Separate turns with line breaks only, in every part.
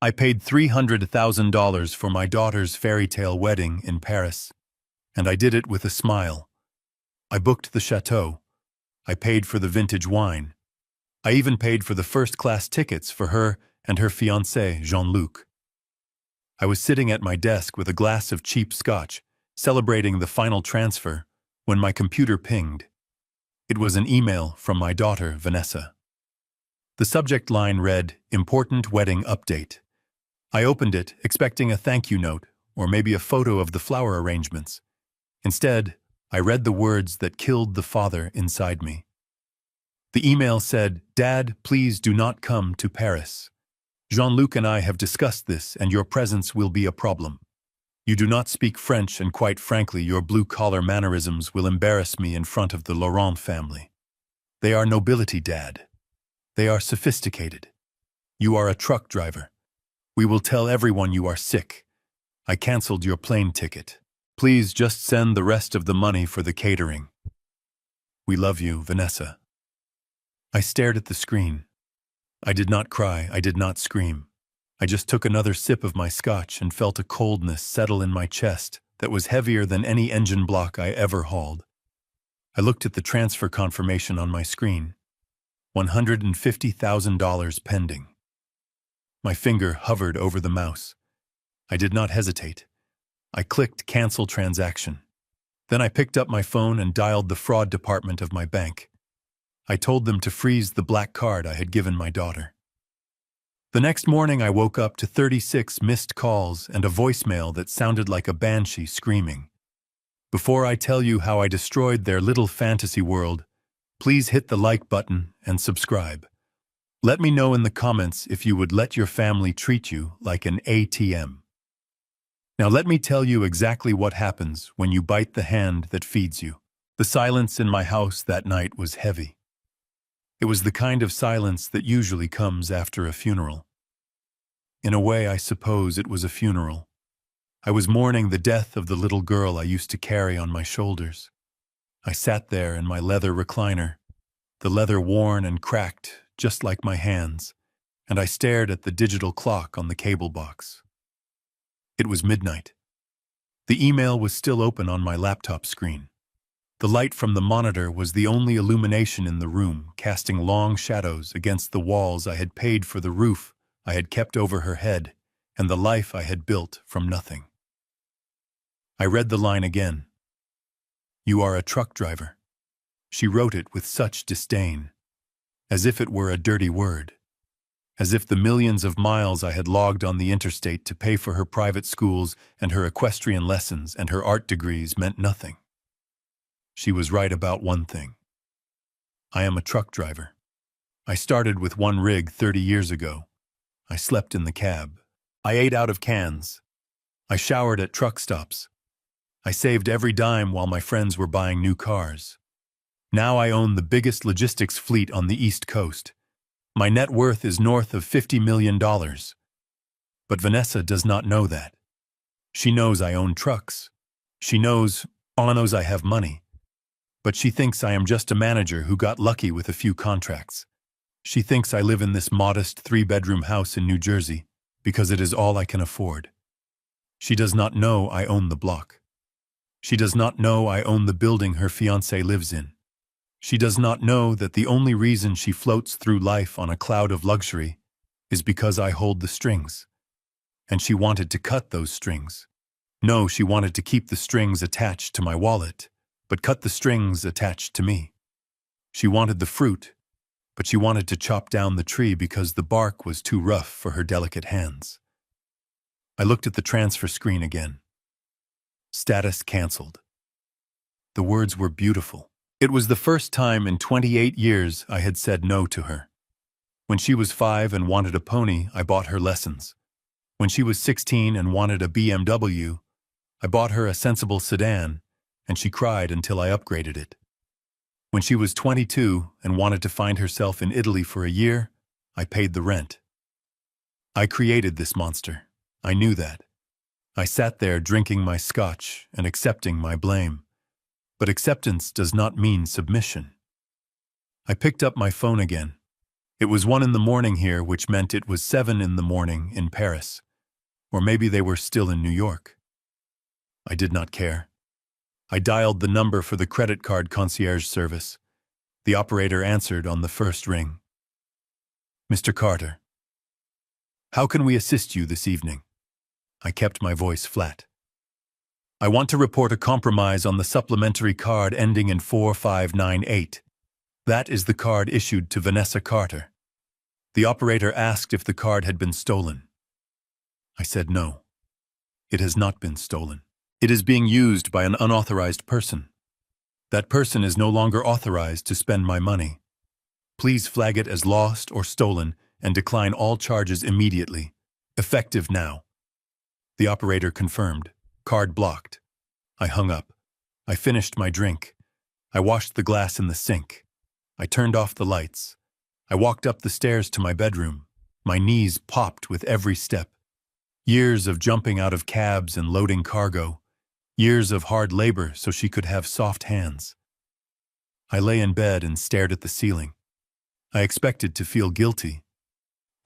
I paid $300,000 for my daughter's fairy tale wedding in Paris, and I did it with a smile. I booked the chateau. I paid for the vintage wine. I even paid for the first-class tickets for her and her fiancé, Jean-Luc. I was sitting at my desk with a glass of cheap scotch, celebrating the final transfer, when my computer pinged. It was an email from my daughter, Vanessa. The subject line read, "Important Wedding Update." I opened it, expecting a thank you note, or maybe a photo of the flower arrangements. Instead, I read the words that killed the father inside me. The email said, "Dad, please do not come to Paris. Jean-Luc and I have discussed this, and your presence will be a problem. You do not speak French, and quite frankly, your blue-collar mannerisms will embarrass me in front of the Laurent family. They are nobility, Dad. They are sophisticated. You are a truck driver. We will tell everyone you are sick. I canceled your plane ticket. Please just send the rest of the money for the catering. We love you, Vanessa." I stared at the screen. I did not cry, I did not scream. I just took another sip of my scotch and felt a coldness settle in my chest that was heavier than any engine block I ever hauled. I looked at the transfer confirmation on my screen. $150,000 pending. My finger hovered over the mouse. I did not hesitate. I clicked Cancel Transaction. Then I picked up my phone and dialed the fraud department of my bank. I told them to freeze the black card I had given my daughter. The next morning I woke up to 36 missed calls and a voicemail that sounded like a banshee screaming. Before I tell you how I destroyed their little fantasy world, please hit the like button and subscribe. Let me know in the comments if you would let your family treat you like an ATM. Now let me tell you exactly what happens when you bite the hand that feeds you. The silence in my house that night was heavy. It was the kind of silence that usually comes after a funeral. In a way, I suppose it was a funeral. I was mourning the death of the little girl I used to carry on my shoulders. I sat there in my leather recliner, the leather worn and cracked, just like my hands, and I stared at the digital clock on the cable box. It was midnight. The email was still open on my laptop screen. The light from the monitor was the only illumination in the room, casting long shadows against the walls I had paid for, the roof I had kept over her head, and the life I had built from nothing. I read the line again. "You are a truck driver." She wrote it with such disdain, as if it were a dirty word, as if the millions of miles I had logged on the interstate to pay for her private schools and her equestrian lessons and her art degrees meant nothing. She was right about one thing. I am a truck driver. I started with one rig 30 years ago. I slept in the cab. I ate out of cans. I showered at truck stops. I saved every dime while my friends were buying new cars. Now I own the biggest logistics fleet on the East Coast. My net worth is north of $50 million. But Vanessa does not know that. She knows I own trucks. She knows I have money. But she thinks I am just a manager who got lucky with a few contracts. She thinks I live in this modest 3-bedroom house in New Jersey because it is all I can afford. She does not know I own the block. She does not know I own the building her fiancé lives in. She does not know that the only reason she floats through life on a cloud of luxury is because I hold the strings. And she wanted to cut those strings. No, she wanted to keep the strings attached to my wallet, but cut the strings attached to me. She wanted the fruit, but she wanted to chop down the tree because the bark was too rough for her delicate hands. I looked at the transfer screen again. Status canceled. The words were beautiful. It was the first time in 28 years I had said no to her. When she was 5 and wanted a pony, I bought her lessons. When she was 16 and wanted a BMW, I bought her a sensible sedan, and she cried until I upgraded it. When she was 22 and wanted to find herself in Italy for a year, I paid the rent. I created this monster. I knew that. I sat there drinking my scotch and accepting my blame. But acceptance does not mean submission. I picked up my phone again. It was 1 in the morning here, which meant it was 7 in the morning in Paris. Or maybe they were still in New York. I did not care. I dialed the number for the credit card concierge service. The operator answered on the first ring. Mr. Carter. How can we assist you this evening? I kept my voice flat. I want to report a compromise on the supplementary card ending in 4598. That is the card issued to Vanessa Carter. The operator asked if the card had been stolen. I said no. It has not been stolen. It is being used by an unauthorized person. That person is no longer authorized to spend my money. Please flag it as lost or stolen and decline all charges immediately. Effective now. The operator confirmed. Card blocked. I hung up. I finished my drink. I washed the glass in the sink. I turned off the lights. I walked up the stairs to my bedroom. My knees popped with every step. Years of jumping out of cabs and loading cargo. Years of hard labor so she could have soft hands. I lay in bed and stared at the ceiling. I expected to feel guilty.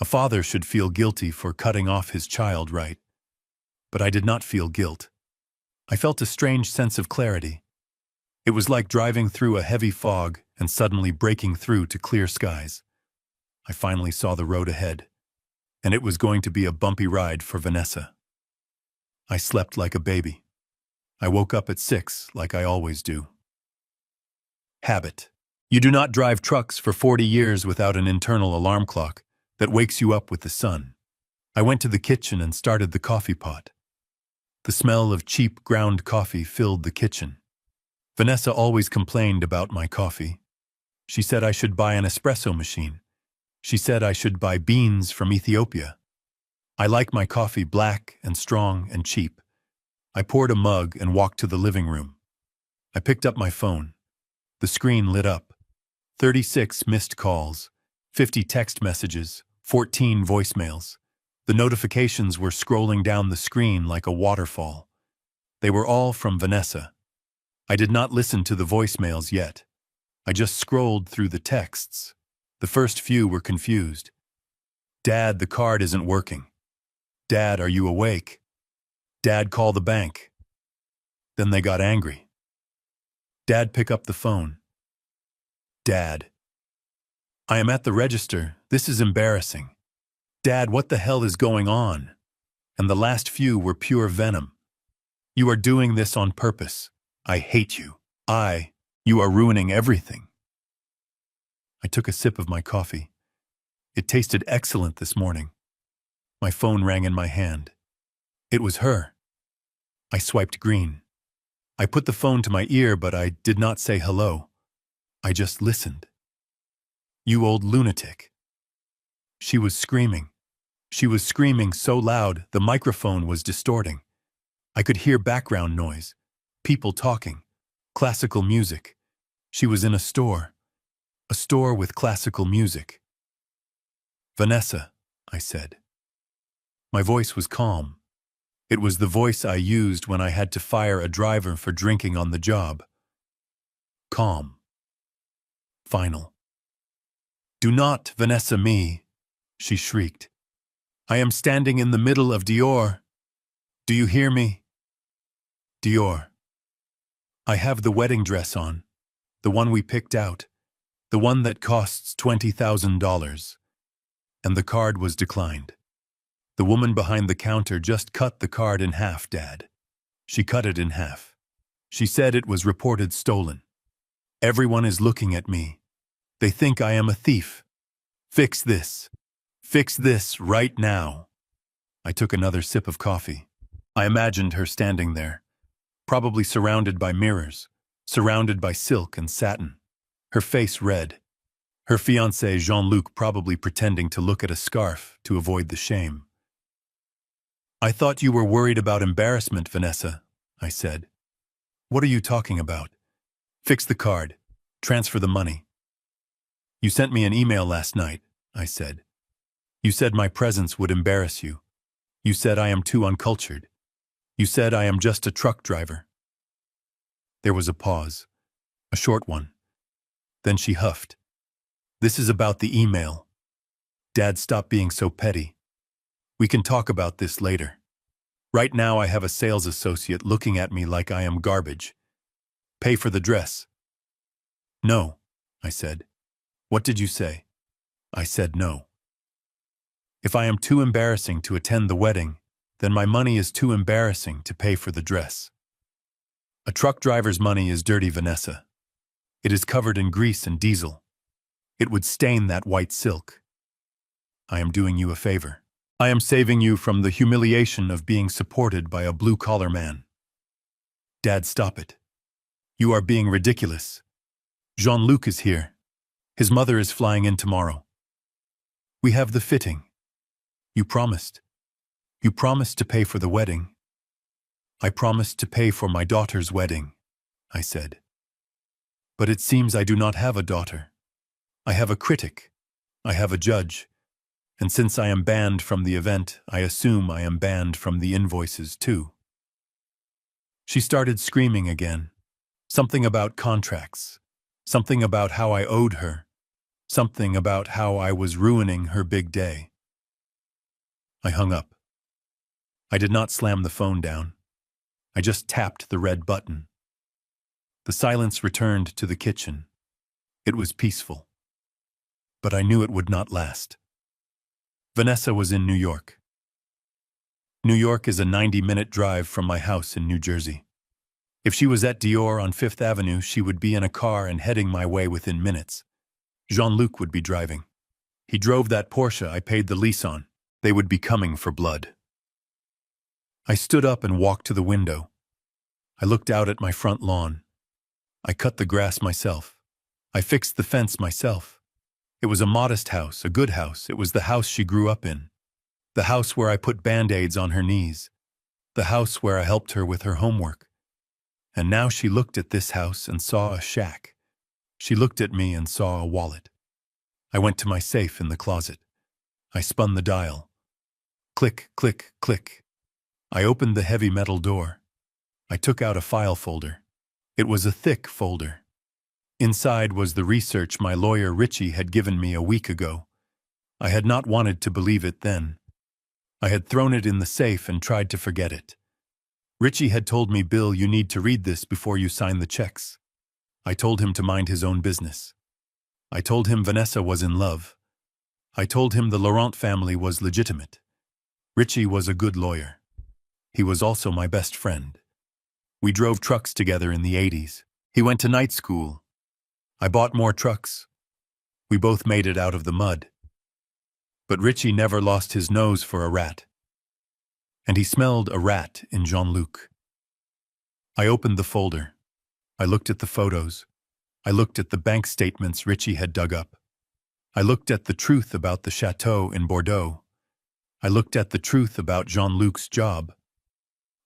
A father should feel guilty for cutting off his child, right? But I did not feel guilt. I felt a strange sense of clarity. It was like driving through a heavy fog and suddenly breaking through to clear skies. I finally saw the road ahead, and it was going to be a bumpy ride for Vanessa. I slept like a baby. I woke up at 6, like I always do. Habit. You do not drive trucks for 40 years without an internal alarm clock that wakes you up with the sun. I went to the kitchen and started the coffee pot. The smell of cheap ground coffee filled the kitchen. Vanessa always complained about my coffee. She said I should buy an espresso machine. She said I should buy beans from Ethiopia. I like my coffee black and strong and cheap. I poured a mug and walked to the living room. I picked up my phone. The screen lit up. 36 missed calls, 50 text messages, 14 voicemails. The notifications were scrolling down the screen like a waterfall. They were all from Vanessa. I did not listen to the voicemails yet. I just scrolled through the texts. The first few were confused. Dad, the card isn't working. Dad, are you awake? Dad, call the bank. Then they got angry. Dad, pick up the phone. Dad. I am at the register. This is embarrassing. Dad, what the hell is going on? And the last few were pure venom. You are doing this on purpose. I hate you. You are ruining everything. I took a sip of my coffee. It tasted excellent this morning. My phone rang in my hand. It was her. I swiped green. I put the phone to my ear, but I did not say hello. I just listened. You old lunatic. She was screaming. She was screaming so loud the microphone was distorting. I could hear background noise, people talking, classical music. She was in a store with classical music. Vanessa, I said. My voice was calm. It was the voice I used when I had to fire a driver for drinking on the job. Calm. Final. Do not Vanessa me, she shrieked. I am standing in the middle of Dior. Do you hear me? Dior. I have the wedding dress on, the one we picked out, the one that costs $20,000. And the card was declined. The woman behind the counter just cut the card in half, Dad. She cut it in half. She said it was reported stolen. Everyone is looking at me. They think I am a thief. Fix this. Fix this right now. I took another sip of coffee. I imagined her standing there, probably surrounded by mirrors, surrounded by silk and satin, her face red. Her fiancé Jean-Luc probably pretending to look at a scarf to avoid the shame. I thought you were worried about embarrassment, Vanessa, I said. What are you talking about? Fix the card. Transfer the money. You sent me an email last night, I said. You said my presence would embarrass you. You said I am too uncultured. You said I am just a truck driver. There was a pause, a short one. Then she huffed. This is about the email. Dad, stop being so petty. We can talk about this later. Right now I have a sales associate looking at me like I am garbage. Pay for the dress. No, I said. What did you say? I said no. If I am too embarrassing to attend the wedding, then my money is too embarrassing to pay for the dress. A truck driver's money is dirty, Vanessa. It is covered in grease and diesel. It would stain that white silk. I am doing you a favor. I am saving you from the humiliation of being supported by a blue-collar man. Dad, stop it. You are being ridiculous. Jean-Luc is here. His mother is flying in tomorrow. We have the fitting. You promised. You promised to pay for the wedding. I promised to pay for my daughter's wedding, I said. But it seems I do not have a daughter. I have a critic. I have a judge. And since I am banned from the event, I assume I am banned from the invoices too. She started screaming again. Something about contracts. Something about how I owed her. Something about how I was ruining her big day. I hung up. I did not slam the phone down. I just tapped the red button. The silence returned to the kitchen. It was peaceful. But I knew it would not last. Vanessa was in New York. New York is a 90-minute drive from my house in New Jersey. If she was at Dior on Fifth Avenue, she would be in a car and heading my way within minutes. Jean-Luc would be driving. He drove that Porsche I paid the lease on. They would be coming for blood. I stood up and walked to the window. I looked out at my front lawn. I cut the grass myself. I fixed the fence myself. It was a modest house, a good house. It was the house she grew up in. The house where I put Band-Aids on her knees. The house where I helped her with her homework. And now she looked at this house and saw a shack. She looked at me and saw a wallet. I went to my safe in the closet. I spun the dial. Click, click, click. I opened the heavy metal door. I took out a file folder. It was a thick folder. Inside was the research my lawyer Richie had given me a week ago. I had not wanted to believe it then. I had thrown it in the safe and tried to forget it. Richie had told me, Bill, you need to read this before you sign the checks. I told him to mind his own business. I told him Vanessa was in love. I told him the Laurent family was legitimate. Richie was a good lawyer. He was also my best friend. We drove trucks together in the 80s. He went to night school. I bought more trucks. We both made it out of the mud. But Richie never lost his nose for a rat. And he smelled a rat in Jean-Luc. I opened the folder. I looked at the photos. I looked at the bank statements Richie had dug up. I looked at the truth about the chateau in Bordeaux. I looked at the truth about Jean-Luc's job.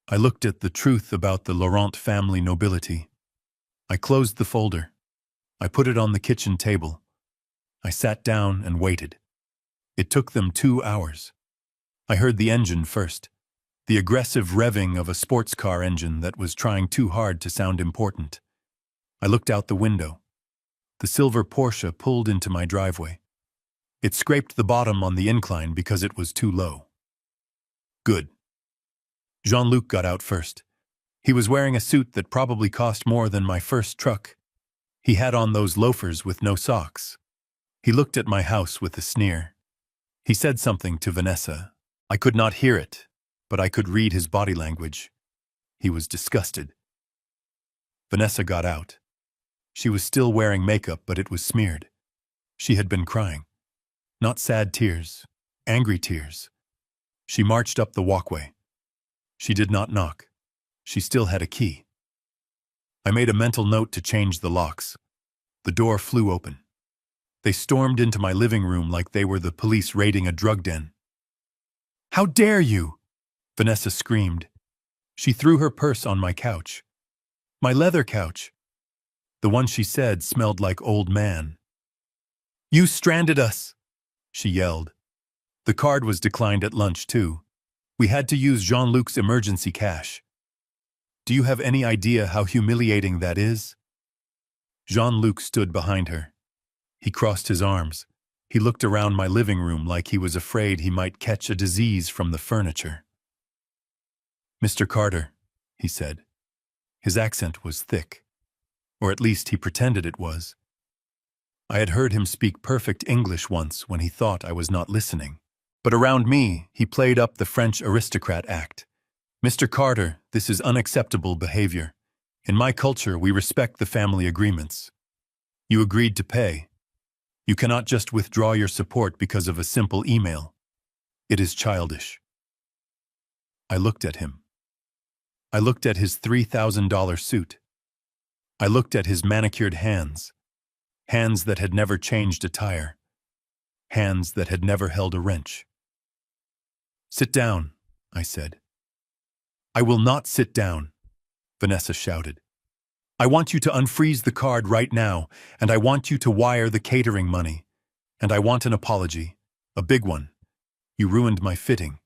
I looked at the truth about the Laurent family nobility. I closed the folder. I put it on the kitchen table. I sat down and waited. It took them 2 hours. I heard the engine first, the aggressive revving of a sports car engine that was trying too hard to sound important. I looked out the window. The silver Porsche pulled into my driveway. It scraped the bottom on the incline because it was too low. Good. Jean-Luc got out first. He was wearing a suit that probably cost more than my first truck. He had on those loafers with no socks. He looked at my house with a sneer. He said something to Vanessa. I could not hear it, but I could read his body language. He was disgusted. Vanessa got out. She was still wearing makeup, but it was smeared. She had been crying. Not sad tears, angry tears. She marched up the walkway. She did not knock. She still had a key. I made a mental note to change the locks. The door flew open. They stormed into my living room like they were the police raiding a drug den. "How dare you!" Vanessa screamed. She threw her purse on my couch. My leather couch. The one she said smelled like old man. "You stranded us!" she yelled. The card was declined at lunch, too. We had to use Jean-Luc's emergency cash. Do you have any idea how humiliating that is? Jean-Luc stood behind her. He crossed his arms. He looked around my living room like he was afraid he might catch a disease from the furniture. "Mr. Carter," he said. His accent was thick, or at least he pretended it was. I had heard him speak perfect English once when he thought I was not listening. But around me, he played up the French aristocrat act. "Mr. Carter, this is unacceptable behavior. In my culture, we respect the family agreements. You agreed to pay. You cannot just withdraw your support because of a simple email. It is childish." I looked at him. I looked at his $3,000 suit. I looked at his manicured hands, hands that had never changed a tire, hands that had never held a wrench. "Sit down," I said. "I will not sit down," Vanessa shouted. "I want you to unfreeze the card right now, and I want you to wire the catering money. And I want an apology, a big one. You ruined my fitting."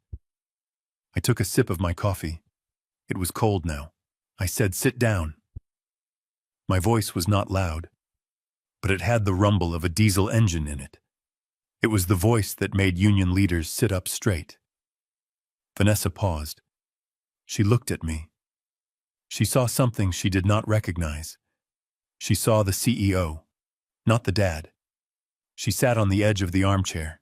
I took a sip of my coffee. It was cold now. I said, "Sit down." My voice was not loud, but it had the rumble of a diesel engine in it. It was the voice that made union leaders sit up straight. Vanessa paused. She looked at me. She saw something she did not recognize. She saw the CEO, not the dad. She sat on the edge of the armchair.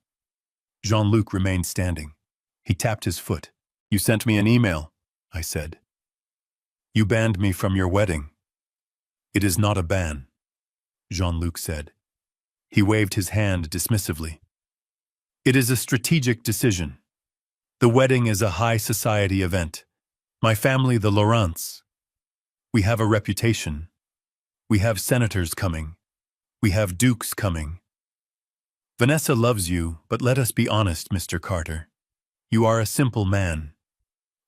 Jean-Luc remained standing. He tapped his foot. "You sent me an email," I said. "You banned me from your wedding." "It is not a ban," Jean-Luc said. He waved his hand dismissively. "It is a strategic decision. The wedding is a high society event. My family, the Laurents. We have a reputation. We have senators coming. We have dukes coming. Vanessa loves you, but let us be honest, Mr. Carter. You are a simple man.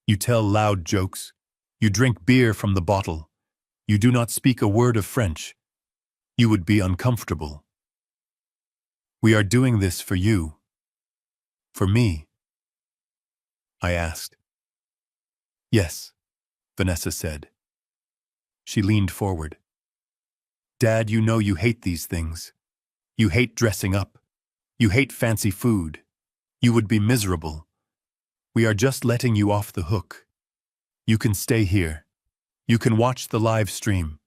You tell loud jokes. You drink beer from the bottle. You do not speak a word of French. You would be uncomfortable. We are doing this for you. For me." I asked. "Yes," Vanessa said. She leaned forward. "Dad, you know you hate these things. You hate dressing up. You hate fancy food. You would be miserable. We are just letting you off the hook. You can stay here. You can watch the live stream.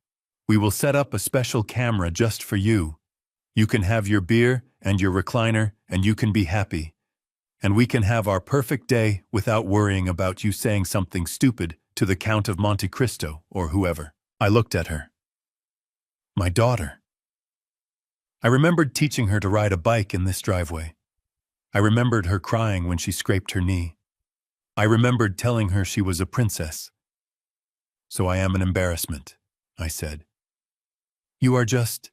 We will set up a special camera just for you. You can have your beer and your recliner, and you can be happy. And we can have our perfect day without worrying about you saying something stupid to the Count of Monte Cristo or whoever." I looked at her. My daughter. I remembered teaching her to ride a bike in this driveway. I remembered her crying when she scraped her knee. I remembered telling her she was a princess. "So I am an embarrassment," I said. "You are just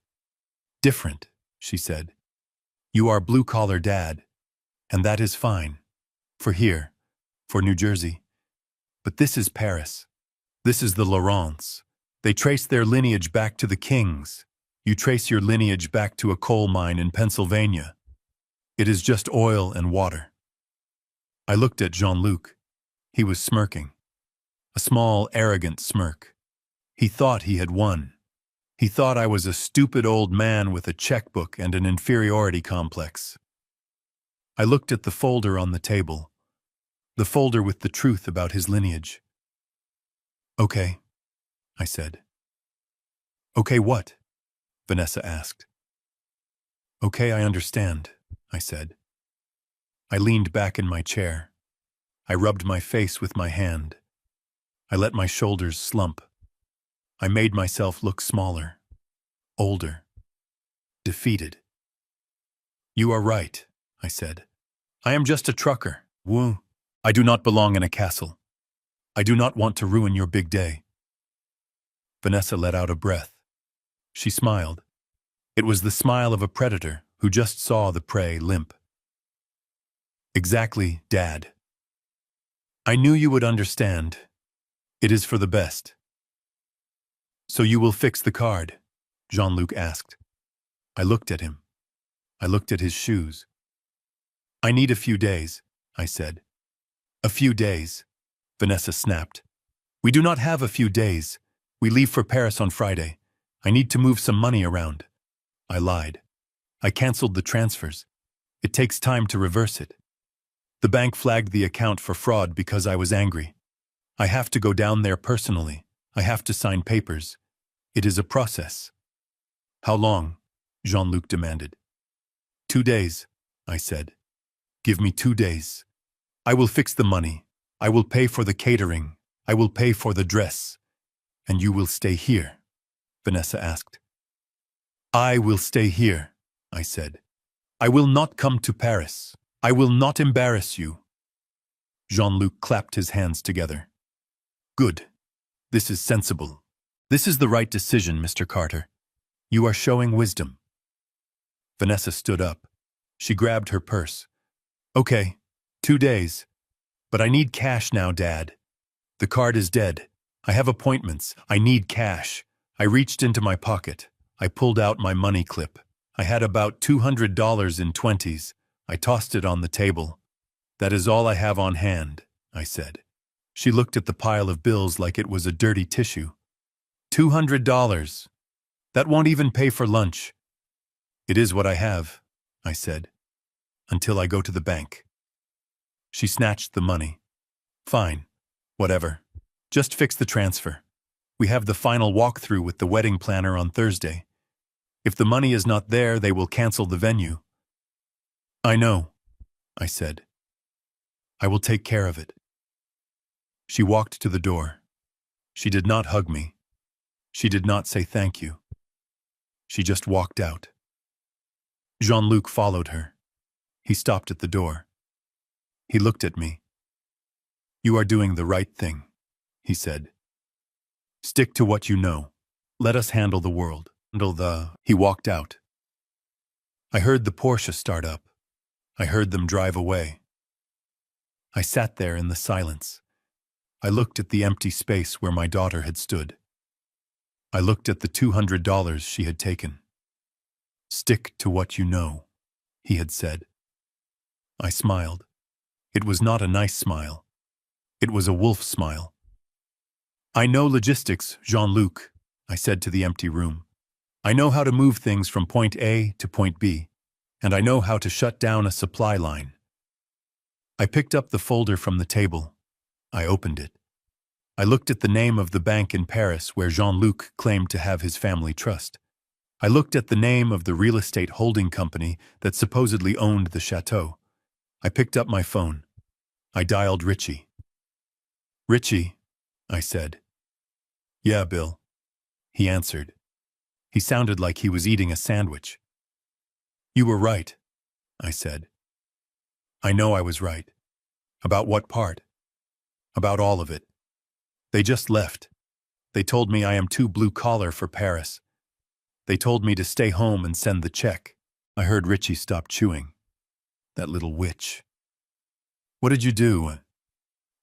different," she said. "You are blue-collar dad, and that is fine. For here, for New Jersey. But this is Paris. This is the Laurents. They trace their lineage back to the kings. You trace your lineage back to a coal mine in Pennsylvania. It is just oil and water." I looked at Jean-Luc. He was smirking. A small, arrogant smirk. He thought he had won. He thought I was a stupid old man with a checkbook and an inferiority complex. I looked at the folder on the table. The folder with the truth about his lineage. "Okay," I said. "Okay what?" Vanessa asked. "Okay, I understand," I said. I leaned back in my chair. I rubbed my face with my hand. I let my shoulders slump. I made myself look smaller, older, defeated. "You are right," I said. "I am just a trucker. Woo. I do not belong in a castle. I do not want to ruin your big day." Vanessa let out a breath. She smiled. It was the smile of a predator who just saw the prey limp. "Exactly, Dad. I knew you would understand. It is for the best." "So you will fix the card?" Jean-Luc asked. I looked at him. I looked at his shoes. "I need a few days," I said. "A few days," Vanessa snapped. "We do not have a few days. We leave for Paris on Friday. I need to move some money around." I lied. "I canceled the transfers. It takes time to reverse it. The bank flagged the account for fraud because I was angry. I have to go down there personally. I have to sign papers. It is a process. How long? Jean-Luc demanded. 2 days, I said. Give me 2 days. I will fix the money. I will pay for the catering. I will pay for the dress. And you will stay here? Vanessa asked. I will stay here, I said. I will not come to Paris. I will not embarrass you. Jean-Luc clapped his hands together. Good. This is sensible. This is the right decision, Mr. Carter. You are showing wisdom. Vanessa stood up. She grabbed her purse. Okay, 2 days. But I need cash now, Dad. The card is dead. I have appointments. I need cash. I reached into my pocket. I pulled out my money clip. I had about $200 in 20s. I tossed it on the table. That is all I have on hand, I said. She looked at the pile of bills like it was a dirty tissue. $200. That won't even pay for lunch. It is what I have, I said, until I go to the bank. She snatched the money. Fine, whatever. Just fix the transfer. We have the final walkthrough with the wedding planner on Thursday. If the money is not there, they will cancel the venue. I know, I said. I will take care of it. She walked to the door. She did not hug me. She did not say thank you. She just walked out. Jean-Luc followed her. He stopped at the door. He looked at me. You are doing the right thing, he said. Stick to what you know. Let us handle the world. He walked out. I heard the Porsche start up. I heard them drive away. I sat there in the silence. I looked at the empty space where my daughter had stood. I looked at the $200 she had taken. Stick to what you know, he had said. I smiled. It was not a nice smile. It was a wolf smile. I know logistics, Jean-Luc, I said to the empty room. I know how to move things from point A to point B, and I know how to shut down a supply line. I picked up the folder from the table. I opened it. I looked at the name of the bank in Paris where Jean-Luc claimed to have his family trust. I looked at the name of the real estate holding company that supposedly owned the chateau. I picked up my phone. I dialed Richie. Richie, I said. Yeah, Bill. He answered. He sounded like he was eating a sandwich. You were right, I said. I know I was right. About what part? About all of it. They just left. They told me I am too blue-collar for Paris. They told me to stay home and send the check. I heard Richie stop chewing. That little witch. What did you do?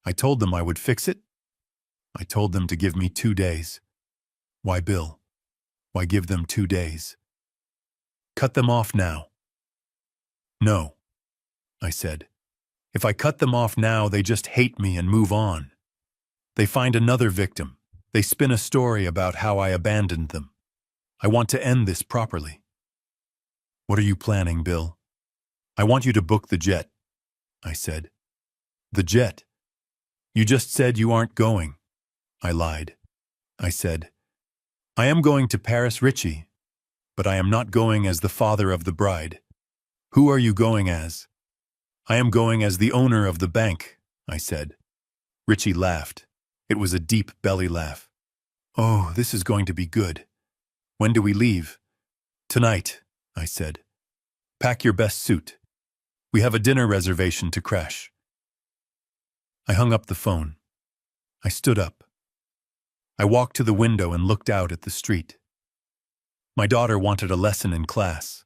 I told them I would fix it. I told them to give me 2 days. Why, Bill? Why give them 2 days? Cut them off now. No, I said. If I cut them off now, they just hate me and move on. They find another victim. They spin a story about how I abandoned them. I want to end this properly. What are you planning, Bill? I want you to book the jet, I said. The jet? You just said you aren't going. I lied. I said, I am going to Paris, Richie, but I am not going as the father of the bride. Who are you going as? I am going as the owner of the bank, I said. Richie laughed. It was a deep belly laugh. Oh, this is going to be good. When do we leave? Tonight, I said. Pack your best suit. We have a dinner reservation to crash. I hung up the phone. I stood up. I walked to the window and looked out at the street. My daughter wanted a lesson in class.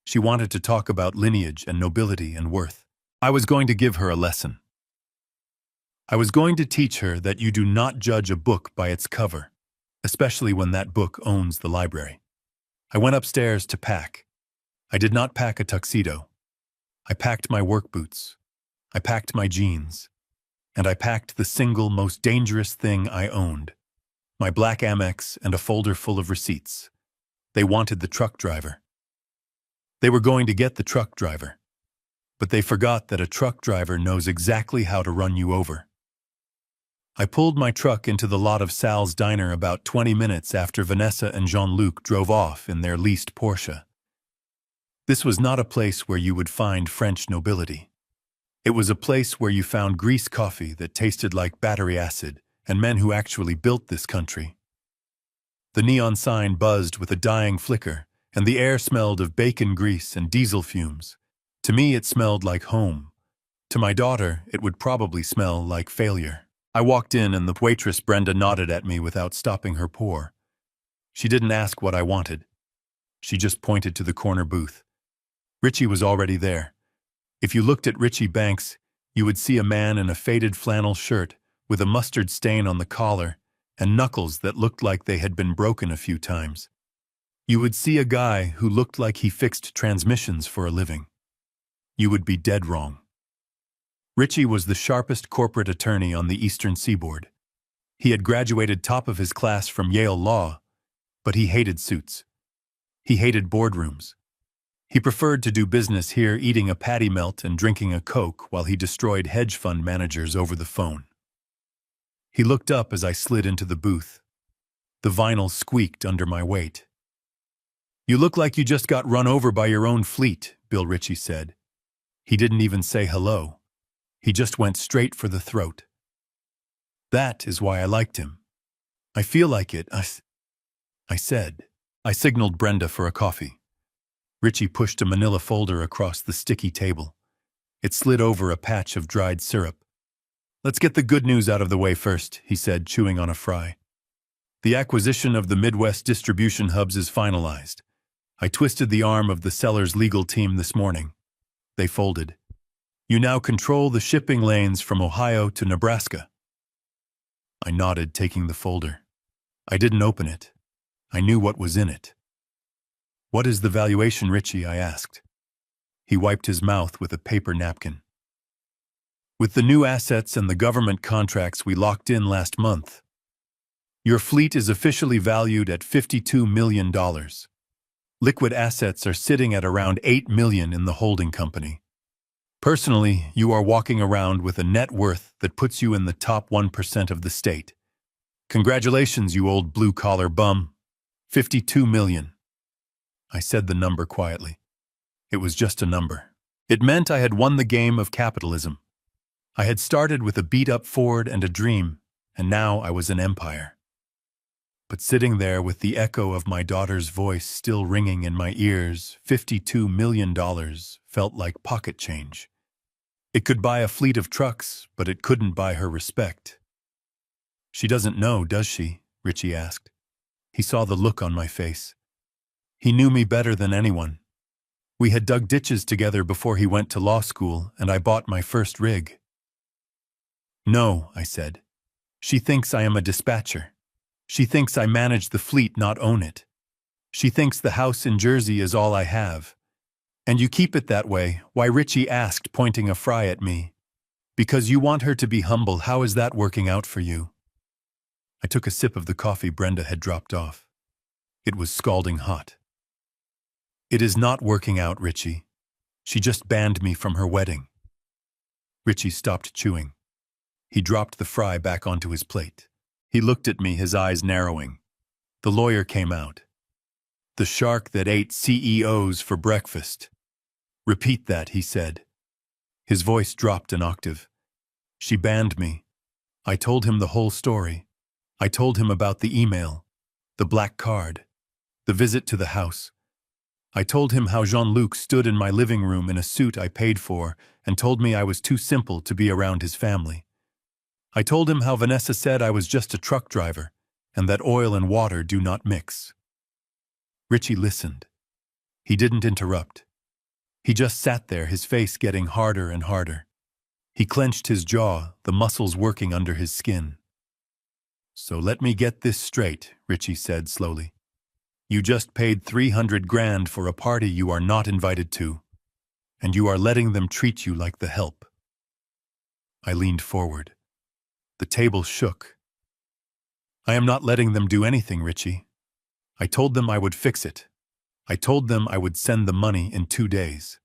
She wanted to talk about lineage and nobility and worth. I was going to give her a lesson. I was going to teach her that you do not judge a book by its cover, especially when that book owns the library. I went upstairs to pack. I did not pack a tuxedo. I packed my work boots. I packed my jeans. And I packed the single most dangerous thing I owned. My black Amex and a folder full of receipts. They wanted the truck driver. They were going to get the truck driver. but they forgot that a truck driver knows exactly how to run you over. I pulled my truck into the lot of Sal's diner about 20 minutes after Vanessa and Jean-Luc drove off in their leased Porsche. This was not a place where you would find French nobility. It was a place where you found grease coffee that tasted like battery acid and men who actually built this country. The neon sign buzzed with a dying flicker, and the air smelled of bacon grease and diesel fumes. To me, it smelled like home. To my daughter, it would probably smell like failure. I walked in and the waitress Brenda nodded at me without stopping her pour. She didn't ask what I wanted. She just pointed to the corner booth. Richie was already there. If you looked at Richie Banks, you would see a man in a faded flannel shirt with a mustard stain on the collar and knuckles that looked like they had been broken a few times. You would see a guy who looked like he fixed transmissions for a living. You would be dead wrong. Richie was the sharpest corporate attorney on the Eastern Seaboard. He had graduated top of his class from Yale Law, but he hated suits. He hated boardrooms. He preferred to do business here, eating a patty melt and drinking a Coke while he destroyed hedge fund managers over the phone. He looked up as I slid into the booth. The vinyl squeaked under my weight. "You look like you just got run over by your own fleet," Bill Ritchie said. He didn't even say hello. He just went straight for the throat. That is why I liked him. "I feel like it," I said. I signaled Brenda for a coffee. Richie pushed a manila folder across the sticky table. It slid over a patch of dried syrup. "Let's get the good news out of the way first," he said, chewing on a fry. "The acquisition of the Midwest distribution hubs is finalized. I twisted the arm of the seller's legal team this morning. They folded. You now control the shipping lanes from Ohio to Nebraska." I nodded, taking the folder. I didn't open it. I knew what was in it. "What is the valuation, Richie?" I asked. He wiped his mouth with a paper napkin. "With the new assets and the government contracts we locked in last month, your fleet is officially valued at $52 million. Liquid assets are sitting at around $8 million in the holding company. Personally, you are walking around with a net worth that puts you in the top 1% of the state. Congratulations, you old blue-collar bum. $52 million. I said the number quietly. It was just a number. It meant I had won the game of capitalism. I had started with a beat-up Ford and a dream, and now I was an empire. But sitting there with the echo of my daughter's voice still ringing in my ears, $52 million felt like pocket change. It could buy a fleet of trucks, but it couldn't buy her respect. "She doesn't know, does she?" Richie asked. He saw the look on my face. He knew me better than anyone. We had dug ditches together before he went to law school, and I bought my first rig. "No," I said. "She thinks I am a dispatcher. She thinks I manage the fleet, not own it. She thinks the house in Jersey is all I have. And you keep it that way." "Why?" Richie asked, pointing a fry at me. "Because you want her to be humble. How is that working out for you?" I took a sip of the coffee Brenda had dropped off. It was scalding hot. "It is not working out, Richie. She just banned me from her wedding." Richie stopped chewing. He dropped the fry back onto his plate. He looked at me, his eyes narrowing. The lawyer came out. "The shark that ate CEOs for breakfast." "Repeat that," he said. His voice dropped an octave. "She banned me." I told him the whole story. I told him about the email, the black card, the visit to the house. I told him how Jean-Luc stood in my living room in a suit I paid for and told me I was too simple to be around his family. I told him how Vanessa said I was just a truck driver and that oil and water do not mix. Richie listened. He didn't interrupt. He just sat there, his face getting harder and harder. He clenched his jaw, the muscles working under his skin. "So let me get this straight," Richie said slowly. "You just paid $300,000 for a party you are not invited to, and you are letting them treat you like the help." I leaned forward. The table shook. "I am not letting them do anything, Richie. I told them I would fix it. I told them I would send the money in 2 days."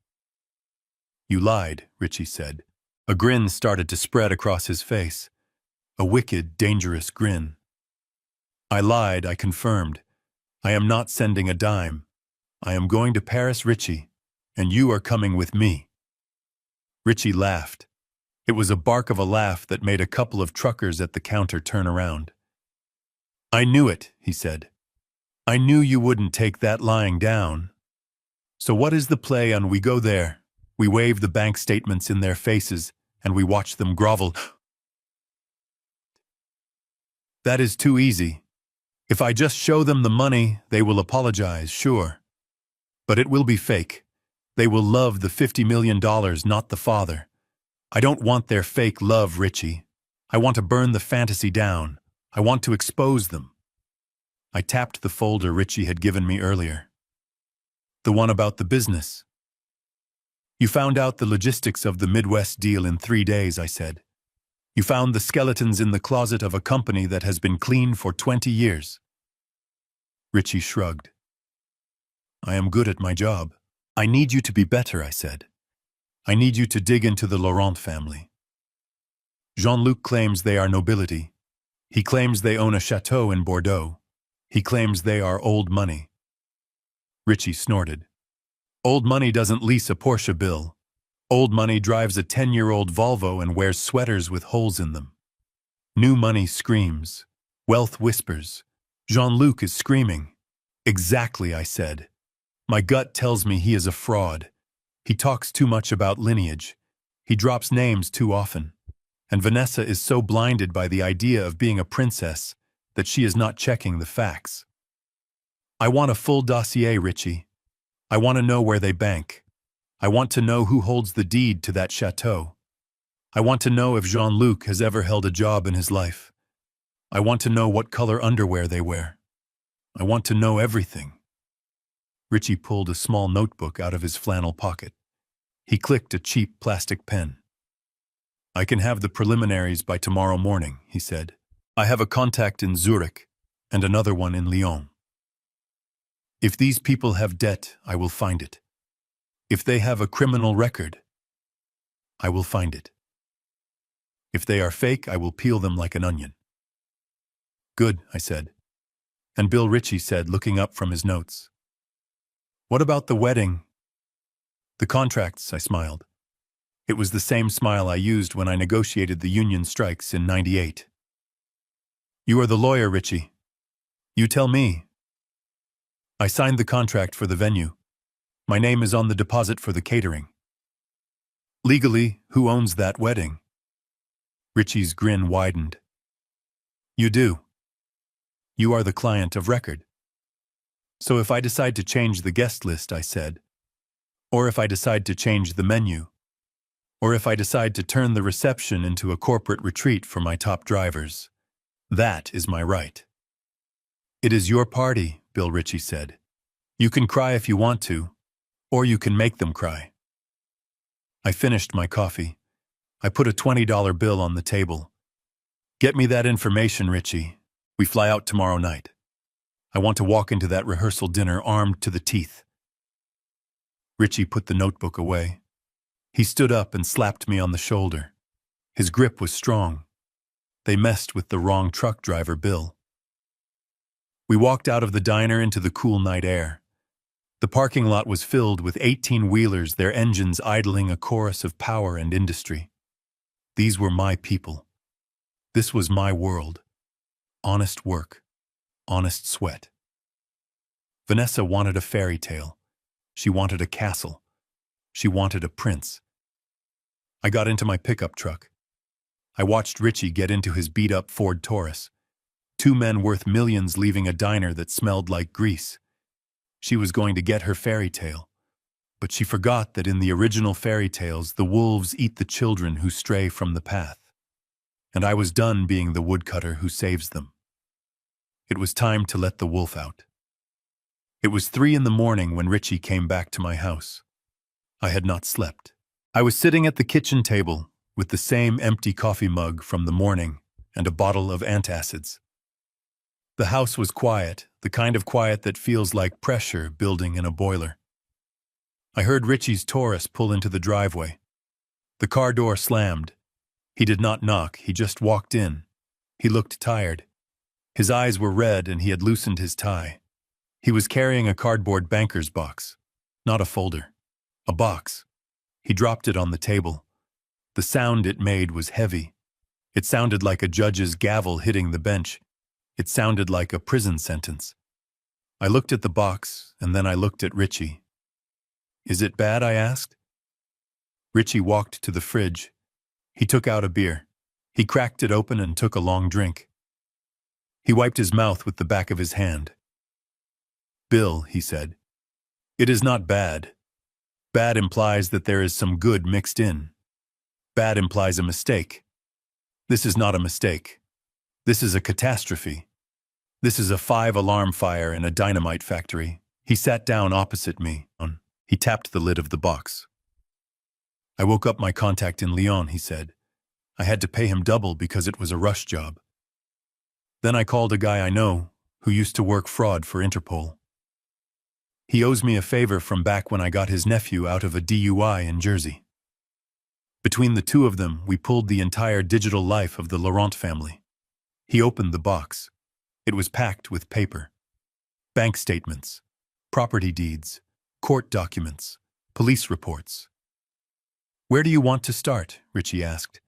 You lied, Richie said. A grin started to spread across his face. A wicked, dangerous grin. I lied, I confirmed. I am not sending a dime. I am going to Paris, Richie, and you are coming with me. Richie laughed. It was a bark of a laugh that made a couple of truckers at the counter turn around. I knew it, he said. I knew you wouldn't take that lying down. So what is the play on we go there? We wave the bank statements in their faces, and we watch them grovel. That is too easy. If I just show them the money, they will apologize, sure. But it will be fake. They will love the $50 million, not the father. I don't want their fake love, Richie. I want to burn the fantasy down. I want to expose them. I tapped the folder Richie had given me earlier. The one about the business. You found out the logistics of the Midwest deal in 3 days, I said. You found the skeletons in the closet of a company that has been clean for 20 years. Richie shrugged. I am good at my job. I need you to be better, I said. I need you to dig into the Laurent family. Jean-Luc claims they are nobility. He claims they own a chateau in Bordeaux. He claims they are old money. Richie snorted. Old money doesn't lease a Porsche, Bill. Old money drives a 10-year-old Volvo and wears sweaters with holes in them. New money screams. Wealth whispers. Jean-Luc is screaming. Exactly, I said. My gut tells me he is a fraud. He talks too much about lineage. He drops names too often. And Vanessa is so blinded by the idea of being a princess that she is not checking the facts. I want a full dossier, Richie. I want to know where they bank. I want to know who holds the deed to that chateau. I want to know if Jean-Luc has ever held a job in his life. I want to know what color underwear they wear. I want to know everything. Richie pulled a small notebook out of his flannel pocket. He clicked a cheap plastic pen. I can have the preliminaries by tomorrow morning, he said. I have a contact in Zurich and another one in Lyon. If these people have debt, I will find it. If they have a criminal record, I will find it. If they are fake, I will peel them like an onion. Good, I said. And Bill, Richie said, looking up from his notes. What about the wedding? The contracts, I smiled. It was the same smile I used when I negotiated the union strikes in '98. You are the lawyer, Richie. You tell me. I signed the contract for the venue. My name is on the deposit for the catering. Legally, who owns that wedding? Richie's grin widened. You do. You are the client of record. So if I decide to change the guest list, I said, or if I decide to change the menu, or if I decide to turn the reception into a corporate retreat for my top drivers, that is my right. It is your party, Bill, Richie said. You can cry if you want to, or you can make them cry. I finished my coffee. I put a $20 bill on the table. Get me that information, Richie. We fly out tomorrow night. I want to walk into that rehearsal dinner armed to the teeth. Richie put the notebook away. He stood up and slapped me on the shoulder. His grip was strong. They messed with the wrong truck driver, Bill. We walked out of the diner into the cool night air. The parking lot was filled with 18-wheelers, their engines idling a chorus of power and industry. These were my people. This was my world. Honest work. Honest sweat. Vanessa wanted a fairy tale. She wanted a castle. She wanted a prince. I got into my pickup truck. I watched Richie get into his beat-up Ford Taurus. 2 men worth millions leaving a diner that smelled like grease. She was going to get her fairy tale. But she forgot that in the original fairy tales, the wolves eat the children who stray from the path. And I was done being the woodcutter who saves them. It was time to let the wolf out. It was 3 in the morning when Richie came back to my house. I had not slept. I was sitting at the kitchen table with the same empty coffee mug from the morning and a bottle of antacids. The house was quiet, the kind of quiet that feels like pressure building in a boiler. I heard Richie's Taurus pull into the driveway. The car door slammed. He did not knock, he just walked in. He looked tired. His eyes were red and he had loosened his tie. He was carrying a cardboard banker's box. Not a folder. A box. He dropped it on the table. The sound it made was heavy. It sounded like a judge's gavel hitting the bench. It sounded like a prison sentence. I looked at the box, and then I looked at Richie. "Is it bad?" I asked. Richie walked to the fridge. He took out a beer. He cracked it open and took a long drink. He wiped his mouth with the back of his hand. "Bill," he said, "it is not bad. Bad implies that there is some good mixed in. Bad implies a mistake. This is not a mistake. This is a catastrophe. This is a 5-alarm fire in a dynamite factory." He sat down opposite me. He tapped the lid of the box. "I woke up my contact in Lyon," he said. "I had to pay him double because it was a rush job. Then I called a guy I know who used to work fraud for Interpol. He owes me a favor from back when I got his nephew out of a DUI in Jersey. Between the two of them, we pulled the entire digital life of the Laurent family." He opened the box. It was packed with paper. Bank statements, property deeds, court documents, police reports. "Where do you want to start?" Richie asked.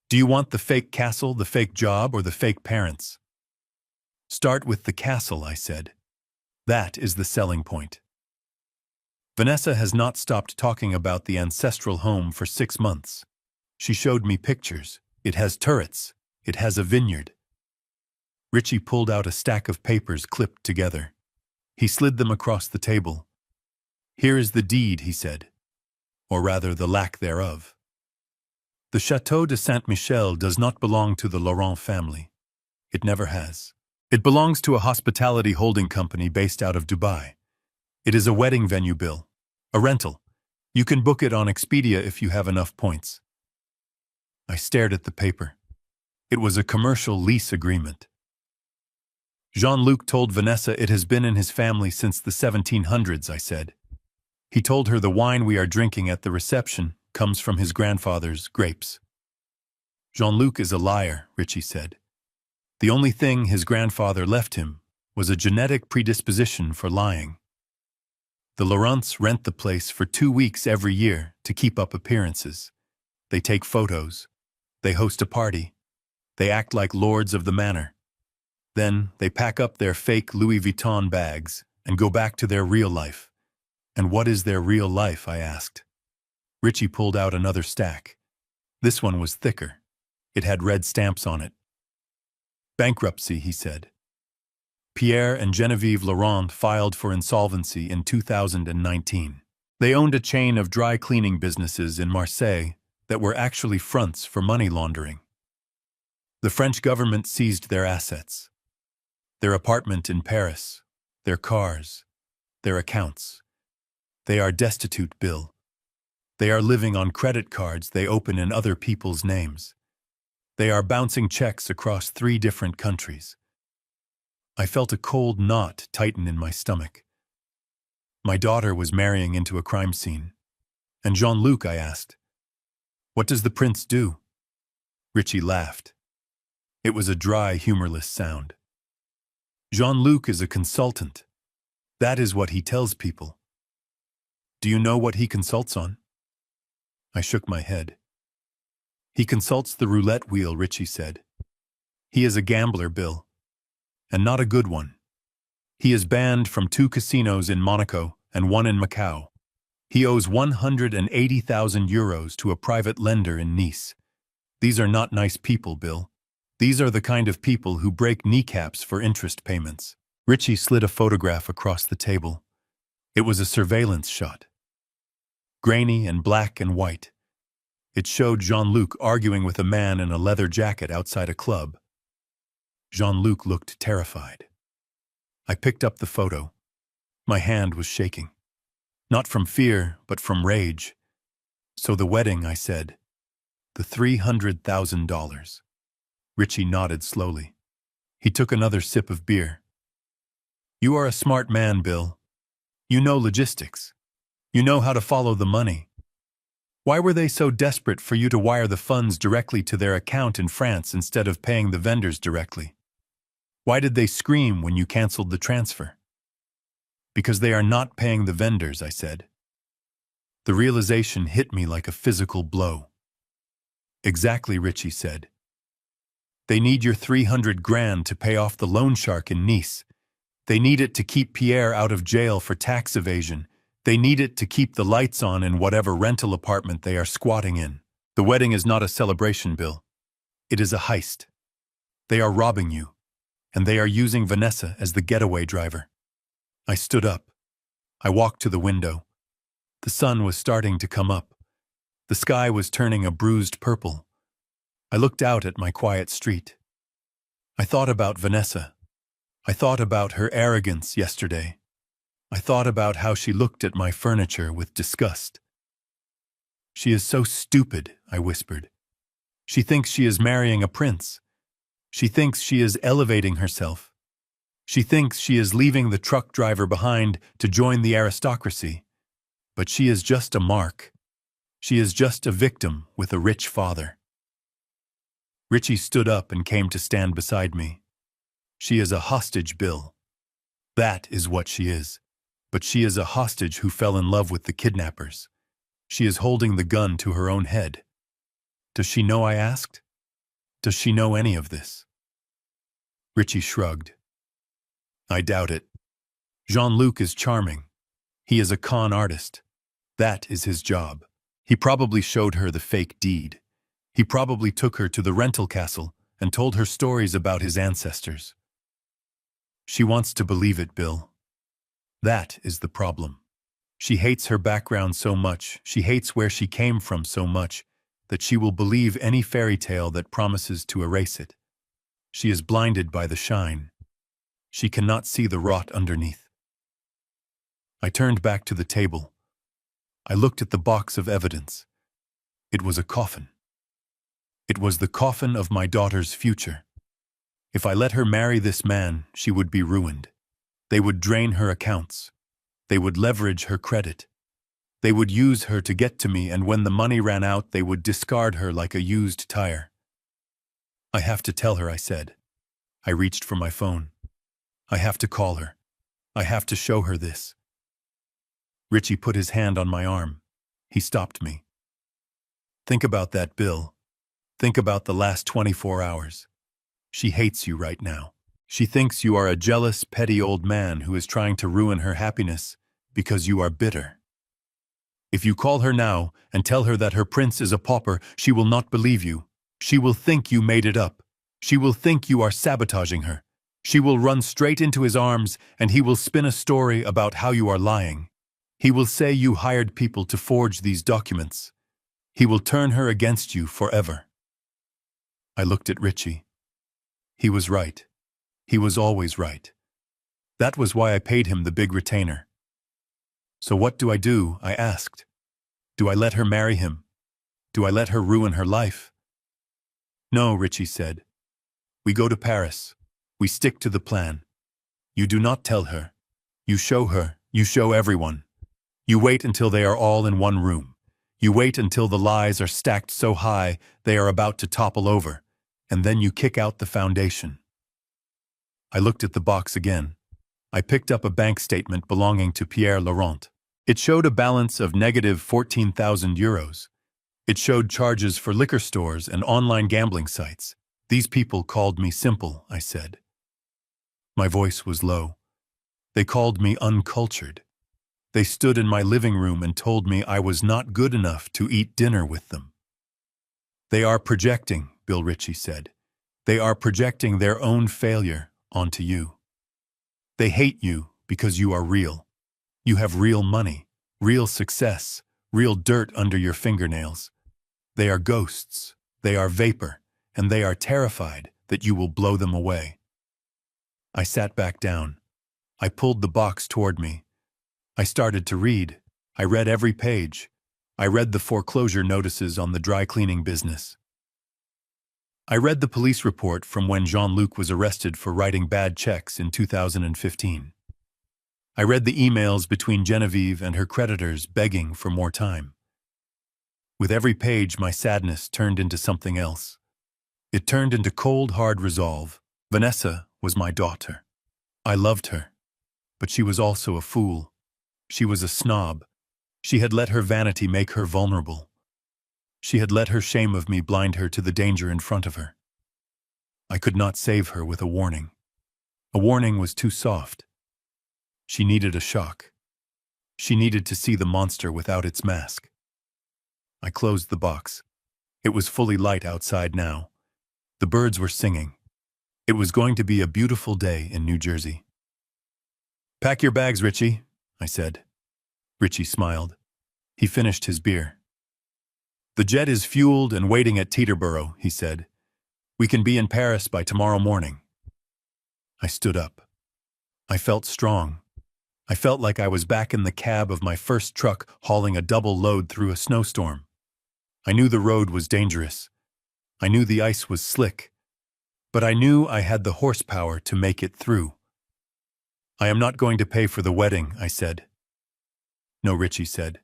"Do you want the fake castle, the fake job, or the fake parents?" "Start with the castle," I said. "That is the selling point." Vanessa has not stopped talking about the ancestral home for 6 months. She showed me pictures. It has turrets. It has a vineyard. Richie pulled out a stack of papers clipped together. He slid them across the table. "Here is the deed," he said. Or rather, the lack thereof. "The Château de Saint-Michel does not belong to the Laurent family. It never has. It belongs to a hospitality holding company based out of Dubai. It is a wedding venue, Bill. A rental. You can book it on Expedia if you have enough points." I stared at the paper. It was a commercial lease agreement. "Jean-Luc told Vanessa it has been in his family since the 1700s, I said. "He told her the wine we are drinking at the reception comes from his grandfather's grapes." "Jean-Luc is a liar," Richie said. "The only thing his grandfather left him was a genetic predisposition for lying. The Laurents rent the place for 2 weeks every year to keep up appearances. They take photos. They host a party. They act like lords of the manor. Then they pack up their fake Louis Vuitton bags and go back to their real life." "And what is their real life?" I asked. Richie pulled out another stack. This one was thicker. It had red stamps on it. "Bankruptcy," he said. "Pierre and Genevieve Laurent filed for insolvency in 2019. They owned a chain of dry cleaning businesses in Marseille that were actually fronts for money laundering. The French government seized their assets. Their apartment in Paris, their cars, their accounts. They are destitute, Bill. They are living on credit cards they open in other people's names. They are bouncing checks across 3 different countries." I felt a cold knot tighten in my stomach. My daughter was marrying into a crime scene. "And Jean-Luc," I asked. "What does the prince do?" Richie laughed. It was a dry, humorless sound. "Jean-Luc is a consultant. That is what he tells people." "Do you know what he consults on?" I shook my head. "He consults the roulette wheel," Richie said. "He is a gambler, Bill. And not a good one. He is banned from 2 casinos in Monaco and 1 in Macau. He owes 180,000 euros to a private lender in Nice. These are not nice people, Bill. These are the kind of people who break kneecaps for interest payments." Richie slid a photograph across the table. It was a surveillance shot. Grainy and black and white. It showed Jean-Luc arguing with a man in a leather jacket outside a club. Jean-Luc looked terrified. I picked up the photo. My hand was shaking. Not from fear, but from rage. "So the wedding," I said. "The $300,000. Richie nodded slowly. He took another sip of beer. "You are a smart man, Bill. You know logistics. You know how to follow the money." Why were they so desperate for you to wire the funds directly to their account in France instead of paying the vendors directly? Why did they scream when you canceled the transfer? Because they are not paying the vendors, I said. The realization hit me like a physical blow. Exactly, Richie said. They need your 300 grand to pay off the loan shark in Nice. They need it to keep Pierre out of jail for tax evasion. They need it to keep the lights on in whatever rental apartment they are squatting in. The wedding is not a celebration, Bill. It is a heist. They are robbing you, and they are using Vanessa as the getaway driver. I stood up. I walked to the window. The sun was starting to come up. The sky was turning a bruised purple. I looked out at my quiet street. I thought about Vanessa. I thought about her arrogance yesterday. I thought about how she looked at my furniture with disgust. She is so stupid, I whispered. She thinks she is marrying a prince. She thinks she is elevating herself. She thinks she is leaving the truck driver behind to join the aristocracy. But she is just a mark. She is just a victim with a rich father. Richie stood up and came to stand beside me. She is a hostage, Bill. That is what she is. But she is a hostage who fell in love with the kidnappers. She is holding the gun to her own head. Does she know, I asked? Does she know any of this? Richie shrugged. I doubt it. Jean-Luc is charming. He is a con artist. That is his job. He probably showed her the fake deed. He probably took her to the rental castle and told her stories about his ancestors. She wants to believe it, Bill. That is the problem. She hates her background so much, she hates where she came from so much, that she will believe any fairy tale that promises to erase it. She is blinded by the shine. She cannot see the rot underneath. I turned back to the table. I looked at the box of evidence. It was a coffin. It was the coffin of my daughter's future. If I let her marry this man, she would be ruined. They would drain her accounts. They would leverage her credit. They would use her to get to me, and when the money ran out, they would discard her like a used tire. I have to tell her, I said. I reached for my phone. I have to call her. I have to show her this. Richie put his hand on my arm. He stopped me. Think about that, Bill. Think about the last 24 hours. She hates you right now. She thinks you are a jealous, petty old man who is trying to ruin her happiness because you are bitter. If you call her now and tell her that her prince is a pauper, she will not believe you. She will think you made it up. She will think you are sabotaging her. She will run straight into his arms and he will spin a story about how you are lying. He will say you hired people to forge these documents. He will turn her against you forever. I looked at Richie. He was right. He was always right. That was why I paid him the big retainer. So what do? I asked. Do I let her marry him? Do I let her ruin her life? No, Richie said. We go to Paris. We stick to the plan. You do not tell her. You show her. You show everyone. You wait until they are all in one room. You wait until the lies are stacked so high they are about to topple over, and then you kick out the foundation. I looked at the box again. I picked up a bank statement belonging to Pierre Laurent. It showed a balance of negative 14,000 euros. It showed charges for liquor stores and online gambling sites. These people called me simple, I said. My voice was low. They called me uncultured. They stood in my living room and told me I was not good enough to eat dinner with them. They are projecting, Bill Richie said. They are projecting their own failure onto you. They hate you because you are real. You have real money, real success, real dirt under your fingernails. They are ghosts, they are vapor, and they are terrified that you will blow them away. I sat back down. I pulled the box toward me. I started to read. I read every page. I read the foreclosure notices on the dry cleaning business. I read the police report from when Jean-Luc was arrested for writing bad checks in 2015. I read the emails between Genevieve and her creditors begging for more time. With every page, my sadness turned into something else. It turned into cold, hard resolve. Vanessa was my daughter. I loved her. But she was also a fool. She was a snob. She had let her vanity make her vulnerable. She had let her shame of me blind her to the danger in front of her. I could not save her with a warning. A warning was too soft. She needed a shock. She needed to see the monster without its mask. I closed the box. It was fully light outside now. The birds were singing. It was going to be a beautiful day in New Jersey. "Pack your bags, Richie," I said. Richie smiled. He finished his beer. "The jet is fueled and waiting at Teterboro," he said. "We can be in Paris by tomorrow morning." I stood up. I felt strong. I felt like I was back in the cab of my first truck hauling a double load through a snowstorm. I knew the road was dangerous. I knew the ice was slick. But I knew I had the horsepower to make it through. "I am not going to pay for the wedding," I said. "No," Richie said.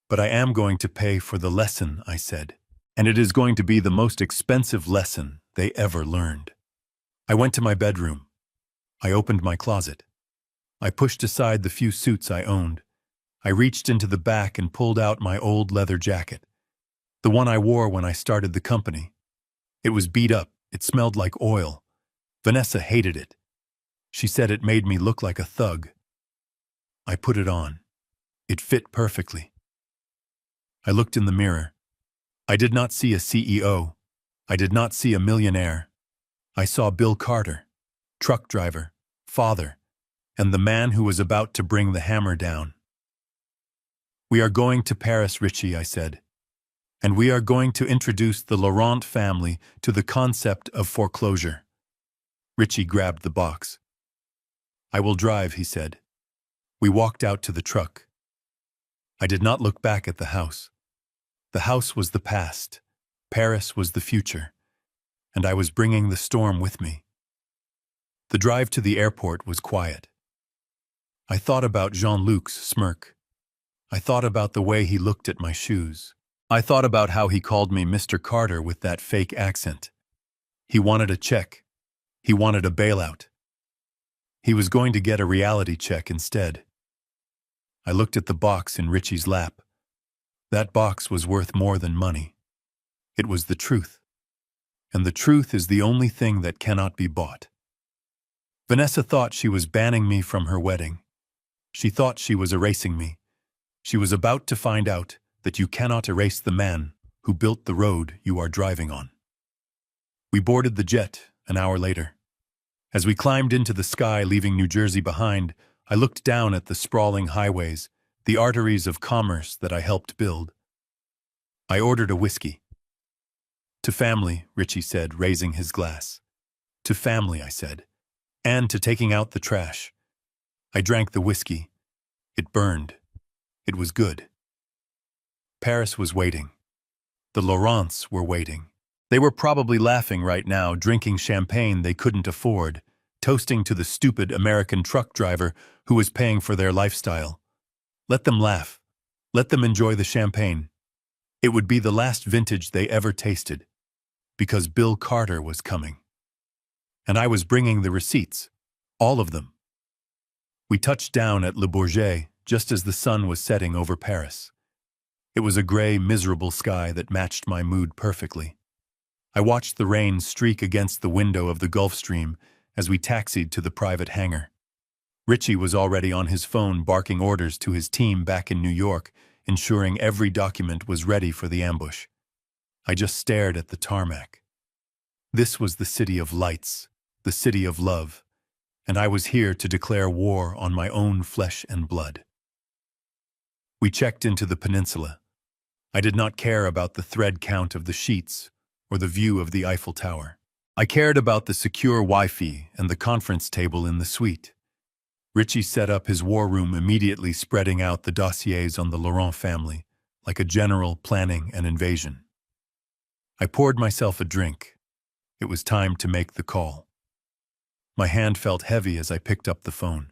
"But I am going to pay for the lesson," I said. "And it is going to be the most expensive lesson they ever learned." I went to my bedroom. I opened my closet. I pushed aside the few suits I owned. I reached into the back and pulled out my old leather jacket. The one I wore when I started the company. It was beat up. It smelled like oil. Vanessa hated it. She said it made me look like a thug. I put it on. It fit perfectly. I looked in the mirror. I did not see a CEO. I did not see a millionaire. I saw Bill Carter, truck driver, father, and the man who was about to bring the hammer down. "We are going to Paris, Richie," I said. "And we are going to introduce the Laurent family to the concept of foreclosure." Richie grabbed the box. "I will drive," he said. We walked out to the truck. I did not look back at the house. The house was the past. Paris was the future. And I was bringing the storm with me. The drive to the airport was quiet. I thought about Jean-Luc's smirk. I thought about the way he looked at my shoes. I thought about how he called me Mr. Carter with that fake accent. He wanted a check. He wanted a bailout. He was going to get a reality check instead. I looked at the box in Richie's lap. That box was worth more than money. It was the truth. And the truth is the only thing that cannot be bought. Vanessa thought she was banning me from her wedding. She thought she was erasing me. She was about to find out that you cannot erase the man who built the road you are driving on. We boarded the jet an hour later. As we climbed into the sky, leaving New Jersey behind, I looked down at the sprawling highways, the arteries of commerce that I helped build. I ordered a whiskey. "To family," Richie said, raising his glass. "To family," I said. "And to taking out the trash." I drank the whiskey. It burned. It was good. Paris was waiting. The Laurents were waiting. They were probably laughing right now, drinking champagne they couldn't afford, toasting to the stupid American truck driver who was paying for their lifestyle. Let them laugh. Let them enjoy the champagne. It would be the last vintage they ever tasted, because Bill Carter was coming. And I was bringing the receipts, all of them. We touched down at Le Bourget just as the sun was setting over Paris. It was a gray, miserable sky that matched my mood perfectly. I watched the rain streak against the window of the Gulf Stream as we taxied to the private hangar. Richie was already on his phone barking orders to his team back in New York, ensuring every document was ready for the ambush. I just stared at the tarmac. This was the city of lights, the city of love, and I was here to declare war on my own flesh and blood. We checked into the peninsula. I did not care about the thread count of the sheets or the view of the Eiffel Tower. I cared about the secure Wi-Fi and the conference table in the suite. Richie set up his war room, immediately spreading out the dossiers on the Laurent family, like a general planning an invasion. I poured myself a drink. It was time to make the call. My hand felt heavy as I picked up the phone.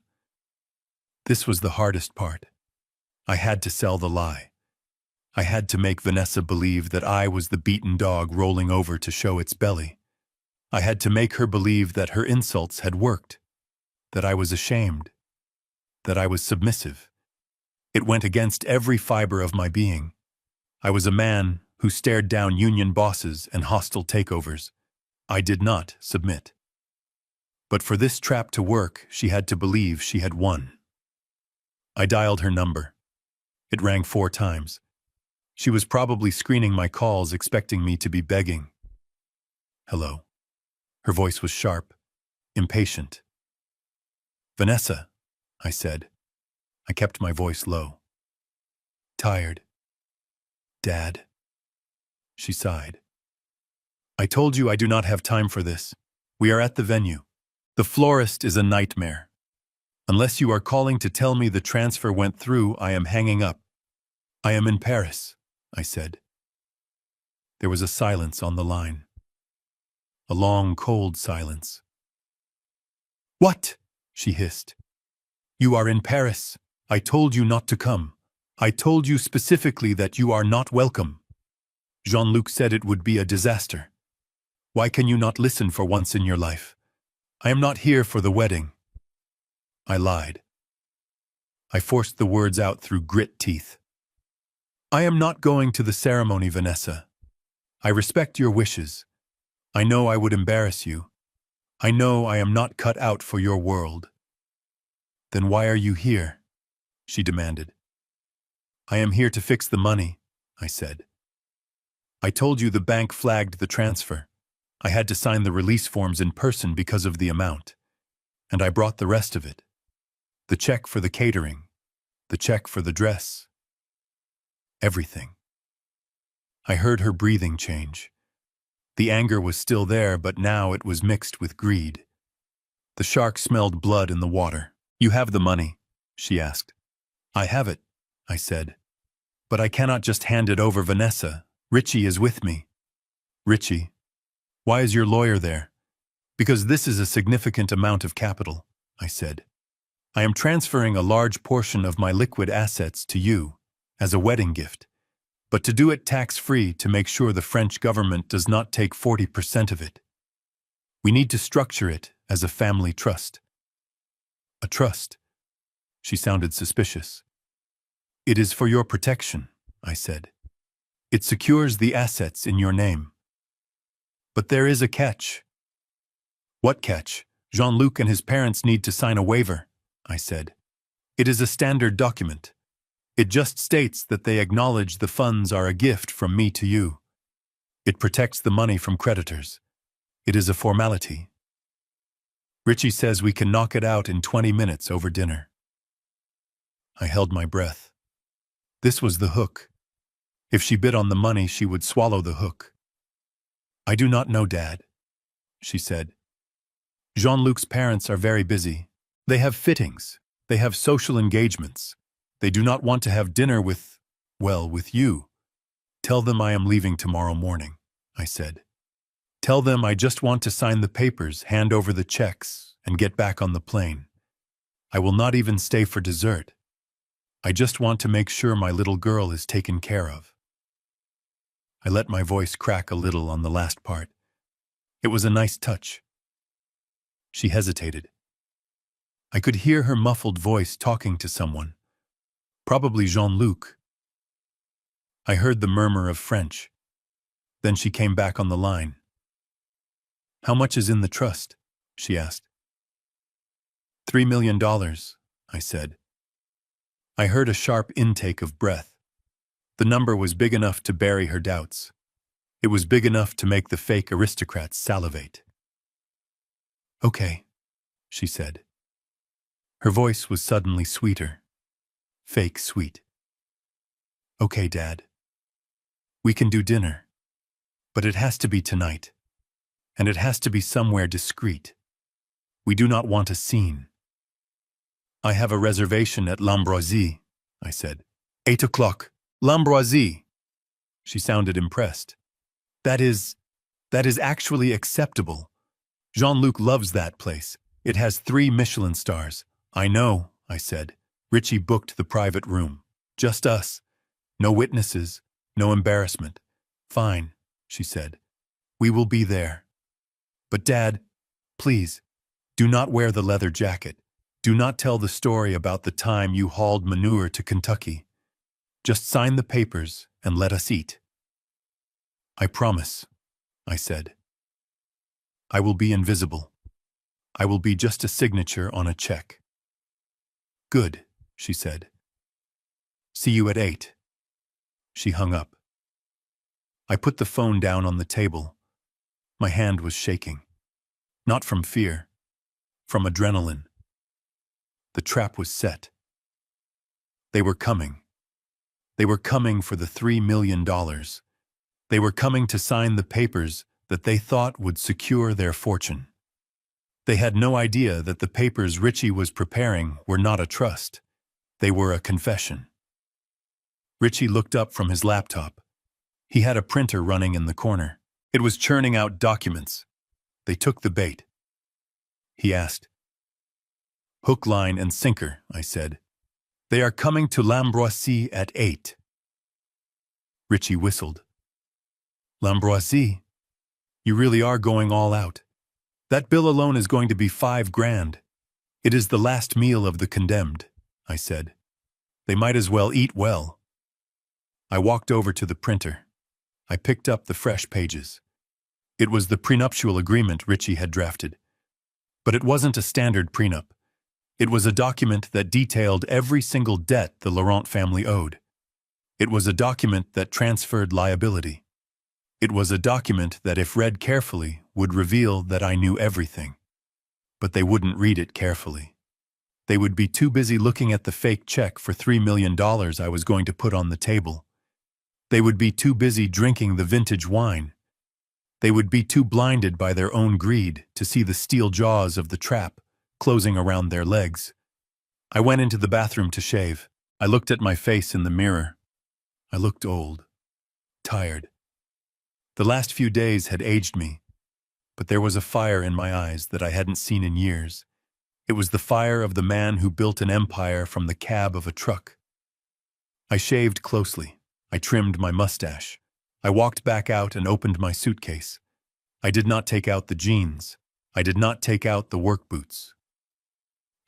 This was the hardest part. I had to sell the lie. I had to make Vanessa believe that I was the beaten dog rolling over to show its belly. I had to make her believe that her insults had worked, that I was ashamed, that I was submissive. It went against every fiber of my being. I was a man who stared down union bosses and hostile takeovers. I did not submit. But for this trap to work, she had to believe she had won. I dialed her number. It rang 4 times. She was probably screening my calls, expecting me to be begging. Hello. Her voice was sharp, impatient. Vanessa, I said. I kept my voice low. Tired. Dad. She sighed. I told you I do not have time for this. We are at the venue. The florist is a nightmare. Unless you are calling to tell me the transfer went through, I am hanging up. I am in Paris, I said. There was a silence on the line. A long, cold silence. What? She hissed. You are in Paris. I told you not to come. I told you specifically that you are not welcome. Jean-Luc said it would be a disaster. Why can you not listen for once in your life? I am not here for the wedding. I lied. I forced the words out through grit teeth. I am not going to the ceremony, Vanessa. I respect your wishes. I know I would embarrass you. I know I am not cut out for your world. Then why are you here? She demanded. I am here to fix the money, I said. I told you the bank flagged the transfer. I had to sign the release forms in person because of the amount. And I brought the rest of it. The check for the catering. The check for the dress. Everything. I heard her breathing change. The anger was still there, but now it was mixed with greed. The shark smelled blood in the water. You have the money, she asked. I have it, I said. But I cannot just hand it over, Vanessa. Richie is with me. Richie? Why is your lawyer there? Because this is a significant amount of capital, I said. I am transferring a large portion of my liquid assets to you as a wedding gift, but to do it tax-free to make sure the French government does not take 40% of it. We need to structure it as a family trust. A trust? She sounded suspicious. It is for your protection, I said. It secures the assets in your name. But there is a catch. What catch? Jean-Luc and his parents need to sign a waiver, I said. It is a standard document. It just states that they acknowledge the funds are a gift from me to you. It protects the money from creditors. It is a formality. Richie says we can knock it out in 20 minutes over dinner. I held my breath. This was the hook. If she bid on the money, she would swallow the hook. I do not know, Dad, she said. Jean-Luc's parents are very busy. They have fittings. They have social engagements. They do not want to have dinner with you. Tell them I am leaving tomorrow morning, I said. Tell them I just want to sign the papers, hand over the checks, and get back on the plane. I will not even stay for dessert. I just want to make sure my little girl is taken care of. I let my voice crack a little on the last part. It was a nice touch. She hesitated. I could hear her muffled voice talking to someone. Probably Jean-Luc. I heard the murmur of French. Then she came back on the line. How much is in the trust? She asked. $3 million, I said. I heard a sharp intake of breath. The number was big enough to bury her doubts. It was big enough to make the fake aristocrats salivate. Okay, she said. Her voice was suddenly sweeter. Fake sweet. Okay, Dad. We can do dinner. But it has to be tonight. And it has to be somewhere discreet. We do not want a scene. I have a reservation at L'Ambroisie, I said. 8 o'clock. L'Ambroisie. She sounded impressed. That is actually acceptable. Jean-Luc loves that place. It has 3 Michelin stars. I know, I said. Richie booked the private room. Just us. No witnesses, no embarrassment. Fine, she said. We will be there. But Dad, please, do not wear the leather jacket. Do not tell the story about the time you hauled manure to Kentucky. Just sign the papers and let us eat. I promise, I said. I will be invisible. I will be just a signature on a check. Good, she said. See you at 8. She hung up. I put the phone down on the table. My hand was shaking. Not from fear, from adrenaline. The trap was set. They were coming. They were coming for the $3 million. They were coming to sign the papers that they thought would secure their fortune. They had no idea that the papers Richie was preparing were not a trust. They were a confession. Richie looked up from his laptop. He had a printer running in the corner. It was churning out documents. They took the bait. He asked. Hook, line, and sinker, I said. They are coming to L'Ambroisie at 8. Richie whistled. L'Ambroisie? You really are going all out. That bill alone is going to be $5 grand. It is the last meal of the condemned, I said. They might as well eat well. I walked over to the printer. I picked up the fresh pages. It was the prenuptial agreement Richie had drafted. But it wasn't a standard prenup. It was a document that detailed every single debt the Laurent family owed. It was a document that transferred liability. It was a document that, if read carefully, would reveal that I knew everything. But they wouldn't read it carefully. They would be too busy looking at the fake check for $3 million I was going to put on the table. They would be too busy drinking the vintage wine. They would be too blinded by their own greed to see the steel jaws of the trap closing around their legs. I went into the bathroom to shave. I looked at my face in the mirror. I looked old, tired. The last few days had aged me, but there was a fire in my eyes that I hadn't seen in years. It was the fire of the man who built an empire from the cab of a truck. I shaved closely. I trimmed my mustache. I walked back out and opened my suitcase. I did not take out the jeans. I did not take out the work boots.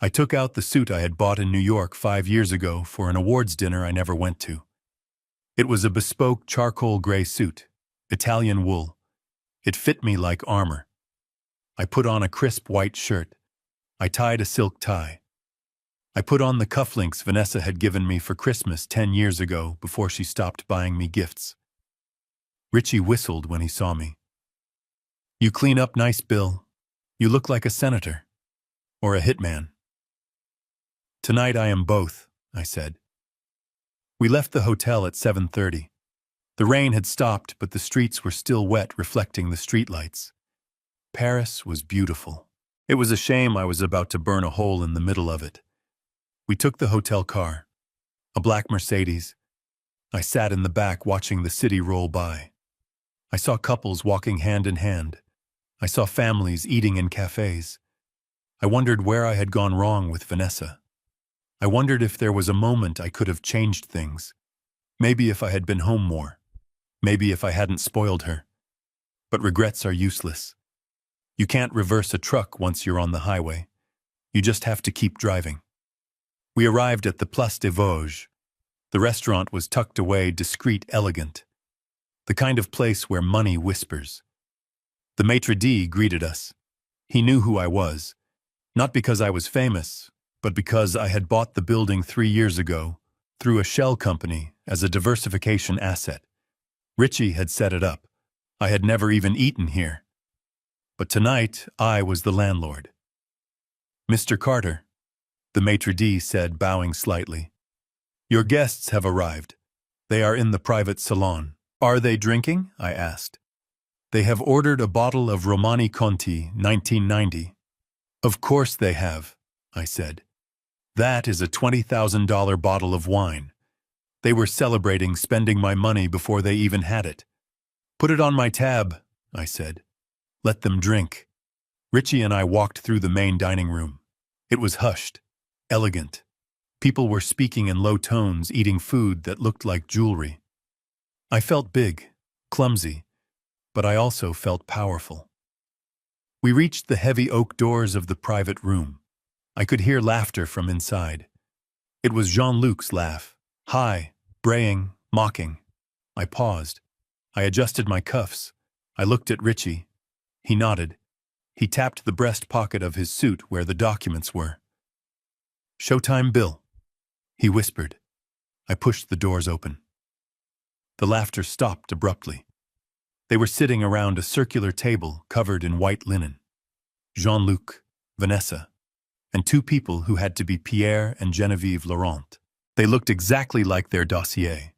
I took out the suit I had bought in New York 5 years ago for an awards dinner I never went to. It was a bespoke charcoal gray suit, Italian wool. It fit me like armor. I put on a crisp white shirt. I tied a silk tie. I put on the cufflinks Vanessa had given me for Christmas 10 years ago before she stopped buying me gifts. Richie whistled when he saw me. You clean up nice, Bill. You look like a senator. Or a hitman. Tonight I am both, I said. We left the hotel at 7:30. The rain had stopped, but the streets were still wet, reflecting the streetlights. Paris was beautiful. It was a shame I was about to burn a hole in the middle of it. We took the hotel car, a black Mercedes. I sat in the back watching the city roll by. I saw couples walking hand in hand. I saw families eating in cafes. I wondered where I had gone wrong with Vanessa. I wondered if there was a moment I could have changed things. Maybe if I had been home more. Maybe if I hadn't spoiled her. But regrets are useless. You can't reverse a truck once you're on the highway. You just have to keep driving. We arrived at the Place des Vosges. The restaurant was tucked away, discreet, elegant. The kind of place where money whispers. The maitre d' greeted us. He knew who I was. Not because I was famous, but because I had bought the building 3 years ago through a shell company as a diversification asset. Richie had set it up. I had never even eaten here. But tonight, I was the landlord. Mr. Carter, the maitre d' said, bowing slightly. Your guests have arrived. They are in the private salon. Are they drinking? I asked. They have ordered a bottle of Romani Conti, 1990. Of course they have, I said. That is a $20,000 bottle of wine. They were celebrating spending my money before they even had it. Put it on my tab, I said. Let them drink. Richie and I walked through the main dining room. It was hushed, elegant. People were speaking in low tones, eating food that looked like jewelry. I felt big, clumsy, but I also felt powerful. We reached the heavy oak doors of the private room. I could hear laughter from inside. It was Jean-Luc's laugh, high, braying, mocking. I paused. I adjusted my cuffs. I looked at Richie. He nodded. He tapped the breast pocket of his suit where the documents were. "Showtime, Bill," he whispered. I pushed the doors open. The laughter stopped abruptly. They were sitting around a circular table covered in white linen. Jean-Luc, Vanessa, and two people who had to be Pierre and Geneviève Laurent. They looked exactly like their dossier.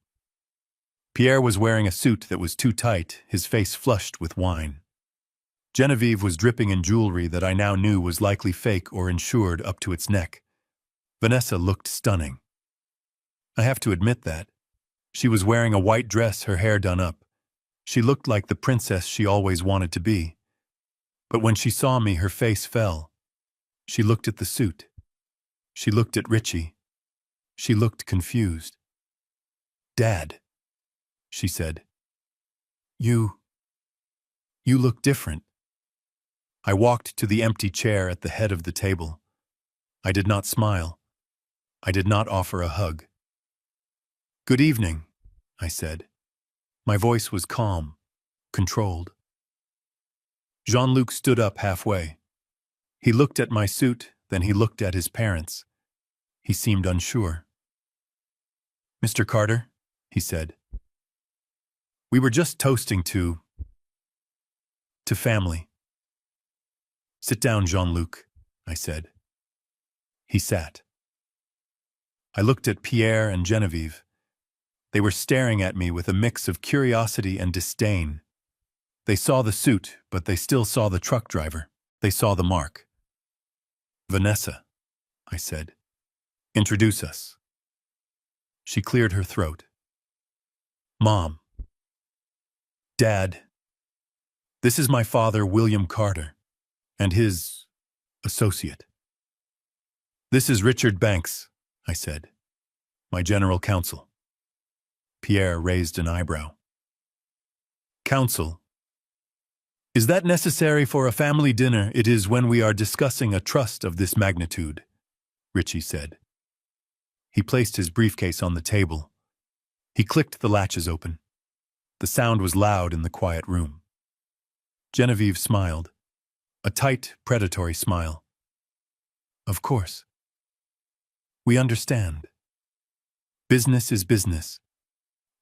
Pierre was wearing a suit that was too tight, his face flushed with wine. Geneviève was dripping in jewelry that I now knew was likely fake or insured up to its neck. Vanessa looked stunning. I have to admit that. She was wearing a white dress, her hair done up. She looked like the princess she always wanted to be. But when she saw me, her face fell. She looked at the suit. She looked at Richie. She looked confused. "Dad," she said. You look different." I walked to the empty chair at the head of the table. I did not smile. I did not offer a hug. "Good evening," I said. My voice was calm, controlled. Jean-Luc stood up halfway. He looked at my suit, then he looked at his parents. He seemed unsure. "Mr. Carter," he said, "we were just toasting to family." "Sit down, Jean-Luc," I said. He sat. I looked at Pierre and Geneviève. They were staring at me with a mix of curiosity and disdain. They saw the suit, but they still saw the truck driver. They saw the mark. "Vanessa," I said, "introduce us." She cleared her throat. "Mom. Dad. This is my father, William Carter, and his associate. This is Richard Banks," I said, "my general counsel." Pierre raised an eyebrow. "Counsel? Is that necessary for a family dinner? It is when we are discussing a trust of this magnitude," Richie said. He placed his briefcase on the table. He clicked the latches open. The sound was loud in the quiet room. Geneviève smiled, a tight, predatory smile. "Of course. We understand. Business is business.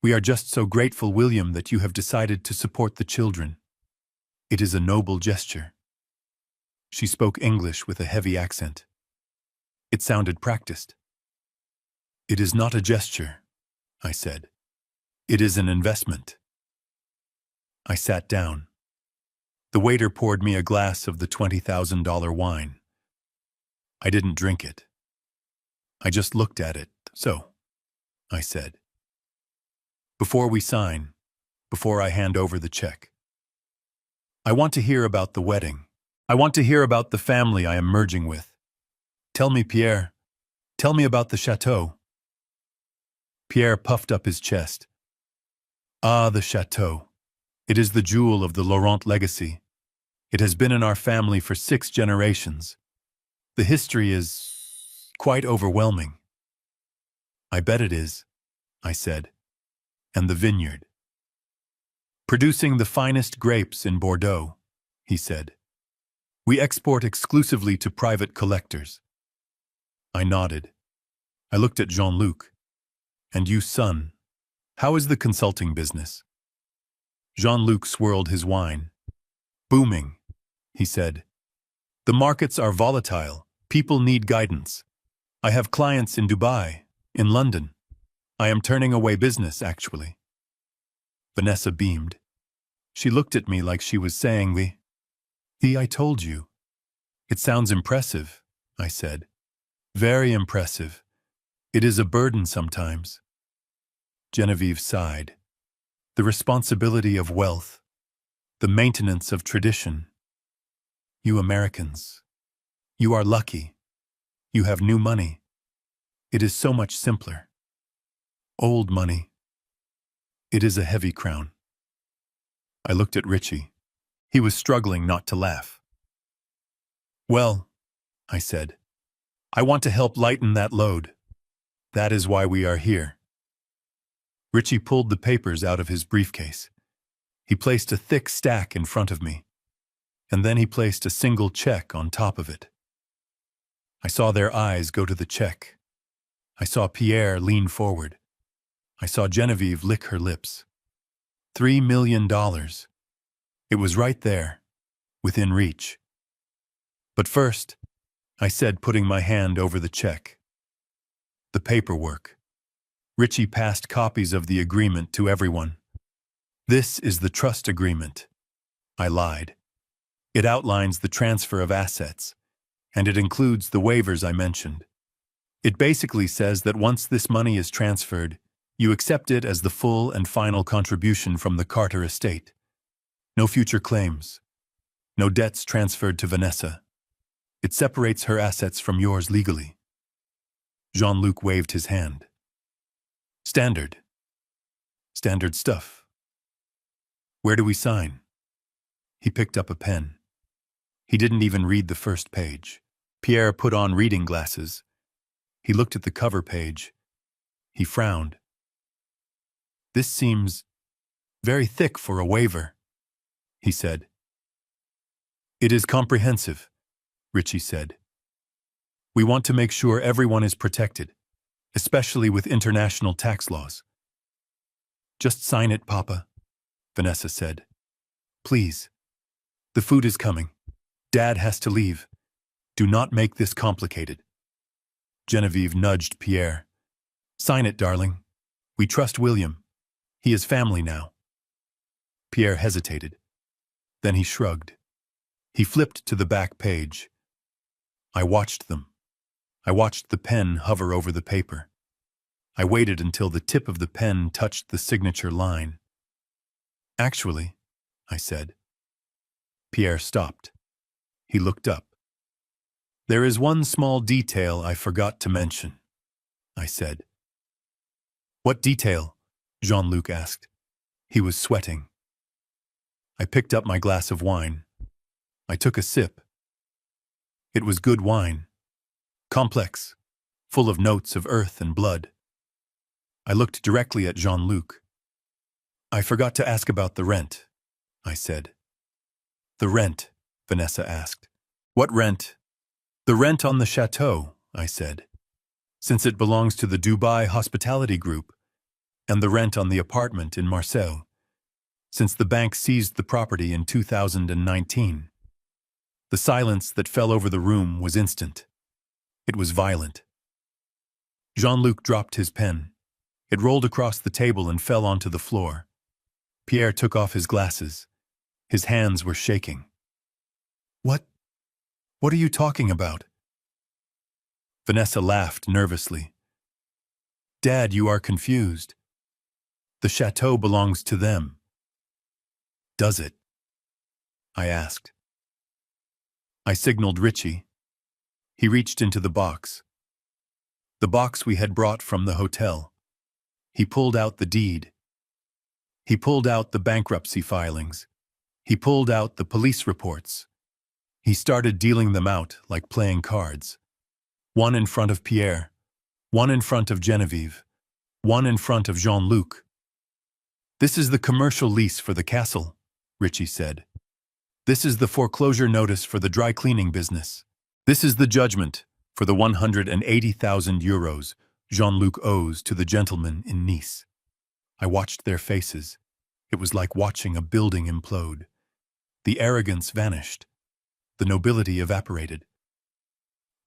We are just so grateful, William, that you have decided to support the children. It is a noble gesture." She spoke English with a heavy accent. It sounded practiced. "It is not a gesture," I said. "It is an investment." I sat down. The waiter poured me a glass of the $20,000 wine. I didn't drink it. I just looked at it. "So," I said, "before we sign, before I hand over the check, I want to hear about the wedding. I want to hear about the family I am merging with. Tell me, Pierre. Tell me about the chateau." Pierre puffed up his chest. "Ah, the chateau. It is the jewel of the Laurent legacy. It has been in our family for 6 generations. The history is quite overwhelming." "I bet it is," I said. "And the vineyard. Producing the finest grapes in Bordeaux," he said. "We export exclusively to private collectors." I nodded. I looked at Jean-Luc. "And you, son, how is the consulting business?" Jean-Luc swirled his wine. "Booming," he said. "The markets are volatile. People need guidance. I have clients in Dubai, in London. I am turning away business, actually." Vanessa beamed. She looked at me like she was saying, I told you." "It sounds impressive," I said. "Very impressive. It is a burden sometimes." Geneviève sighed. "The responsibility of wealth, the maintenance of tradition. You Americans, you are lucky. You have new money. It is so much simpler. Old money. It is a heavy crown. I looked at Richie. He was struggling not to laugh. Well, I said, I want to help lighten that load. That is why we are here. Richie pulled the papers out of his briefcase. He placed a thick stack in front of me, and then he placed a single check on top of it. I saw their eyes go to the check. I saw Pierre lean forward. I saw Genevieve lick her lips. $3 million. It was right there, within reach. But first, I said, putting my hand over the check. The paperwork. Richie passed copies of the agreement to everyone. This is the trust agreement. I lied. It outlines the transfer of assets, and it includes the waivers I mentioned. It basically says that once this money is transferred, you accept it as the full and final contribution from the Carter estate. No future claims. No debts transferred to Vanessa. It separates her assets from yours legally. Jean-Luc waved his hand. Standard. Standard stuff. Where do we sign? He picked up a pen. He didn't even read the first page. Pierre put on reading glasses. He looked at the cover page. He frowned. This seems very thick for a waiver, he said. It is comprehensive, Richie said. We want to make sure everyone is protected, especially with international tax laws. Just sign it, Papa, Vanessa said. Please. The food is coming. Dad has to leave. Do not make this complicated. Genevieve nudged Pierre. Sign it, darling. We trust William. He is family now. Pierre hesitated. Then he shrugged. He flipped to the back page. I watched them. I watched the pen hover over the paper. I waited until the tip of the pen touched the signature line. Actually, I said. Pierre stopped. He looked up. There is one small detail I forgot to mention, I said. What detail? Jean-Luc asked. He was sweating. I picked up my glass of wine. I took a sip. It was good wine. Complex, full of notes of earth and blood. I looked directly at Jean-Luc. I forgot to ask about the rent, I said. The rent, Vanessa asked. What rent? The rent on the chateau, I said. Since it belongs to the Dubai Hospitality Group, and the rent on the apartment in Marseille, since the bank seized the property in 2019. The silence that fell over the room was instant. It was violent. Jean-Luc dropped his pen. It rolled across the table and fell onto the floor. Pierre took off his glasses. His hands were shaking. What are you talking about? Vanessa laughed nervously. Dad, you are confused. The chateau belongs to them. Does it? I asked. I signaled Richie. He reached into the box. The box we had brought from the hotel. He pulled out the deed. He pulled out the bankruptcy filings. He pulled out the police reports. He started dealing them out like playing cards. One in front of Pierre, one in front of Genevieve, one in front of Jean-Luc. This is the commercial lease for the castle, Richie said. This is the foreclosure notice for the dry cleaning business. This is the judgment for the 180,000 euros Jean-Luc owes to the gentleman in Nice. I watched their faces. It was like watching a building implode. The arrogance vanished. The nobility evaporated.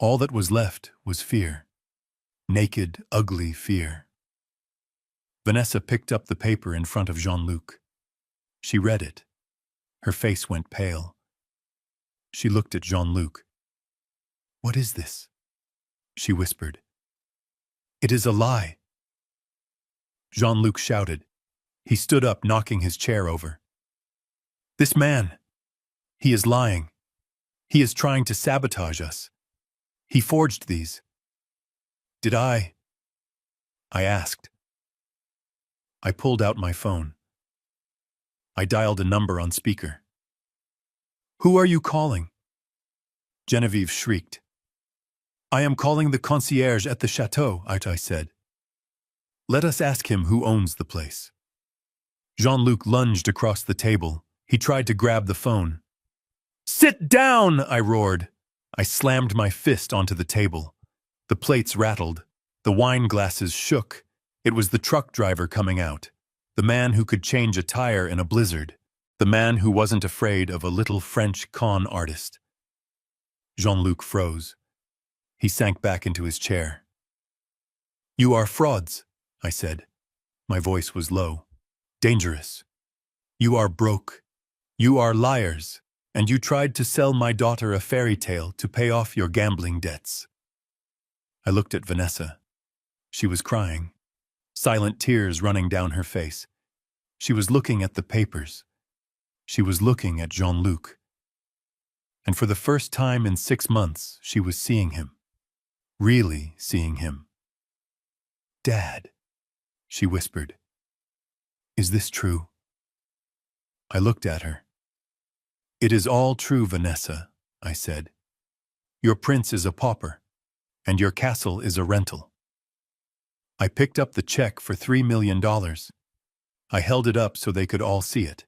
All that was left was fear. Naked, ugly fear. Vanessa picked up the paper in front of Jean-Luc. She read it. Her face went pale. She looked at Jean-Luc. What is this? She whispered. It is a lie. Jean-Luc shouted. He stood up, knocking his chair over. This man, he is lying. He is trying to sabotage us. He forged these. Did I? I asked. I pulled out my phone. I dialed a number on speaker. "Who are you calling?" Genevieve shrieked. "I am calling the concierge at the chateau," I said. "Let us ask him who owns the place." Jean-Luc lunged across the table. He tried to grab the phone. "Sit down!" I roared. I slammed my fist onto the table. The plates rattled. The wine glasses shook. It was the truck driver coming out. The man who could change a tire in a blizzard. The man who wasn't afraid of a little French con artist. Jean-Luc froze. He sank back into his chair. "You are frauds," I said. My voice was low. "Dangerous. You are broke. You are liars, and you tried to sell my daughter a fairy tale to pay off your gambling debts." I looked at Vanessa. She was crying, silent tears running down her face. She was looking at the papers. She was looking at Jean-Luc. And for the first time in 6 months, she was seeing him. Really seeing him. "Dad," she whispered. "Is this true?" I looked at her. "It is all true, Vanessa," I said. "Your prince is a pauper, and your castle is a rental." I picked up the check for $3 million. I held it up so they could all see it.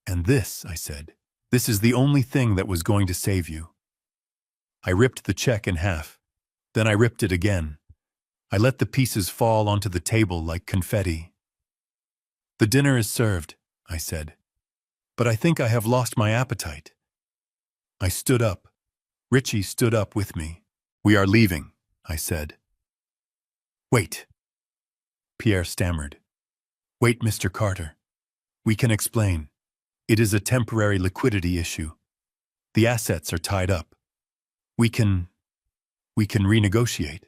"And this," I said, "this is the only thing that was going to save you." I ripped the check in half. Then I ripped it again. I let the pieces fall onto the table like confetti. "The dinner is served," I said. "But I think I have lost my appetite." I stood up. Richie stood up with me. "We are leaving," I said. "Wait," Pierre stammered. "Wait, Mr. Carter. We can explain. It is a temporary liquidity issue. The assets are tied up. We can renegotiate."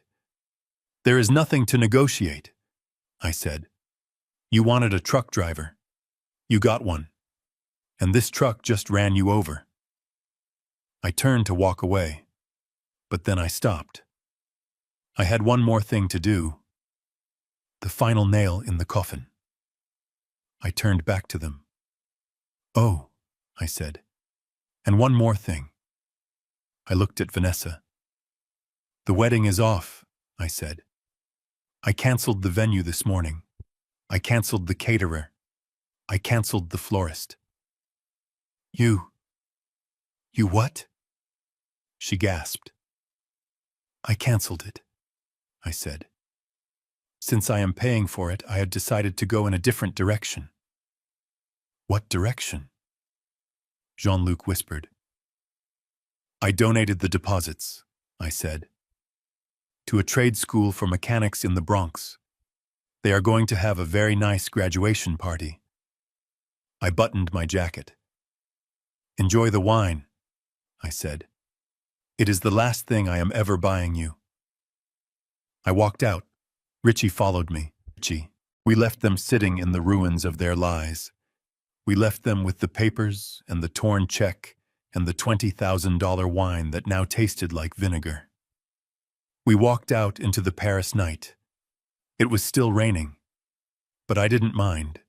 "There is nothing to negotiate," I said. "You wanted a truck driver. You got one. And this truck just ran you over." I turned to walk away, but then I stopped. I had one more thing to do. The final nail in the coffin. I turned back to them. "Oh," I said. "And one more thing." I looked at Vanessa. "The wedding is off," I said. "I canceled the venue this morning. I canceled the caterer. I canceled the florist." You what?" she gasped. "I canceled it," I said. "Since I am paying for it, I had decided to go in a different direction." "What direction?" Jean-Luc whispered. "I donated the deposits," I said, "to a trade school for mechanics in the Bronx. They are going to have a very nice graduation party." I buttoned my jacket. "Enjoy the wine," I said. "It is the last thing I am ever buying you." I walked out. Richie followed me. We left them sitting in the ruins of their lies. We left them with the papers and the torn check and the $20,000 wine that now tasted like vinegar. We walked out into the Paris night. It was still raining, but I didn't mind.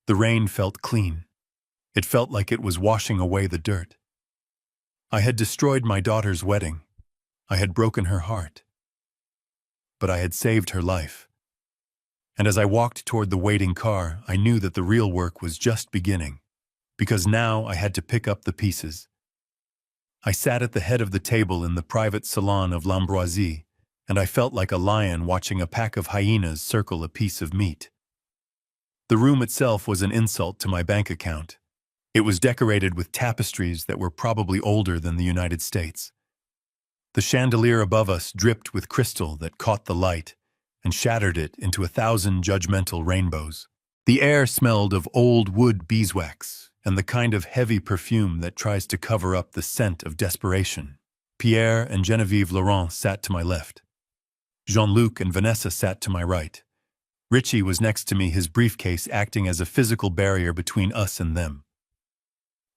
The rain felt clean. It felt like it was washing away the dirt. I had destroyed my daughter's wedding. I had broken her heart. But I had saved her life. And as I walked toward the waiting car, I knew that the real work was just beginning, because now I had to pick up the pieces. I sat at the head of the table in the private salon of L'Ambroisie, and I felt like a lion watching a pack of hyenas circle a piece of meat. The room itself was an insult to my bank account. It was decorated with tapestries that were probably older than the United States. The chandelier above us dripped with crystal that caught the light and shattered it into 1,000 judgmental rainbows. The air smelled of old wood beeswax and the kind of heavy perfume that tries to cover up the scent of desperation. Pierre and Genevieve Laurent sat to my left. Jean-Luc and Vanessa sat to my right. Richie was next to me, his briefcase acting as a physical barrier between us and them.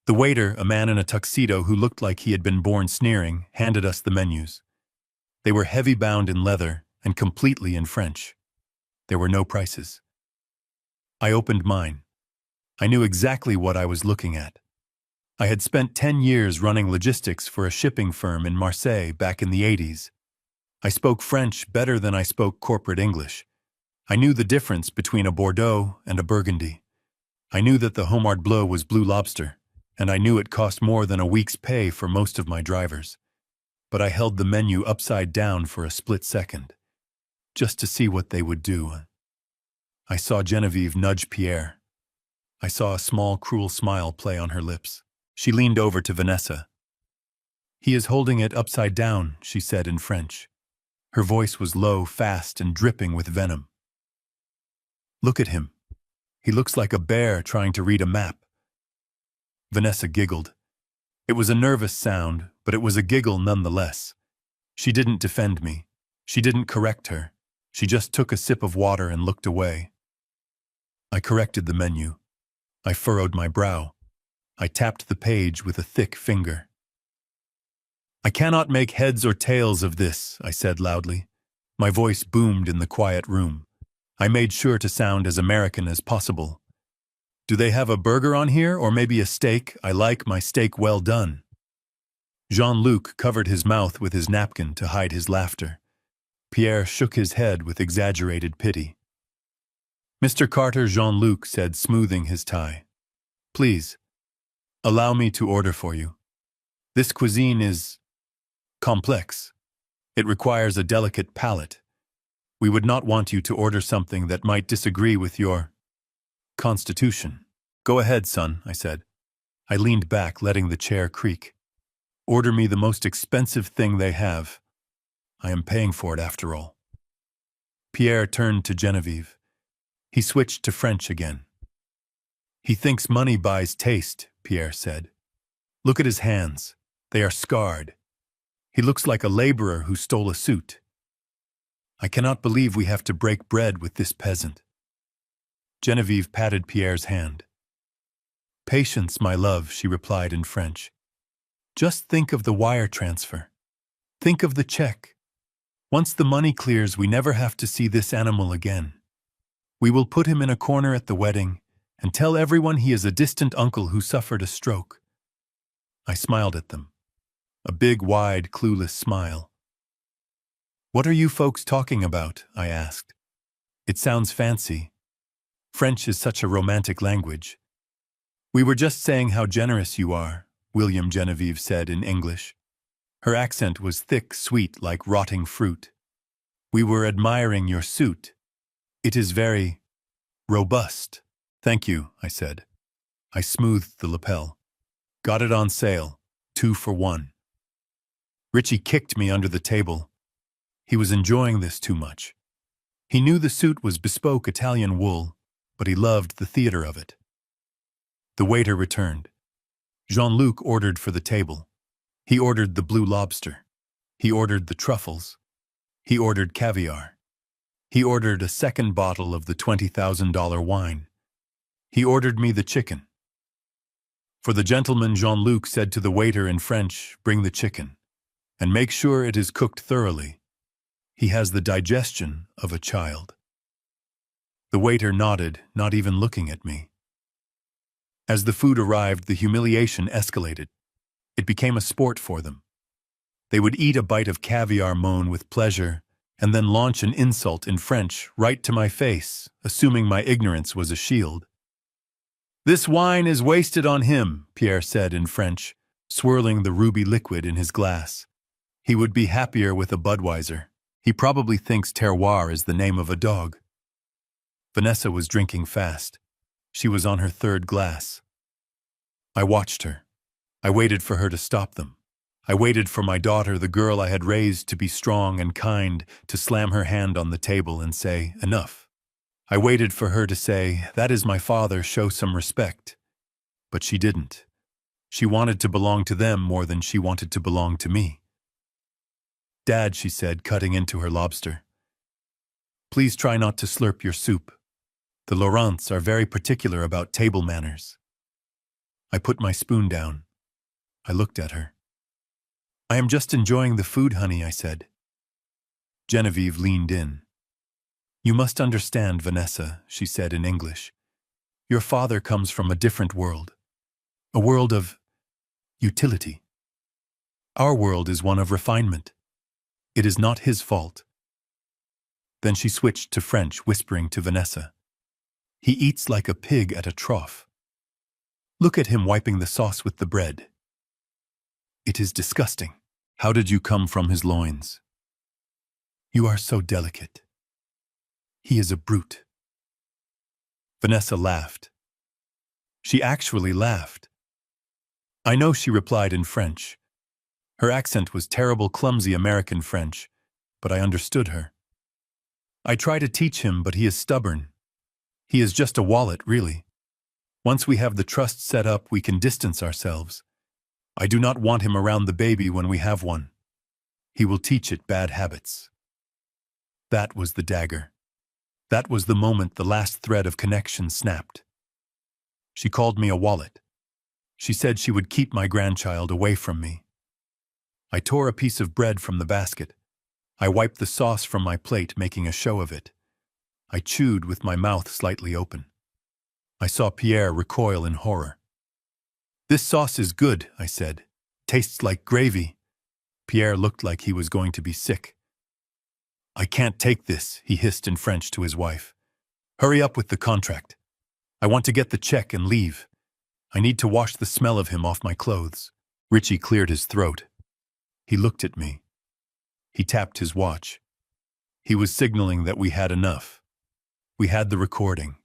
The waiter, a man in a tuxedo who looked like he had been born sneering, handed us the menus. They were heavy-bound in leather, and completely in French. There were no prices. I opened mine. I knew exactly what I was looking at. I had spent 10 years running logistics for a shipping firm in Marseille back in the 80s. I spoke French better than I spoke corporate English. I knew the difference between a Bordeaux and a Burgundy. I knew that the Homard Bleu was Blue Lobster, and I knew it cost more than a week's pay for most of my drivers. But I held the menu upside down for a split second, just to see what they would do. I saw Genevieve nudge Pierre. I saw a small, cruel smile play on her lips. She leaned over to Vanessa. "He is holding it upside down," she said in French. Her voice was low, fast, and dripping with venom. "Look at him. He looks like a bear trying to read a map." Vanessa giggled. It was a nervous sound, but it was a giggle nonetheless. She didn't defend me. She didn't correct her. She just took a sip of water and looked away. I corrected the menu. I furrowed my brow. I tapped the page with a thick finger. "I cannot make heads or tails of this," I said loudly. My voice boomed in the quiet room. I made sure to sound as American as possible. "Do they have a burger on here, or maybe a steak? I like my steak well done." Jean-Luc covered his mouth with his napkin to hide his laughter. Pierre shook his head with exaggerated pity. "Mr. Carter," Jean-Luc said, smoothing his tie. "Please, allow me to order for you. This cuisine is complex. It requires a delicate palate. We would not want you to order something that might disagree with your constitution." "Go ahead, son," I said. I leaned back, letting the chair creak. "Order me the most expensive thing they have. I am paying for it after all." Pierre turned to Genevieve. He switched to French again. "He thinks money buys taste," Pierre said. "Look at his hands. They are scarred. He looks like a laborer who stole a suit. I cannot believe we have to break bread with this peasant." Genevieve patted Pierre's hand. "Patience, my love," she replied in French. "Just think of the wire transfer. Think of the check. Once the money clears, we never have to see this animal again. We will put him in a corner at the wedding and tell everyone he is a distant uncle who suffered a stroke." I smiled at them. A big, wide, clueless smile. "What are you folks talking about?" I asked. "It sounds fancy. French is such a romantic language." "We were just saying how generous you are," William Genevieve said in English. Her accent was thick, sweet, like rotting fruit. "We were admiring your suit. It is very robust." "Thank you," I said. I smoothed the lapel. "Got it on sale, 2 for 1. Richie kicked me under the table. He was enjoying this too much. He knew the suit was bespoke Italian wool, but he loved the theater of it. The waiter returned. Jean-Luc ordered for the table. He ordered the Blue Lobster. He ordered the truffles. He ordered caviar. He ordered a second bottle of the $20,000 wine. He ordered me the chicken. For the gentleman, Jean-Luc said to the waiter in French, "Bring the chicken, and make sure it is cooked thoroughly. He has the digestion of a child." The waiter nodded, not even looking at me. As the food arrived, the humiliation escalated. It became a sport for them. They would eat a bite of caviar, moan with pleasure, and then launch an insult in French right to my face, assuming my ignorance was a shield. "This wine is wasted on him," Pierre said in French, swirling the ruby liquid in his glass. "He would be happier with a Budweiser. He probably thinks terroir is the name of a dog." Vanessa was drinking fast. She was on her 3rd glass. I watched her. I waited for her to stop them. I waited for my daughter, the girl I had raised to be strong and kind, to slam her hand on the table and say, "Enough." I waited for her to say, "That is my father, show some respect." But she didn't. She wanted to belong to them more than she wanted to belong to me. "Dad," she said, cutting into her lobster, "please try not to slurp your soup. The Laurents are very particular about table manners." I put my spoon down. I looked at her. "I am just enjoying the food, honey," I said. Genevieve leaned in. "You must understand, Vanessa," she said in English. "Your father comes from a different world. A world of utility. Our world is one of refinement. It is not his fault." Then she switched to French, whispering to Vanessa. "He eats like a pig at a trough. Look at him wiping the sauce with the bread. It is disgusting. How did you come from his loins? You are so delicate. He is a brute." Vanessa laughed. She actually laughed. "I know," she replied in French. Her accent was terrible, clumsy American French, but I understood her. "I try to teach him, but he is stubborn. He is just a wallet, really. Once we have the trust set up, we can distance ourselves. I do not want him around the baby when we have one. He will teach it bad habits." That was the dagger. That was the moment the last thread of connection snapped. She called me a wallet. She said she would keep my grandchild away from me. I tore a piece of bread from the basket. I wiped the sauce from my plate, making a show of it. I chewed with my mouth slightly open. I saw Pierre recoil in horror. "This sauce is good," I said. "Tastes like gravy." Pierre looked like he was going to be sick. "I can't take this," he hissed in French to his wife. "Hurry up with the contract. I want to get the check and leave. I need to wash the smell of him off my clothes." Richie cleared his throat. He looked at me. He tapped his watch. He was signaling that we had enough. We had the recording.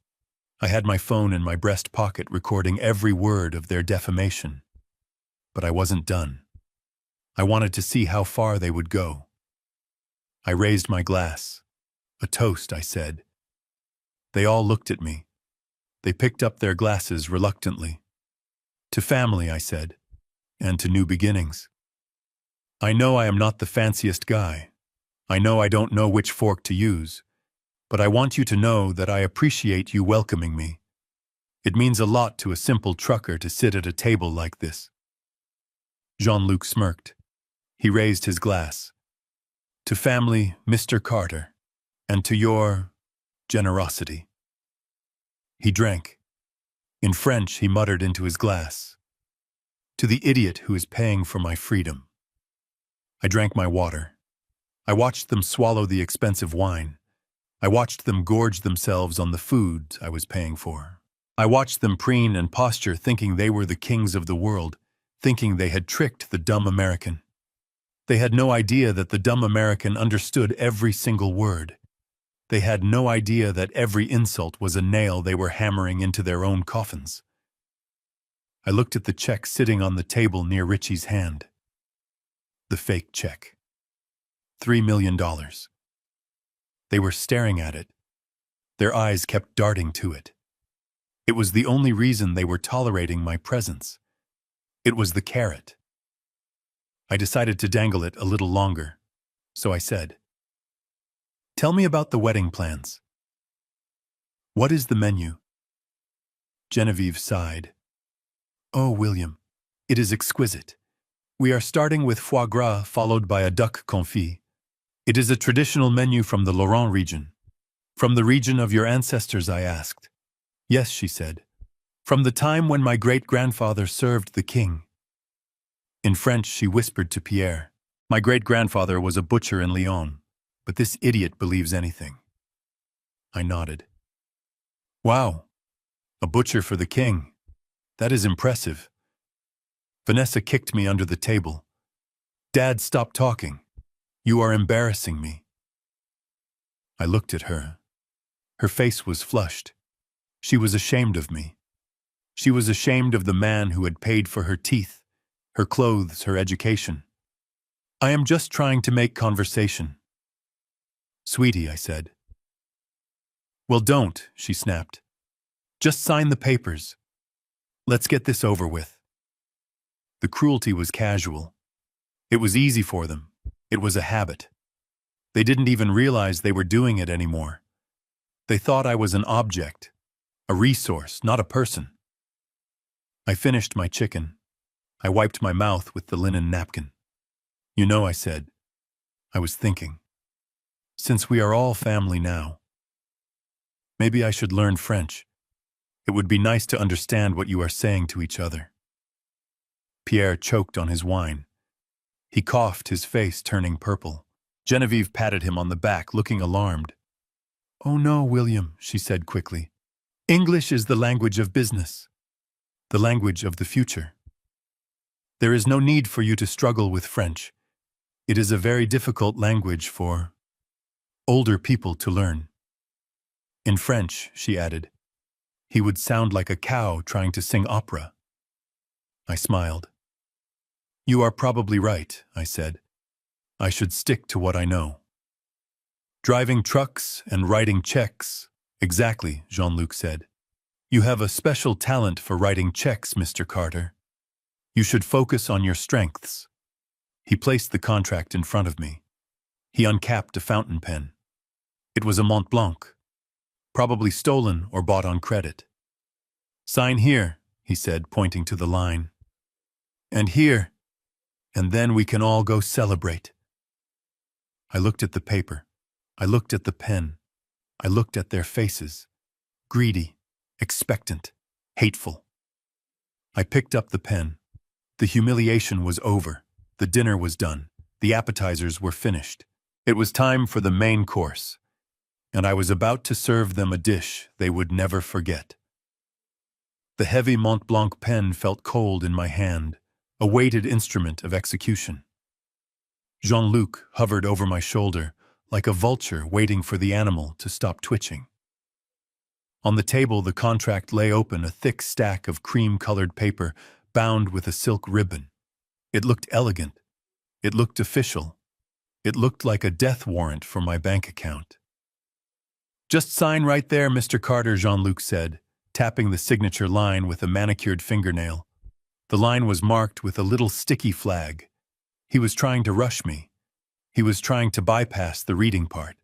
I had my phone in my breast pocket recording every word of their defamation. But I wasn't done. I wanted to see how far they would go. I raised my glass. "A toast," I said. They all looked at me. They picked up their glasses reluctantly. "To family," I said, "and to new beginnings. I know I am not the fanciest guy. I know I don't know which fork to use. But I want you to know that I appreciate you welcoming me. It means a lot to a simple trucker to sit at a table like this." Jean-Luc smirked. He raised his glass. "To family, Mr. Carter, and to your generosity." He drank. In French, he muttered into his glass, "To the idiot who is paying for my freedom." I drank my water. I watched them swallow the expensive wine. I watched them gorge themselves on the food I was paying for. I watched them preen and posture, thinking they were the kings of the world, thinking they had tricked the dumb American. They had no idea that the dumb American understood every single word. They had no idea that every insult was a nail they were hammering into their own coffins. I looked at the check sitting on the table near Richie's hand. The fake check. $3 million. They were staring at it. Their eyes kept darting to it. It was the only reason they were tolerating my presence. It was the carrot. I decided to dangle it a little longer, so I said, "Tell me about the wedding plans. What is the menu?" Genevieve sighed. "Oh, William, it is exquisite. We are starting with foie gras followed by a duck confit. It is a traditional menu from the Lorraine region." "From the region of your ancestors?" I asked. "Yes," she said. "From the time when my great-grandfather served the king." In French, she whispered to Pierre, "My great-grandfather was a butcher in Lyon, but this idiot believes anything." I nodded. "Wow, a butcher for the king. That is impressive." Vanessa kicked me under the table. "Dad, stop talking. You are embarrassing me." I looked at her. Her face was flushed. She was ashamed of me. She was ashamed of the man who had paid for her teeth, her clothes, her education. "I am just trying to make conversation." "Sweetie," I said. "Well, don't," she snapped. "Just sign the papers. Let's get this over with." The cruelty was casual. It was easy for them. It was a habit. They didn't even realize they were doing it anymore. They thought I was an object, a resource, not a person. I finished my chicken. I wiped my mouth with the linen napkin. "You know," I said, "I was thinking." Since we are all family now, maybe I should learn French. It would be nice to understand what you are saying to each other." Pierre choked on his wine. He coughed, his face turning purple. Genevieve patted him on the back, looking alarmed. "Oh no, William," she said quickly. "English is the language of business, the language of the future. There is no need for you to struggle with French. It is a very difficult language for older people to learn." In French, she added, he would sound like a cow trying to sing opera. I smiled. "You are probably right," I said. "I should stick to what I know." "Driving trucks and writing checks." "Exactly," Jean-Luc said. "You have a special talent for writing checks, Mr. Carter. You should focus on your strengths." He placed the contract in front of me. He uncapped a fountain pen. It was a Mont Blanc, probably stolen or bought on credit. "Sign here," he said, pointing to the line. "And here, and then we can all go celebrate." I looked at the paper. I looked at the pen. I looked at their faces. Greedy, expectant, hateful. I picked up the pen. The humiliation was over. The dinner was done. The appetizers were finished. It was time for the main course, and I was about to serve them a dish they would never forget. The heavy Mont Blanc pen felt cold in my hand, a weighted instrument of execution. Jean-Luc hovered over my shoulder, like a vulture waiting for the animal to stop twitching. On the table, the contract lay open, a thick stack of cream-colored paper bound with a silk ribbon. It looked elegant. It looked official. It looked like a death warrant for my bank account. "Just sign right there, Mr. Carter," Jean-Luc said, tapping the signature line with a manicured fingernail. The line was marked with a little sticky flag. He was trying to rush me. He was trying to bypass the reading part.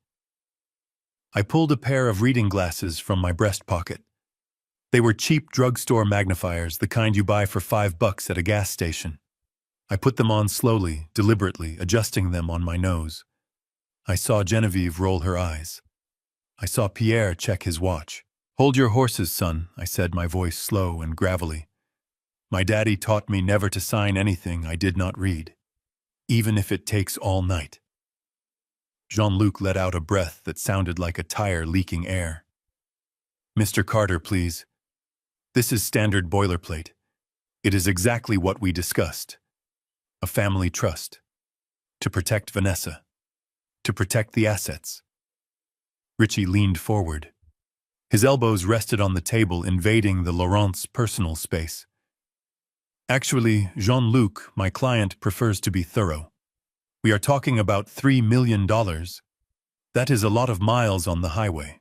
I pulled a pair of reading glasses from my breast pocket. They were cheap drugstore magnifiers, the kind you buy for $5 at a gas station. I put them on slowly, deliberately, adjusting them on my nose. I saw Genevieve roll her eyes. I saw Pierre check his watch. "Hold your horses, son," I said, my voice slow and gravelly. "My daddy taught me never to sign anything I did not read, even if it takes all night." Jean-Luc let out a breath that sounded like a tire leaking air. "Mr. Carter, please. This is standard boilerplate. It is exactly what we discussed. A family trust. To protect Vanessa. To protect the assets." Richie leaned forward. His elbows rested on the table, invading the Laurent's personal space. "Actually, Jean-Luc, my client, prefers to be thorough. We are talking about $3 million. That is a lot of miles on the highway.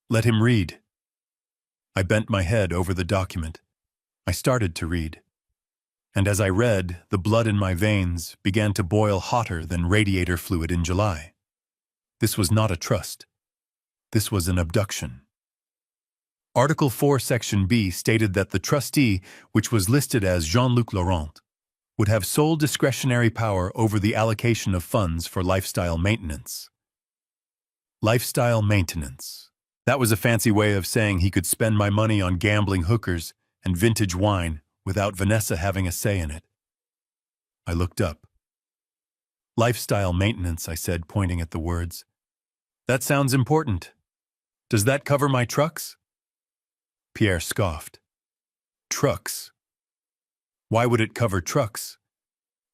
Let him read." I bent my head over the document. I started to read. And as I read, the blood in my veins began to boil hotter than radiator fluid in July. This was not a trust. This was an abduction. Article 4, Section B stated that the trustee, which was listed as Jean-Luc Laurent, would have sole discretionary power over the allocation of funds for lifestyle maintenance. Lifestyle maintenance. That was a fancy way of saying he could spend my money on gambling hookers and vintage wine without Vanessa having a say in it. I looked up. "Lifestyle maintenance," I said, pointing at the words. "That sounds important. Does that cover my trucks?" Pierre scoffed. "Trucks? Why would it cover trucks?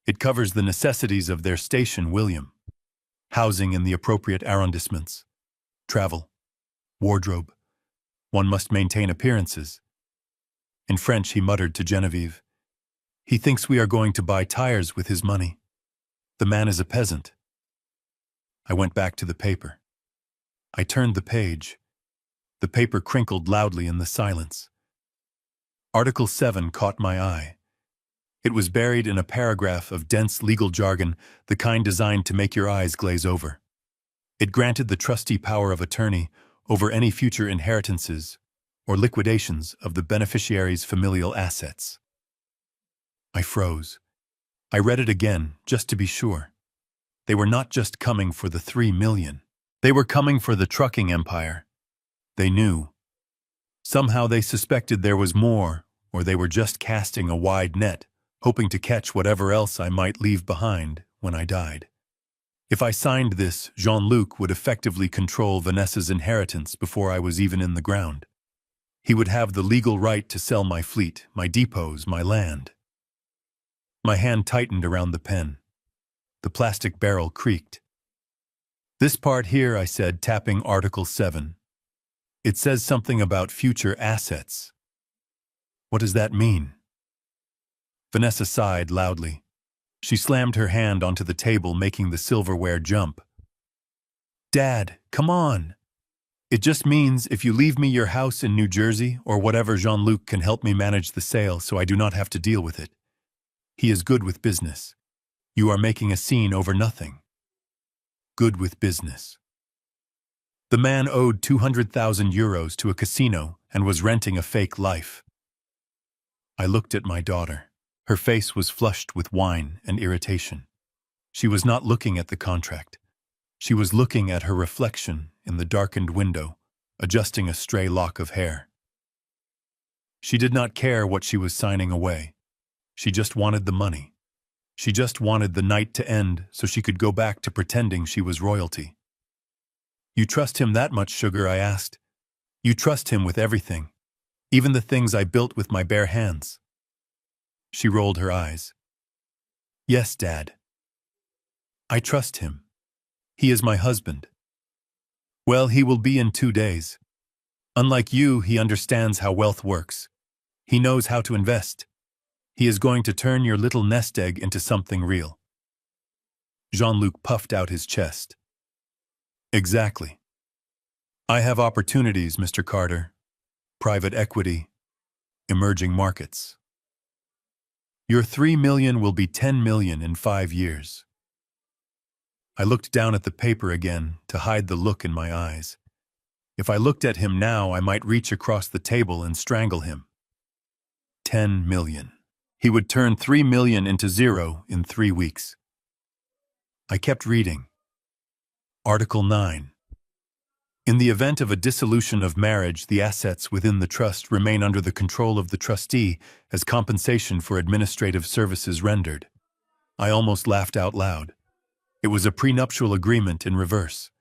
It covers the necessities of their station, William. Housing in the appropriate arrondissements. Travel. Wardrobe. One must maintain appearances." In French, he muttered to Genevieve, "He thinks we are going to buy tires with his money. The man is a peasant." I went back to the paper. I turned the page. The paper crinkled loudly in the silence. Article 7 caught my eye. It was buried in a paragraph of dense legal jargon, the kind designed to make your eyes glaze over. It granted the trustee power of attorney over any future inheritances or liquidations of the beneficiary's familial assets. I froze. I read it again, just to be sure. They were not just coming for the 3 million. They were coming for the trucking empire. They knew. Somehow they suspected there was more, or they were just casting a wide net, hoping to catch whatever else I might leave behind when I died. If I signed this, Jean-Luc would effectively control Vanessa's inheritance before I was even in the ground. He would have the legal right to sell my fleet, my depots, my land. My hand tightened around the pen. The plastic barrel creaked. "This part here," I said, tapping Article 7. "It says something about future assets." "What does that mean?" Vanessa sighed loudly. She slammed her hand onto the table, making the silverware jump. "Dad, come on. It just means if you leave me your house in New Jersey or whatever, Jean-Luc can help me manage the sale so I do not have to deal with it. He is good with business. You are making a scene over nothing." Good with business. The man owed 200,000 euros to a casino and was renting a fake life. I looked at my daughter. Her face was flushed with wine and irritation. She was not looking at the contract. She was looking at her reflection in the darkened window, adjusting a stray lock of hair. She did not care what she was signing away. She just wanted the money. She just wanted the night to end so she could go back to pretending she was royalty. "You trust him that much, Sugar?" I asked. "You trust him with everything, even the things I built with my bare hands?" She rolled her eyes. "Yes, Dad. I trust him. He is my husband." "Well, he will be in 2 days. Unlike you, he understands how wealth works. He knows how to invest. He is going to turn your little nest egg into something real." Jean-Luc puffed out his chest. "Exactly. I have opportunities, Mr. Carter. Private equity, emerging markets. Your 3 million will be 10 million in 5 years. I looked down at the paper again to hide the look in my eyes. If I looked at him now, I might reach across the table and strangle him. 10 million. He would turn 3 million into 0 in 3 weeks. I kept reading. Article 9. In the event of a dissolution of marriage, the assets within the trust remain under the control of the trustee as compensation for administrative services rendered. I almost laughed out loud. It was a prenuptial agreement in reverse.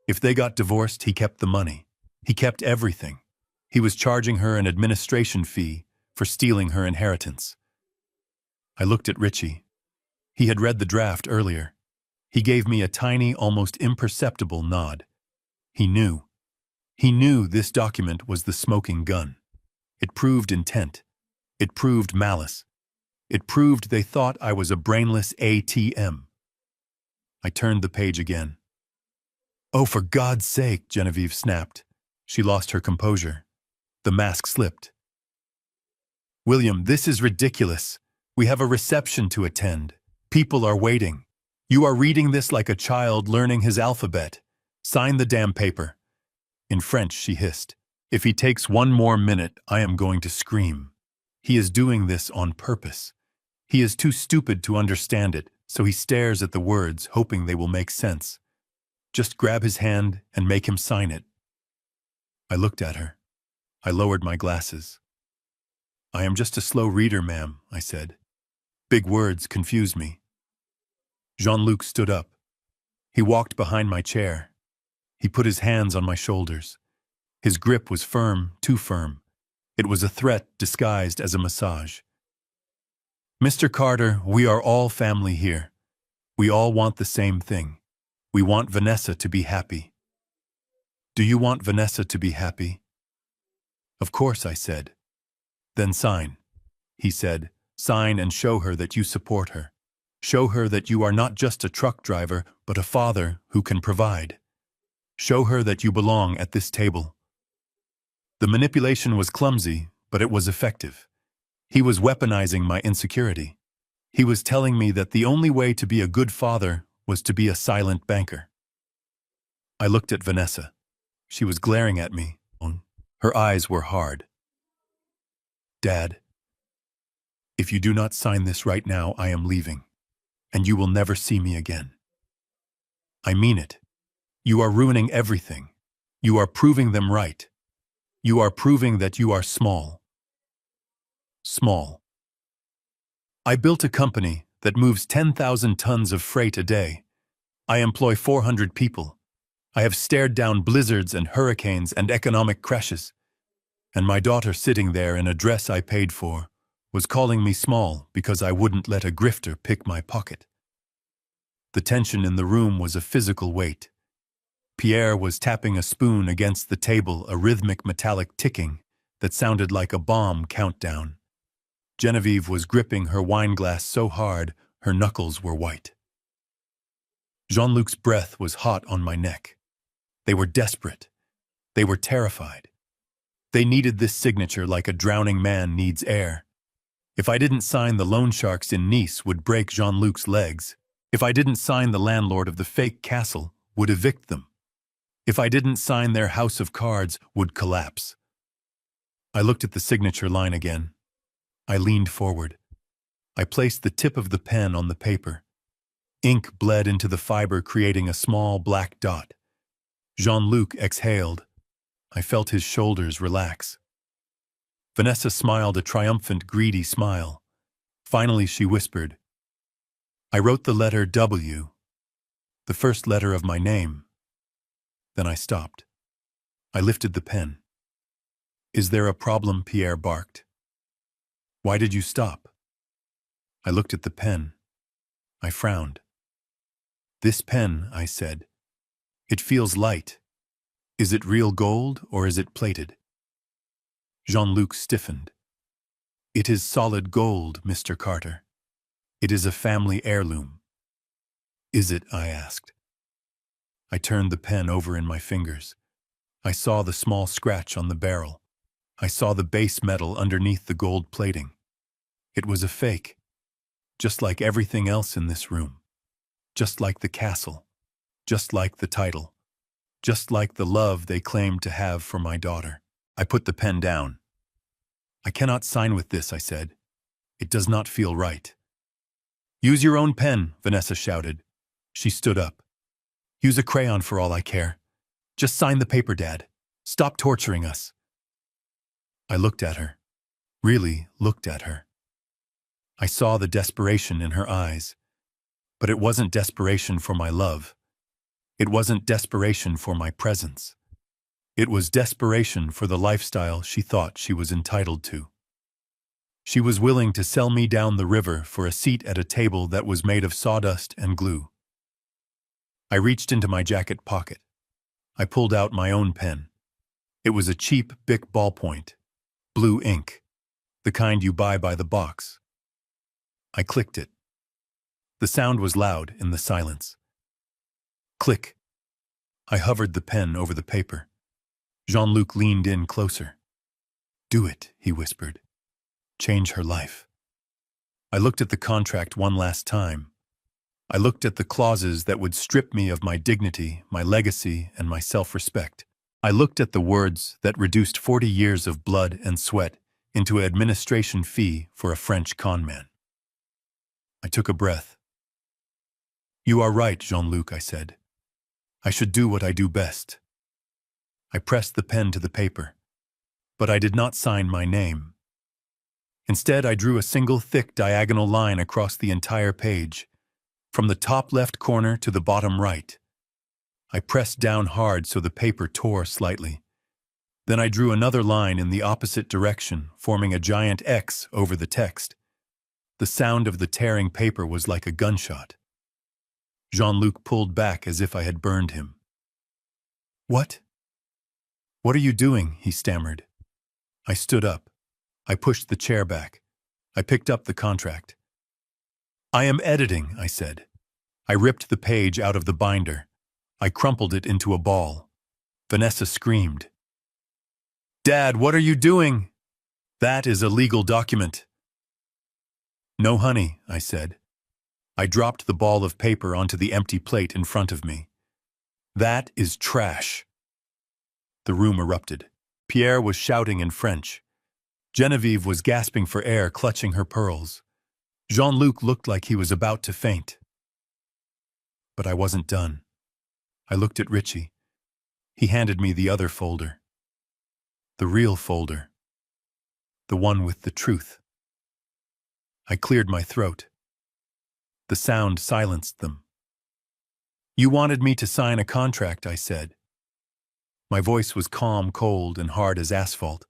If they got divorced, he kept the money. He kept everything. He was charging her an administration fee for stealing her inheritance. I looked at Richie. He had read the draft earlier. He gave me a tiny, almost imperceptible nod. He knew. He knew this document was the smoking gun. It proved intent. It proved malice. It proved they thought I was a brainless ATM. I turned the page again. "Oh, for God's sake," Genevieve snapped. She lost her composure. The mask slipped. "William, this is ridiculous. We have a reception to attend. People are waiting. You are reading this like a child learning his alphabet. Sign the damn paper." In French, she hissed. "If he takes 1 more minute, I am going to scream. He is doing this on purpose. He is too stupid to understand it, so he stares at the words, hoping they will make sense. Just grab his hand and make him sign it." I looked at her. I lowered my glasses. "I am just a slow reader, ma'am," I said. Big words confused me. Jean-Luc stood up. He walked behind my chair. He put his hands on my shoulders. His grip was firm, too firm. It was a threat disguised as a massage. "Mr. Carter, we are all family here. We all want the same thing. We want Vanessa to be happy." "Do you want Vanessa to be happy?" "Of course," I said. "Then sign," he said. "Sign and show her that you support her. Show her that you are not just a truck driver, but a father who can provide. Show her that you belong at this table." The manipulation was clumsy, but it was effective. He was weaponizing my insecurity. He was telling me that the only way to be a good father was to be a silent banker. I looked at Vanessa. She was glaring at me. Her eyes were hard. "Dad, if you do not sign this right now, I am leaving, and you will never see me again." I mean it. You are ruining everything. You are proving them right. You are proving that you are small. Small. I built a company that moves 10,000 tons of freight a day. I employ 400 people. I have stared down blizzards and hurricanes and economic crashes. And my daughter sitting there in a dress I paid for was calling me small because I wouldn't let a grifter pick my pocket. The tension in the room was a physical weight. Pierre was tapping a spoon against the table, a rhythmic metallic ticking that sounded like a bomb countdown. Genevieve was gripping her wine glass so hard her knuckles were white. Jean-Luc's breath was hot on my neck. They were desperate. They were terrified. They needed this signature like a drowning man needs air. If I didn't sign, the loan sharks in Nice would break Jean-Luc's legs. If I didn't sign, the landlord of the fake castle would evict them. If I didn't sign, their house of cards would collapse. I looked at the signature line again. I leaned forward. I placed the tip of the pen on the paper. Ink bled into the fiber, creating a small black dot. Jean-Luc exhaled. I felt his shoulders relax. Vanessa smiled a triumphant, greedy smile. Finally, she whispered, "I wrote the letter W, the first letter of my name." Then I stopped. I lifted the pen. "Is there a problem?" Pierre barked. "Why did you stop?" I looked at the pen. I frowned. "This pen," I said. "It feels light. Is it real gold or is it plated?" Jean-Luc stiffened. "It is solid gold, Mr. Carter. It is a family heirloom." "Is it?" I asked. I turned the pen over in my fingers. I saw the small scratch on the barrel. I saw the base metal underneath the gold plating. It was a fake, just like everything else in this room. Just like the castle. Just like the title. Just like the love they claimed to have for my daughter. I put the pen down. "I cannot sign with this," I said. "It does not feel right." "Use your own pen," Vanessa shouted. She stood up. "Use a crayon for all I care. Just sign the paper, Dad. Stop torturing us." I looked at her. Really looked at her. I saw the desperation in her eyes. But it wasn't desperation for my love. It wasn't desperation for my presence. It was desperation for the lifestyle she thought she was entitled to. She was willing to sell me down the river for a seat at a table that was made of sawdust and glue. I reached into my jacket pocket. I pulled out my own pen. It was a cheap Bic ballpoint, blue ink, the kind you buy by the box. I clicked it. The sound was loud in the silence. Click. I hovered the pen over the paper. Jean-Luc leaned in closer. "Do it," he whispered. "Change her life." I looked at the contract one last time. I looked at the clauses that would strip me of my dignity, my legacy, and my self-respect. I looked at the words that reduced 40 years of blood and sweat into an administration fee for a French conman. I took a breath. "You are right, Jean-Luc," I said. "I should do what I do best." I pressed the pen to the paper, but I did not sign my name. Instead, I drew a single thick diagonal line across the entire page, from the top left corner to the bottom right. I pressed down hard so the paper tore slightly. Then I drew another line in the opposite direction, forming a giant X over the text. The sound of the tearing paper was like a gunshot. Jean-Luc pulled back as if I had burned him. "What? What are you doing?" he stammered. I stood up. I pushed the chair back. I picked up the contract. "I am editing," I said. I ripped the page out of the binder. I crumpled it into a ball. Vanessa screamed. "Dad, what are you doing?" "That is a legal document." "No, honey," I said. I dropped the ball of paper onto the empty plate in front of me. "That is trash." The room erupted. Pierre was shouting in French. Genevieve was gasping for air, clutching her pearls. Jean-Luc looked like he was about to faint. But I wasn't done. I looked at Richie. He handed me the other folder. The real folder. The one with the truth. I cleared my throat. The sound silenced them. You wanted me to sign a contract, I said. My voice was calm, cold, and hard as asphalt.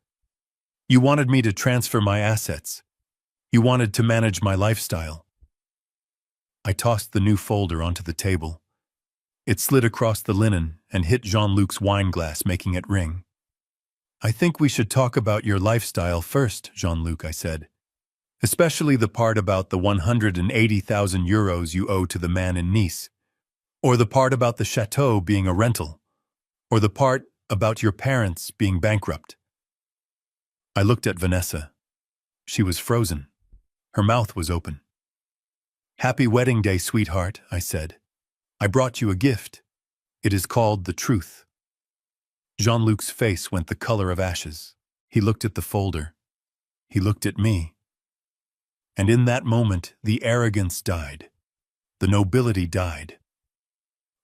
You wanted me to transfer my assets. You wanted to manage my lifestyle. I tossed the new folder onto the table. It slid across the linen and hit Jean-Luc's wine glass, making it ring. I think we should talk about your lifestyle first, Jean-Luc, I said. Especially the part about the 180,000 euros you owe to the man in Nice. Or the part about the chateau being a rental. Or the part about your parents being bankrupt. I looked at Vanessa. She was frozen. Her mouth was open. Happy wedding day, sweetheart, I said. I brought you a gift. It is called the truth. Jean-Luc's face went the color of ashes. He looked at the folder. He looked at me. And in that moment, the arrogance died. The nobility died.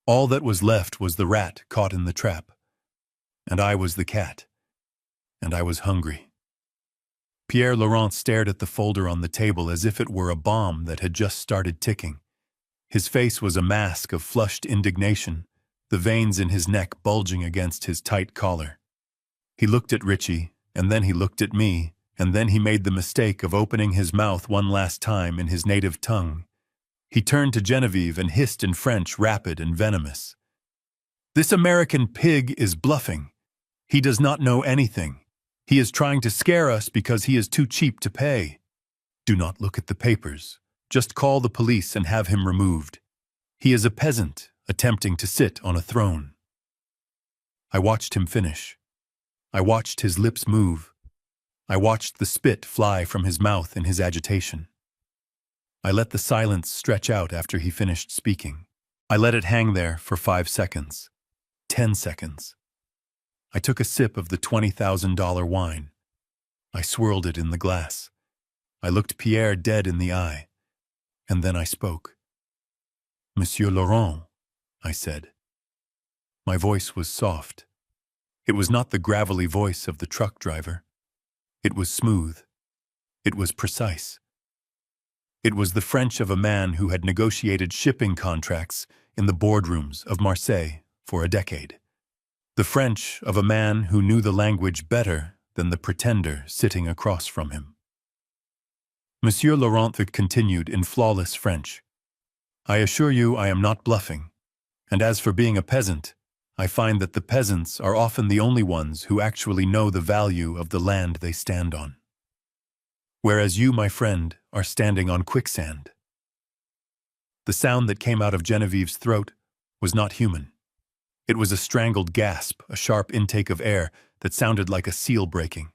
All that was left was the rat caught in the trap. And I was the cat. And I was hungry. Pierre Laurent stared at the folder on the table as if it were a bomb that had just started ticking. His face was a mask of flushed indignation, the veins in his neck bulging against his tight collar. He looked at Richie, and then he looked at me, and then he made the mistake of opening his mouth one last time in his native tongue. He turned to Genevieve and hissed in French, rapid and venomous. This American pig is bluffing. He does not know anything. He is trying to scare us because he is too cheap to pay. Do not look at the papers. Just call the police and have him removed. He is a peasant, attempting to sit on a throne. I watched him finish. I watched his lips move. I watched the spit fly from his mouth in his agitation. I let the silence stretch out after he finished speaking. I let it hang there for 5 seconds. 10 seconds. I took a sip of the $20,000 wine. I swirled it in the glass. I looked Pierre dead in the eye. And then I spoke. Monsieur Laurent, I said. My voice was soft. It was not the gravelly voice of the truck driver. It was smooth. It was precise. It was the French of a man who had negotiated shipping contracts in the boardrooms of Marseille for a decade. The French of a man who knew the language better than the pretender sitting across from him. Monsieur Laurent continued in flawless French. I assure you I am not bluffing. And as for being a peasant, I find that the peasants are often the only ones who actually know the value of the land they stand on. Whereas you, my friend, are standing on quicksand. The sound that came out of Genevieve's throat was not human. It was a strangled gasp, a sharp intake of air that sounded like a seal breaking.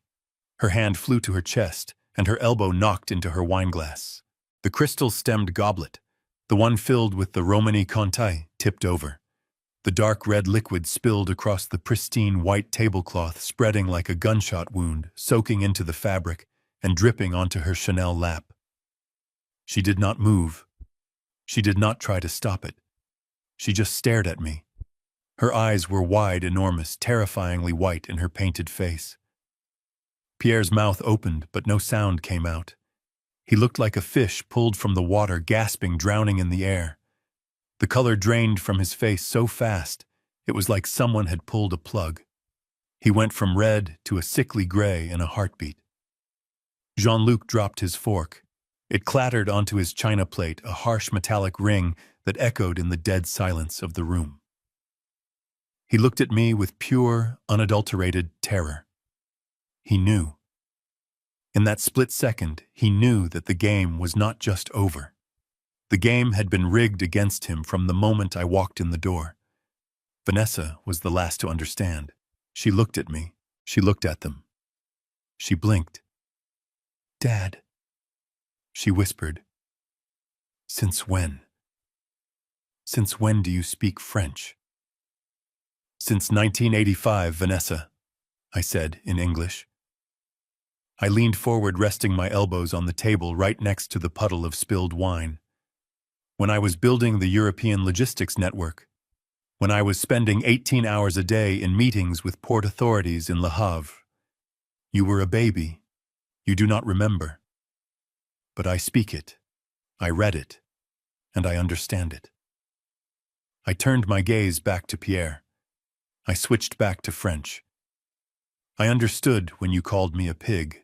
Her hand flew to her chest, and her elbow knocked into her wineglass. The crystal-stemmed goblet, the one filled with the Romani Conti, tipped over. The dark red liquid spilled across the pristine white tablecloth, spreading like a gunshot wound, soaking into the fabric and dripping onto her Chanel lap. She did not move. She did not try to stop it. She just stared at me. Her eyes were wide, enormous, terrifyingly white in her painted face. Pierre's mouth opened, but no sound came out. He looked like a fish pulled from the water, gasping, drowning in the air. The color drained from his face so fast, it was like someone had pulled a plug. He went from red to a sickly gray in a heartbeat. Jean-Luc dropped his fork. It clattered onto his china plate, a harsh metallic ring that echoed in the dead silence of the room. He looked at me with pure, unadulterated terror. He knew. In that split second, he knew that the game was not just over. The game had been rigged against him from the moment I walked in the door. Vanessa was the last to understand. She looked at me. She looked at them. She blinked. Dad, she whispered. Since when? Since when do you speak French? Since 1985, Vanessa, I said in English. I leaned forward, resting my elbows on the table right next to the puddle of spilled wine. When I was building the European logistics network, when I was spending 18 hours a day in meetings with port authorities in Le Havre. You were a baby. You do not remember. But I speak it. I read it. And I understand it. I turned my gaze back to Pierre. I switched back to French. I understood when you called me a pig.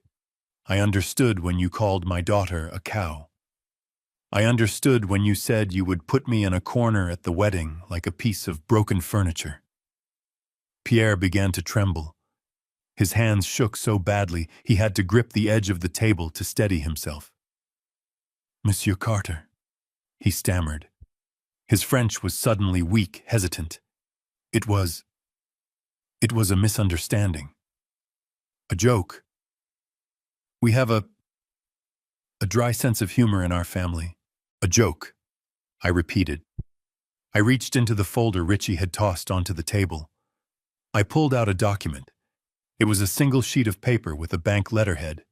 I understood when you called my daughter a cow. I understood when you said you would put me in a corner at the wedding like a piece of broken furniture. Pierre began to tremble. His hands shook so badly he had to grip the edge of the table to steady himself. Monsieur Carter, he stammered. His French was suddenly weak, hesitant. It was a misunderstanding. A joke. We have a dry sense of humor in our family. A joke, I repeated. I reached into the folder Richie had tossed onto the table. I pulled out a document. It was a single sheet of paper with a bank letterhead.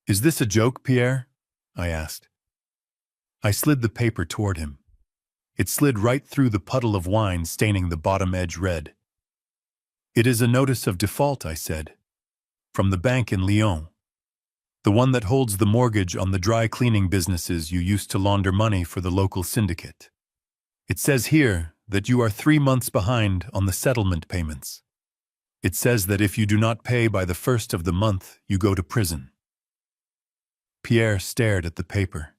Is this a joke, Pierre? I asked. I slid the paper toward him. It slid right through the puddle of wine staining the bottom edge red. It is a notice of default, I said. From the bank in Lyon. The one that holds the mortgage on the dry cleaning businesses you used to launder money for the local syndicate. It says here that you are 3 months behind on the settlement payments. It says that if you do not pay by the 1st of the month, you go to prison. Pierre stared at the paper.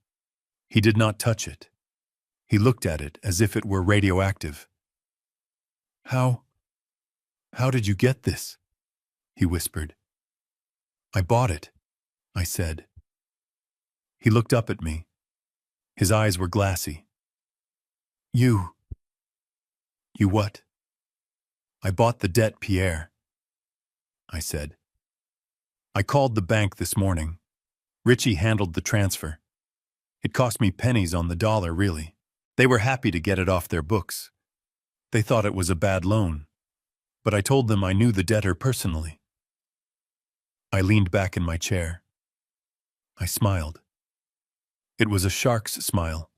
He did not touch it. He looked at it as if it were radioactive. How did you get this? He whispered. I bought it, I said. He looked up at me. His eyes were glassy. You what? I bought the debt, Pierre, I said. I called the bank this morning. Richie handled the transfer. It cost me pennies on the dollar, really. They were happy to get it off their books. They thought it was a bad loan. But I told them I knew the debtor personally. I leaned back in my chair. I smiled. It was a shark's smile.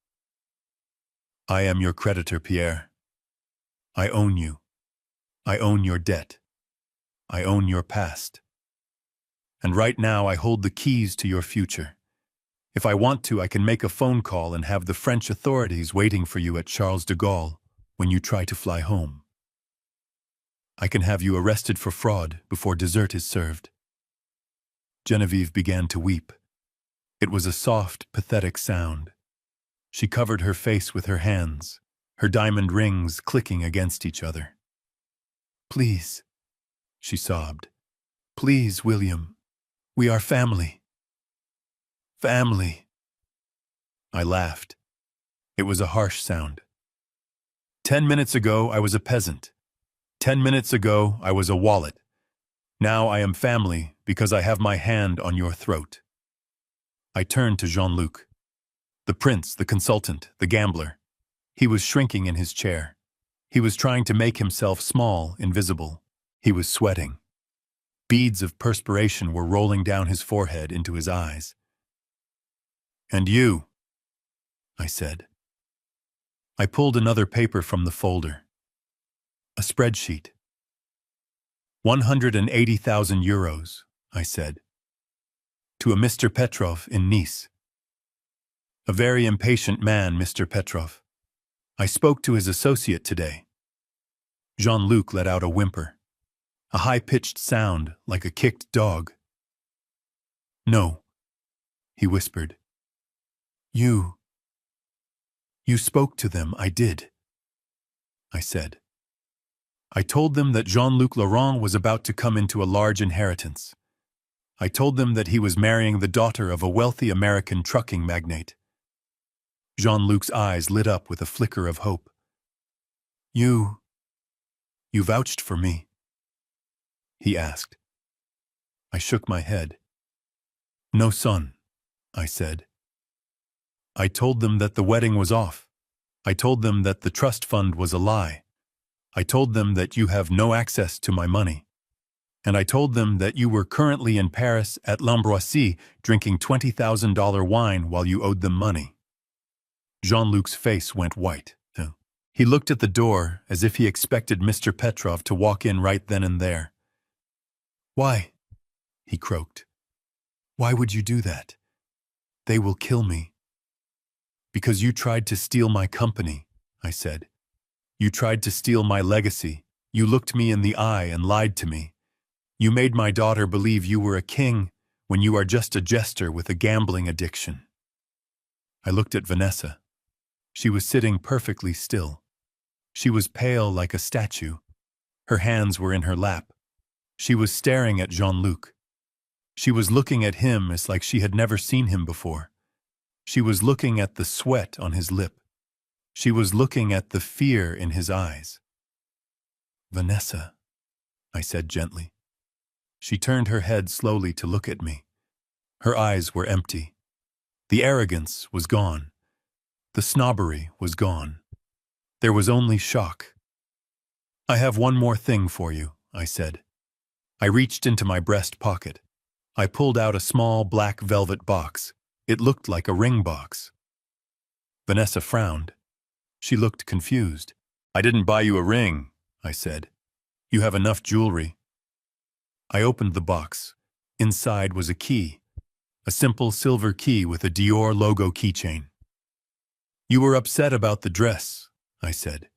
I am your creditor, Pierre. I own you. I own your debt. I own your past. And right now I hold the keys to your future. If I want to, I can make a phone call and have the French authorities waiting for you at Charles de Gaulle when you try to fly home. I can have you arrested for fraud before dessert is served. Genevieve began to weep. It was a soft, pathetic sound. She covered her face with her hands, her diamond rings clicking against each other. Please, she sobbed. Please, William. We are family. Family. I laughed. It was a harsh sound. 10 minutes ago, I was a peasant. 10 minutes ago, I was a wallet. Now I am family because I have my hand on your throat. I turned to Jean-Luc. The prince, the consultant, the gambler. He was shrinking in his chair. He was trying to make himself small, invisible. He was sweating. Beads of perspiration were rolling down his forehead into his eyes. And you, I said. I pulled another paper from the folder. A spreadsheet. 180,000 euros, I said. To a Mr. Petrov in Nice. A very impatient man, Mr. Petrov. I spoke to his associate today. Jean-Luc let out a whimper. A high-pitched sound like a kicked dog. No, he whispered. You spoke to them, I did, I said. I told them that Jean-Luc Laurent was about to come into a large inheritance. I told them that he was marrying the daughter of a wealthy American trucking magnate. Jean-Luc's eyes lit up with a flicker of hope. You vouched for me? He asked. I shook my head. No, son, I said. I told them that the wedding was off. I told them that the trust fund was a lie. I told them that you have no access to my money. And I told them that you were currently in Paris at L'Ambroisie drinking $20,000 wine while you owed them money. Jean-Luc's face went white. He looked at the door as if he expected Mr. Petrov to walk in right then and there. "Why?" he croaked. "Why would you do that? They will kill me." "Because you tried to steal my company," I said. "You tried to steal my legacy. You looked me in the eye and lied to me. You made my daughter believe you were a king when you are just a jester with a gambling addiction." I looked at Vanessa. She was sitting perfectly still. She was pale like a statue. Her hands were in her lap. She was staring at Jean-Luc. She was looking at him as like she had never seen him before. She was looking at the sweat on his lip. She was looking at the fear in his eyes. "Vanessa," I said gently. She turned her head slowly to look at me. Her eyes were empty. The arrogance was gone. The snobbery was gone. There was only shock. "I have one more thing for you," I said. I reached into my breast pocket. I pulled out a small black velvet box. It looked like a ring box. Vanessa frowned. She looked confused. "I didn't buy you a ring," I said. "You have enough jewelry." I opened the box. Inside was a key. A simple silver key with a Dior logo keychain. "You were upset about the dress," I said.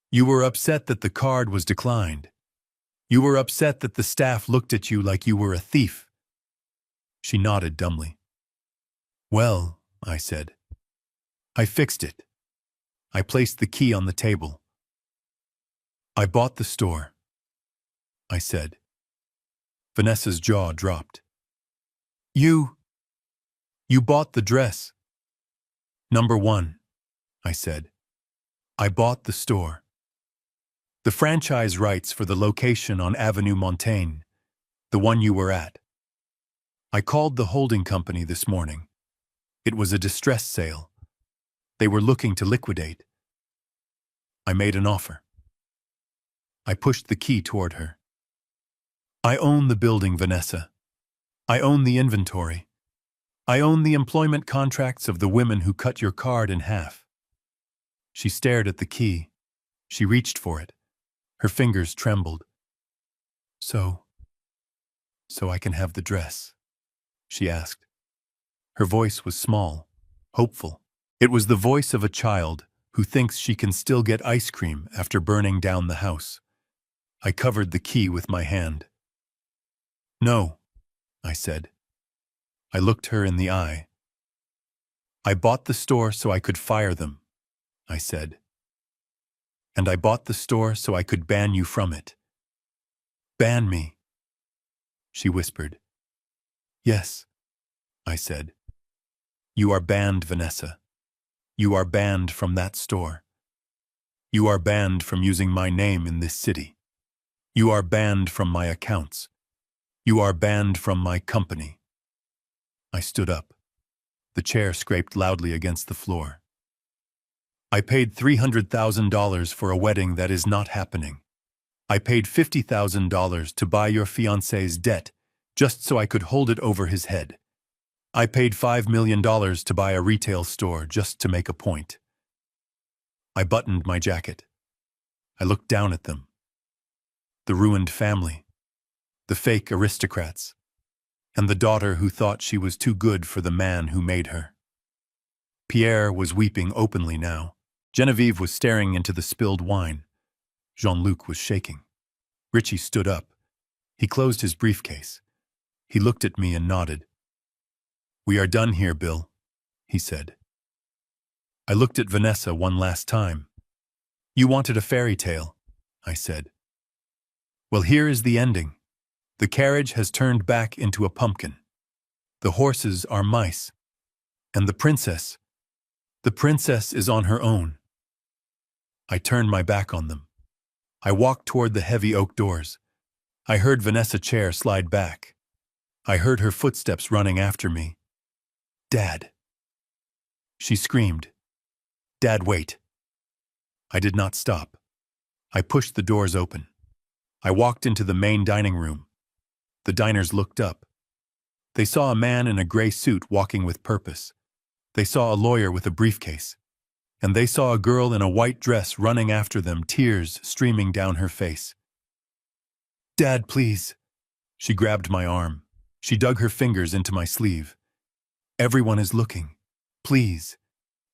"You were upset that the card was declined. You were upset that the staff looked at you like you were a thief." She nodded dumbly. "Well," I said. "I fixed it." I placed the key on the table. "I bought the store," I said. Vanessa's jaw dropped. You bought the dress." "Number one," I said. "I bought the store. The franchise rights for the location on Avenue Montaigne, the one you were at. I called the holding company this morning. It was a distress sale. They were looking to liquidate. I made an offer." I pushed the key toward her. "I own the building, Vanessa. I own the inventory. I own the employment contracts of the women who cut your card in half." She stared at the key. She reached for it. Her fingers trembled. So I can have the dress?" she asked. Her voice was small, hopeful. It was the voice of a child who thinks she can still get ice cream after burning down the house. I covered the key with my hand. "No," I said. I looked her in the eye. "I bought the store so I could fire them," I said. "And I bought the store so I could ban you from it." "Ban me?" she whispered. "Yes," I said. "You are banned, Vanessa. You are banned from that store. You are banned from using my name in this city. You are banned from my accounts. You are banned from my company." I stood up. The chair scraped loudly against the floor. "I paid $300,000 for a wedding that is not happening. I paid $50,000 to buy your fiancé's debt just so I could hold it over his head. I paid $5 million to buy a retail store just to make a point." I buttoned my jacket. I looked down at them. The ruined family, the fake aristocrats, and the daughter who thought she was too good for the man who made her. Pierre was weeping openly now. Genevieve was staring into the spilled wine. Jean-Luc was shaking. Richie stood up. He closed his briefcase. He looked at me and nodded. "We are done here, Bill," he said. I looked at Vanessa one last time. "You wanted a fairy tale," I said. "Well, here is the ending. The carriage has turned back into a pumpkin. The horses are mice. And the princess is on her own." I turned my back on them. I walked toward the heavy oak doors. I heard Vanessa's chair slide back. I heard her footsteps running after me. "Dad!" She screamed. "Dad, wait!" I did not stop. I pushed the doors open. I walked into the main dining room. The diners looked up. They saw a man in a gray suit walking with purpose. They saw a lawyer with a briefcase. and they saw a girl in a white dress running after them, tears streaming down her face. "Dad, please." She grabbed my arm. She dug her fingers into my sleeve. "Everyone is looking. Please,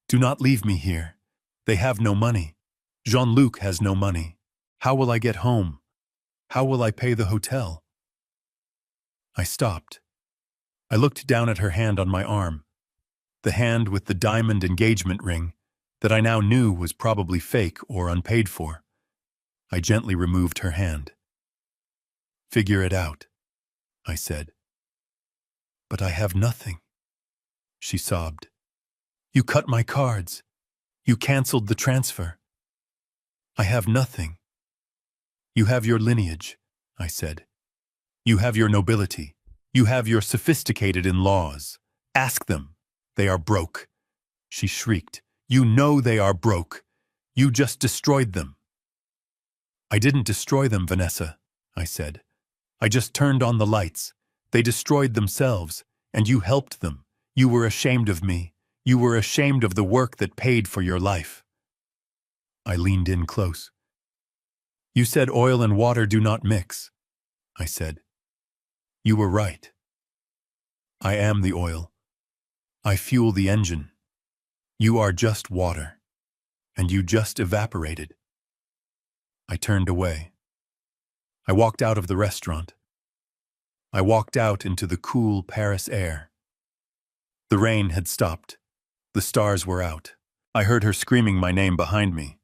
do not leave me here. They have no money. Jean-Luc has no money. How will I get home? How will I pay the hotel?" I stopped. I looked down at her hand on my arm, the hand with the diamond engagement ring that I now knew was probably fake or unpaid for. I gently removed her hand. "Figure it out," I said. "But I have nothing," she sobbed. "You cut my cards. You canceled the transfer. I have nothing." "You have your lineage," I said. "You have your nobility. You have your sophisticated in-laws. Ask them. They are broke." She shrieked. "You know they are broke. You just destroyed them." "I didn't destroy them, Vanessa," I said. "I just turned on the lights. They destroyed themselves, and you helped them. You were ashamed of me. You were ashamed of the work that paid for your life." I leaned in close. "You said oil and water do not mix," I said. "You were right. I am the oil. I fuel the engine. You are just water, and you just evaporated." I turned away. I walked out of the restaurant. I walked out into the cool Paris air. The rain had stopped. The stars were out. I heard her screaming my name behind me.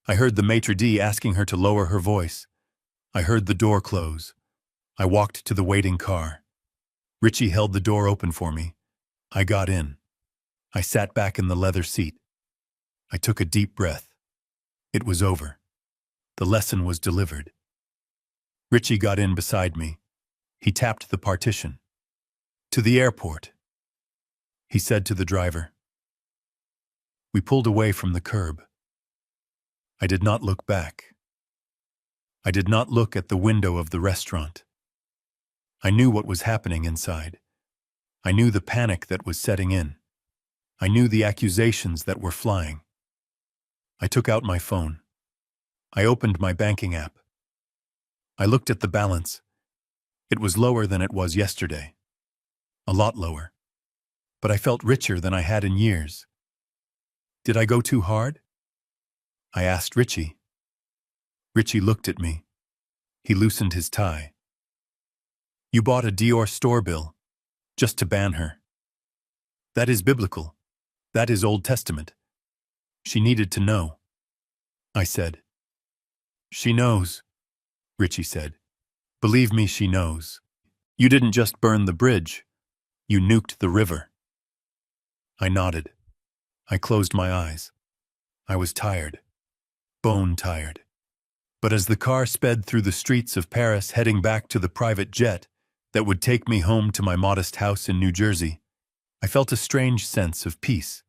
I heard the maitre d' asking her to lower her voice. I heard the door close. I walked to the waiting car. Richie held the door open for me. I got in. I sat back in the leather seat. I took a deep breath. It was over. The lesson was delivered. Richie got in beside me. He tapped the partition. "To the airport," he said to the driver. We pulled away from the curb. I did not look back. I did not look at the window of the restaurant. I knew what was happening inside. I knew the panic that was setting in. I knew the accusations that were flying. I took out my phone. I opened my banking app. I looked at the balance. It was lower than it was yesterday. A lot lower. But I felt richer than I had in years. Did I go too hard? I asked Richie. Richie looked at me. He loosened his tie. "You bought a Dior store bill, just to ban her. That is biblical. That is Old Testament. She needed to know." I said. "She knows," Richie said. "Believe me, she knows. You didn't just burn the bridge. You nuked the river." I nodded. I closed my eyes. I was tired. Bone tired. But as the car sped through the streets of Paris heading back to the private jet that would take me home to my modest house in New Jersey, I felt a strange sense of peace.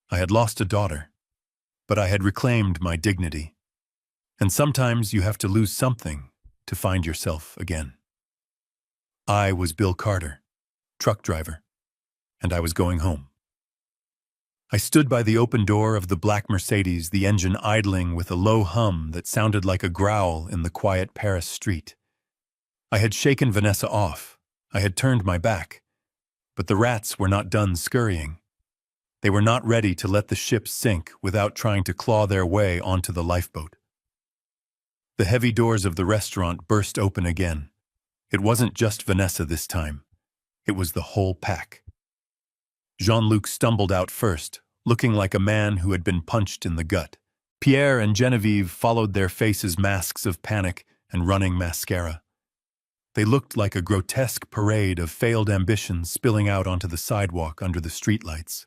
I had lost a daughter, but I had reclaimed my dignity. And sometimes you have to lose something to find yourself again. I was Bill Carter, truck driver, and I was going home. I stood by the open door of the black Mercedes, the engine idling with a low hum that sounded like a growl in the quiet Paris street. I had shaken Vanessa off. I had turned my back. But the rats were not done scurrying. They were not ready to let the ship sink without trying to claw their way onto the lifeboat. The heavy doors of the restaurant burst open again. It wasn't just Vanessa this time. It was the whole pack. Jean-Luc stumbled out first, looking like a man who had been punched in the gut. Pierre and Genevieve followed, their faces masks of panic and running mascara. They looked like a grotesque parade of failed ambitions spilling out onto the sidewalk under the streetlights.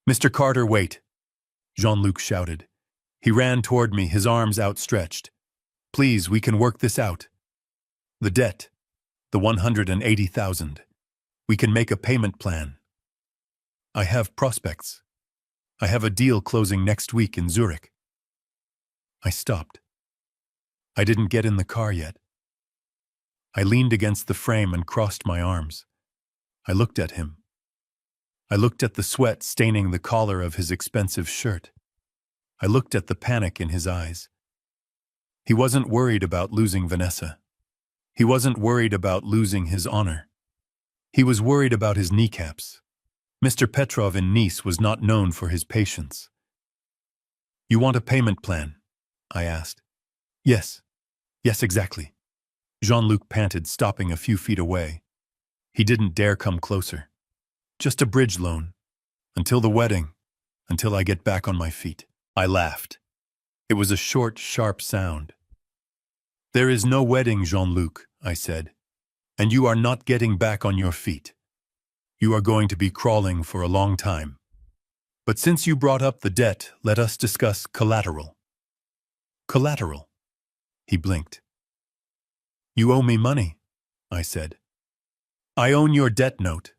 "Mr. Carter, wait!" Jean-Luc shouted. He ran toward me, his arms outstretched. "Please, we can work this out. The debt, the 180,000. We can make a payment plan. I have prospects. I have a deal closing next week in Zurich." I stopped. I didn't get in the car yet. I leaned against the frame and crossed my arms. I looked at him. I looked at the sweat staining the collar of his expensive shirt. I looked at the panic in his eyes. He wasn't worried about losing Vanessa. He wasn't worried about losing his honor. He was worried about his kneecaps. Mr. Petrov in Nice was not known for his patience. "You want a payment plan?" I asked. Yes, exactly." Jean-Luc panted, stopping a few feet away. He didn't dare come closer. "Just a bridge loan. Until the wedding. Until I get back on my feet." I laughed. It was a short, sharp sound. "There is no wedding, Jean-Luc," I said. "And you are not getting back on your feet. You are going to be crawling for a long time. But since you brought up the debt, let us discuss collateral." "Collateral?" He blinked. "You owe me money," I said. "I own your debt note,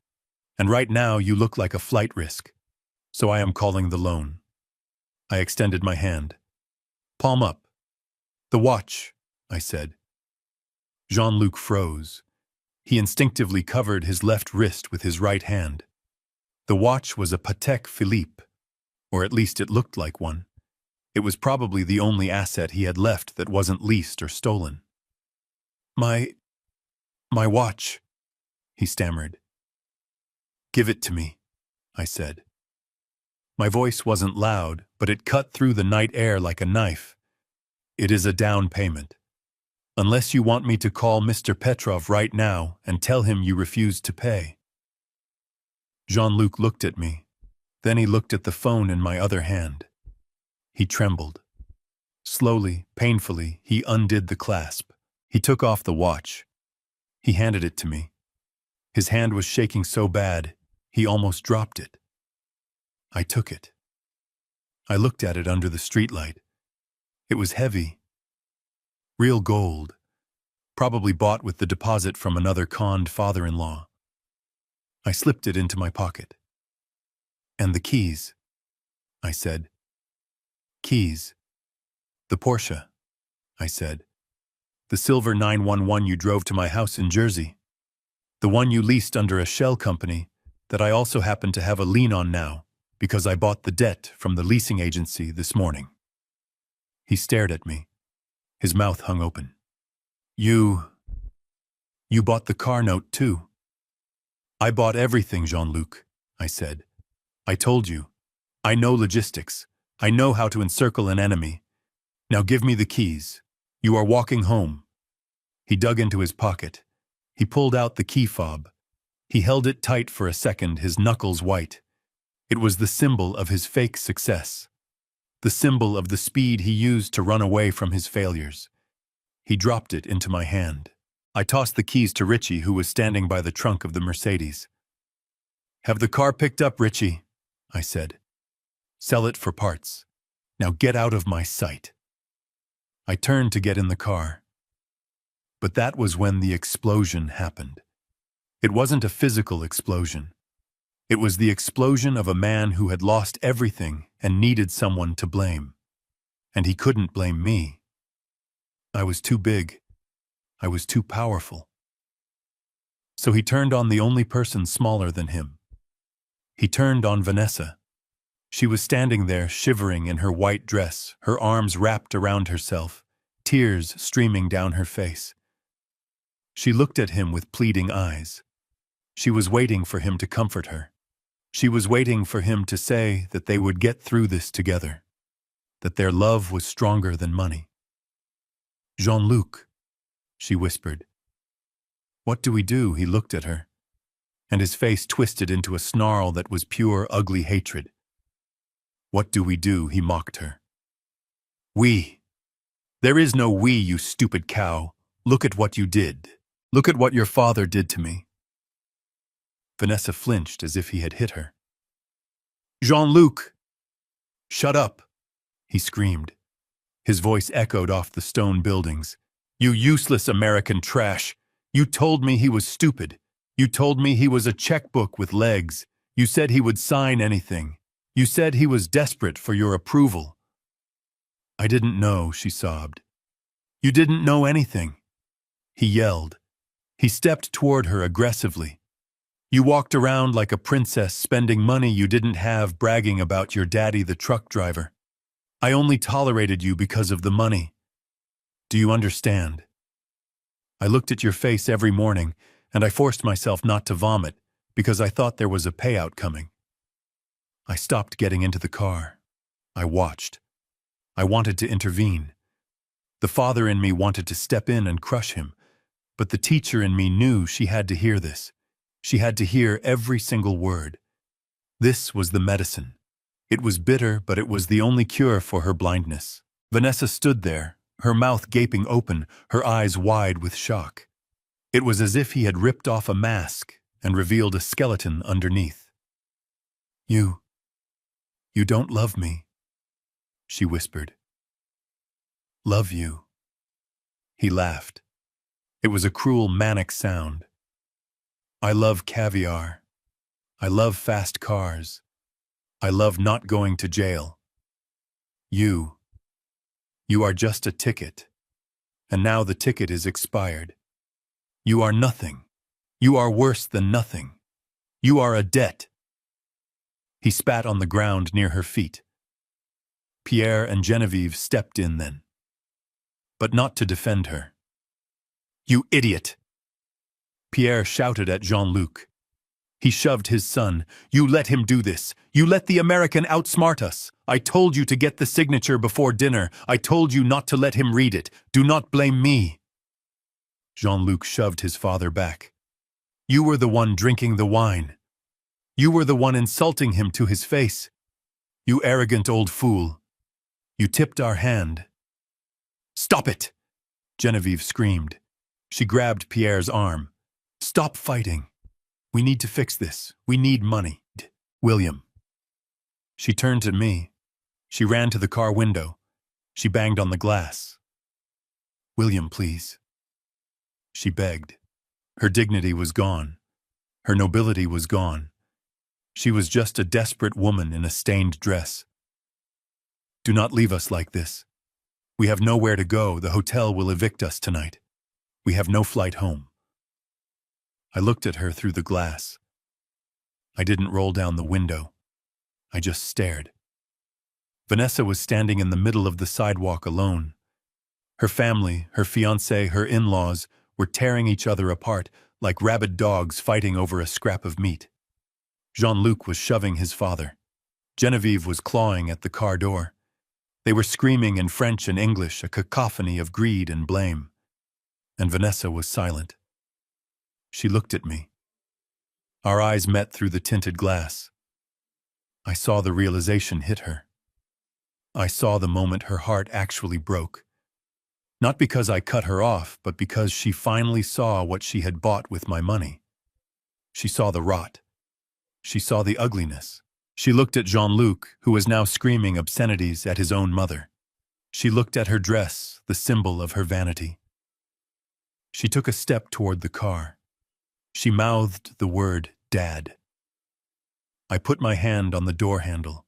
and right now you look like a flight risk, so I am calling the loan." I extended my hand. "Palm up." "The watch," I said. Jean-Luc froze. He instinctively covered his left wrist with his right hand. The watch was a Patek Philippe, or at least it looked like one. It was probably the only asset he had left that wasn't leased or stolen. My watch," he stammered. "Give it to me," I said. My voice wasn't loud, but it cut through the night air like a knife. "It is a down payment. Unless you want me to call Mr. Petrov right now and tell him you refused to pay." Jean-Luc looked at me. Then he looked at the phone in my other hand. He trembled. Slowly, painfully, he undid the clasp. He took off the watch. He handed it to me. His hand was shaking so bad, he almost dropped it. I took it. I looked at it under the streetlight. It was heavy. Real gold. Probably bought with the deposit from another conned father-in-law. I slipped it into my pocket. "And the keys," I said. "Keys." "The Porsche," I said. "The silver 911 you drove to my house in Jersey. The one you leased under a shell company that I also happen to have a lien on now because I bought the debt from the leasing agency this morning." He stared at me. His mouth hung open. You bought the car note too." "I bought everything, Jean-Luc," I said. "I told you. I know logistics. I know how to encircle an enemy. Now give me the keys. You are walking home." He dug into his pocket. He pulled out the key fob. He held it tight for a second, his knuckles white. It was the symbol of his fake success. The symbol of the speed he used to run away from his failures. He dropped it into my hand. I tossed the keys to Richie, who was standing by the trunk of the Mercedes. "Have the car picked up, Richie," I said. "Sell it for parts. Now get out of my sight." I turned to get in the car. But that was when the explosion happened. It wasn't a physical explosion. It was the explosion of a man who had lost everything and needed someone to blame. And he couldn't blame me. I was too big. I was too powerful. So he turned on the only person smaller than him. He turned on Vanessa. She was standing there, shivering in her white dress, her arms wrapped around herself, tears streaming down her face. She looked at him with pleading eyes. She was waiting for him to comfort her. She was waiting for him to say that they would get through this together, that their love was stronger than money. "Jean-Luc," she whispered. "What do we do?" He looked at her, and his face twisted into a snarl that was pure, ugly hatred. "What do we do?" he mocked her. "We. There is no we, you stupid cow. Look at what you did. Look at what your father did to me." Vanessa flinched as if he had hit her. "Jean-Luc!" "Shut up!" he screamed. His voice echoed off the stone buildings. "You useless American trash! You told me he was stupid. You told me he was a checkbook with legs. You said he would sign anything. You said he was desperate for your approval." "I didn't know," she sobbed. "You didn't know anything." He yelled. He stepped toward her aggressively. You walked around like a princess spending money you didn't have, bragging about your daddy, the truck driver. I only tolerated you because of the money. Do you understand? I looked at your face every morning, and I forced myself not to vomit because I thought there was a payout coming. I stopped getting into the car. I watched. I wanted to intervene. The father in me wanted to step in and crush him, but the teacher in me knew she had to hear this. She had to hear every single word. This was the medicine. It was bitter, but it was the only cure for her blindness. Vanessa stood there, her mouth gaping open, her eyes wide with shock. It was as if he had ripped off a mask and revealed a skeleton underneath. You don't love me," she whispered. "Love you." He laughed. It was a cruel, manic sound. "I love caviar. I love fast cars. I love not going to jail. You are just a ticket. And now the ticket is expired. You are nothing. You are worse than nothing. You are a debt." He spat on the ground near her feet. Pierre and Genevieve stepped in then, but not to defend her. "You idiot!" Pierre shouted at Jean-Luc. He shoved his son. "You let him do this. You let the American outsmart us. I told you to get the signature before dinner. I told you not to let him read it. Do not blame me." Jean-Luc shoved his father back. "You were the one drinking the wine. You were the one insulting him to his face. You arrogant old fool. You tipped our hand." "Stop it!" Genevieve screamed. She grabbed Pierre's arm. "Stop fighting. We need to fix this. We need money. William." She turned to me. She ran to the car window. She banged on the glass. "William, please." She begged. Her dignity was gone. Her nobility was gone. She was just a desperate woman in a stained dress. "Do not leave us like this. We have nowhere to go. The hotel will evict us tonight. We have no flight home." I looked at her through the glass. I didn't roll down the window. I just stared. Vanessa was standing in the middle of the sidewalk alone. Her family, her fiancé, her in-laws were tearing each other apart like rabid dogs fighting over a scrap of meat. Jean-Luc was shoving his father. Genevieve was clawing at the car door. They were screaming in French and English, a cacophony of greed and blame. And Vanessa was silent. She looked at me. Our eyes met through the tinted glass. I saw the realization hit her. I saw the moment her heart actually broke. Not because I cut her off, but because she finally saw what she had bought with my money. She saw the rot. She saw the ugliness. She looked at Jean-Luc, who was now screaming obscenities at his own mother. She looked at her dress, the symbol of her vanity. She took a step toward the car. She mouthed the word, "Dad." I put my hand on the door handle.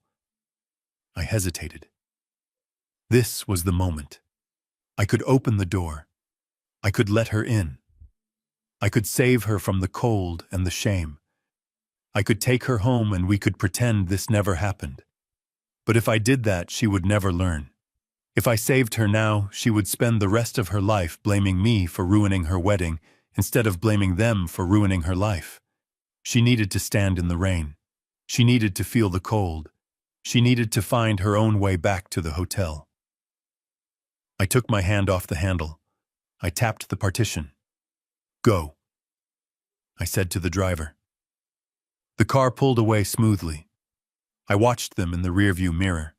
I hesitated. This was the moment. I could open the door. I could let her in. I could save her from the cold and the shame. I could take her home and we could pretend this never happened. But if I did that, she would never learn. If I saved her now, she would spend the rest of her life blaming me for ruining her wedding instead of blaming them for ruining her life. She needed to stand in the rain. She needed to feel the cold. She needed to find her own way back to the hotel. I took my hand off the handle. I tapped the partition. "Go," I said to the driver. The car pulled away smoothly. I watched them in the rearview mirror.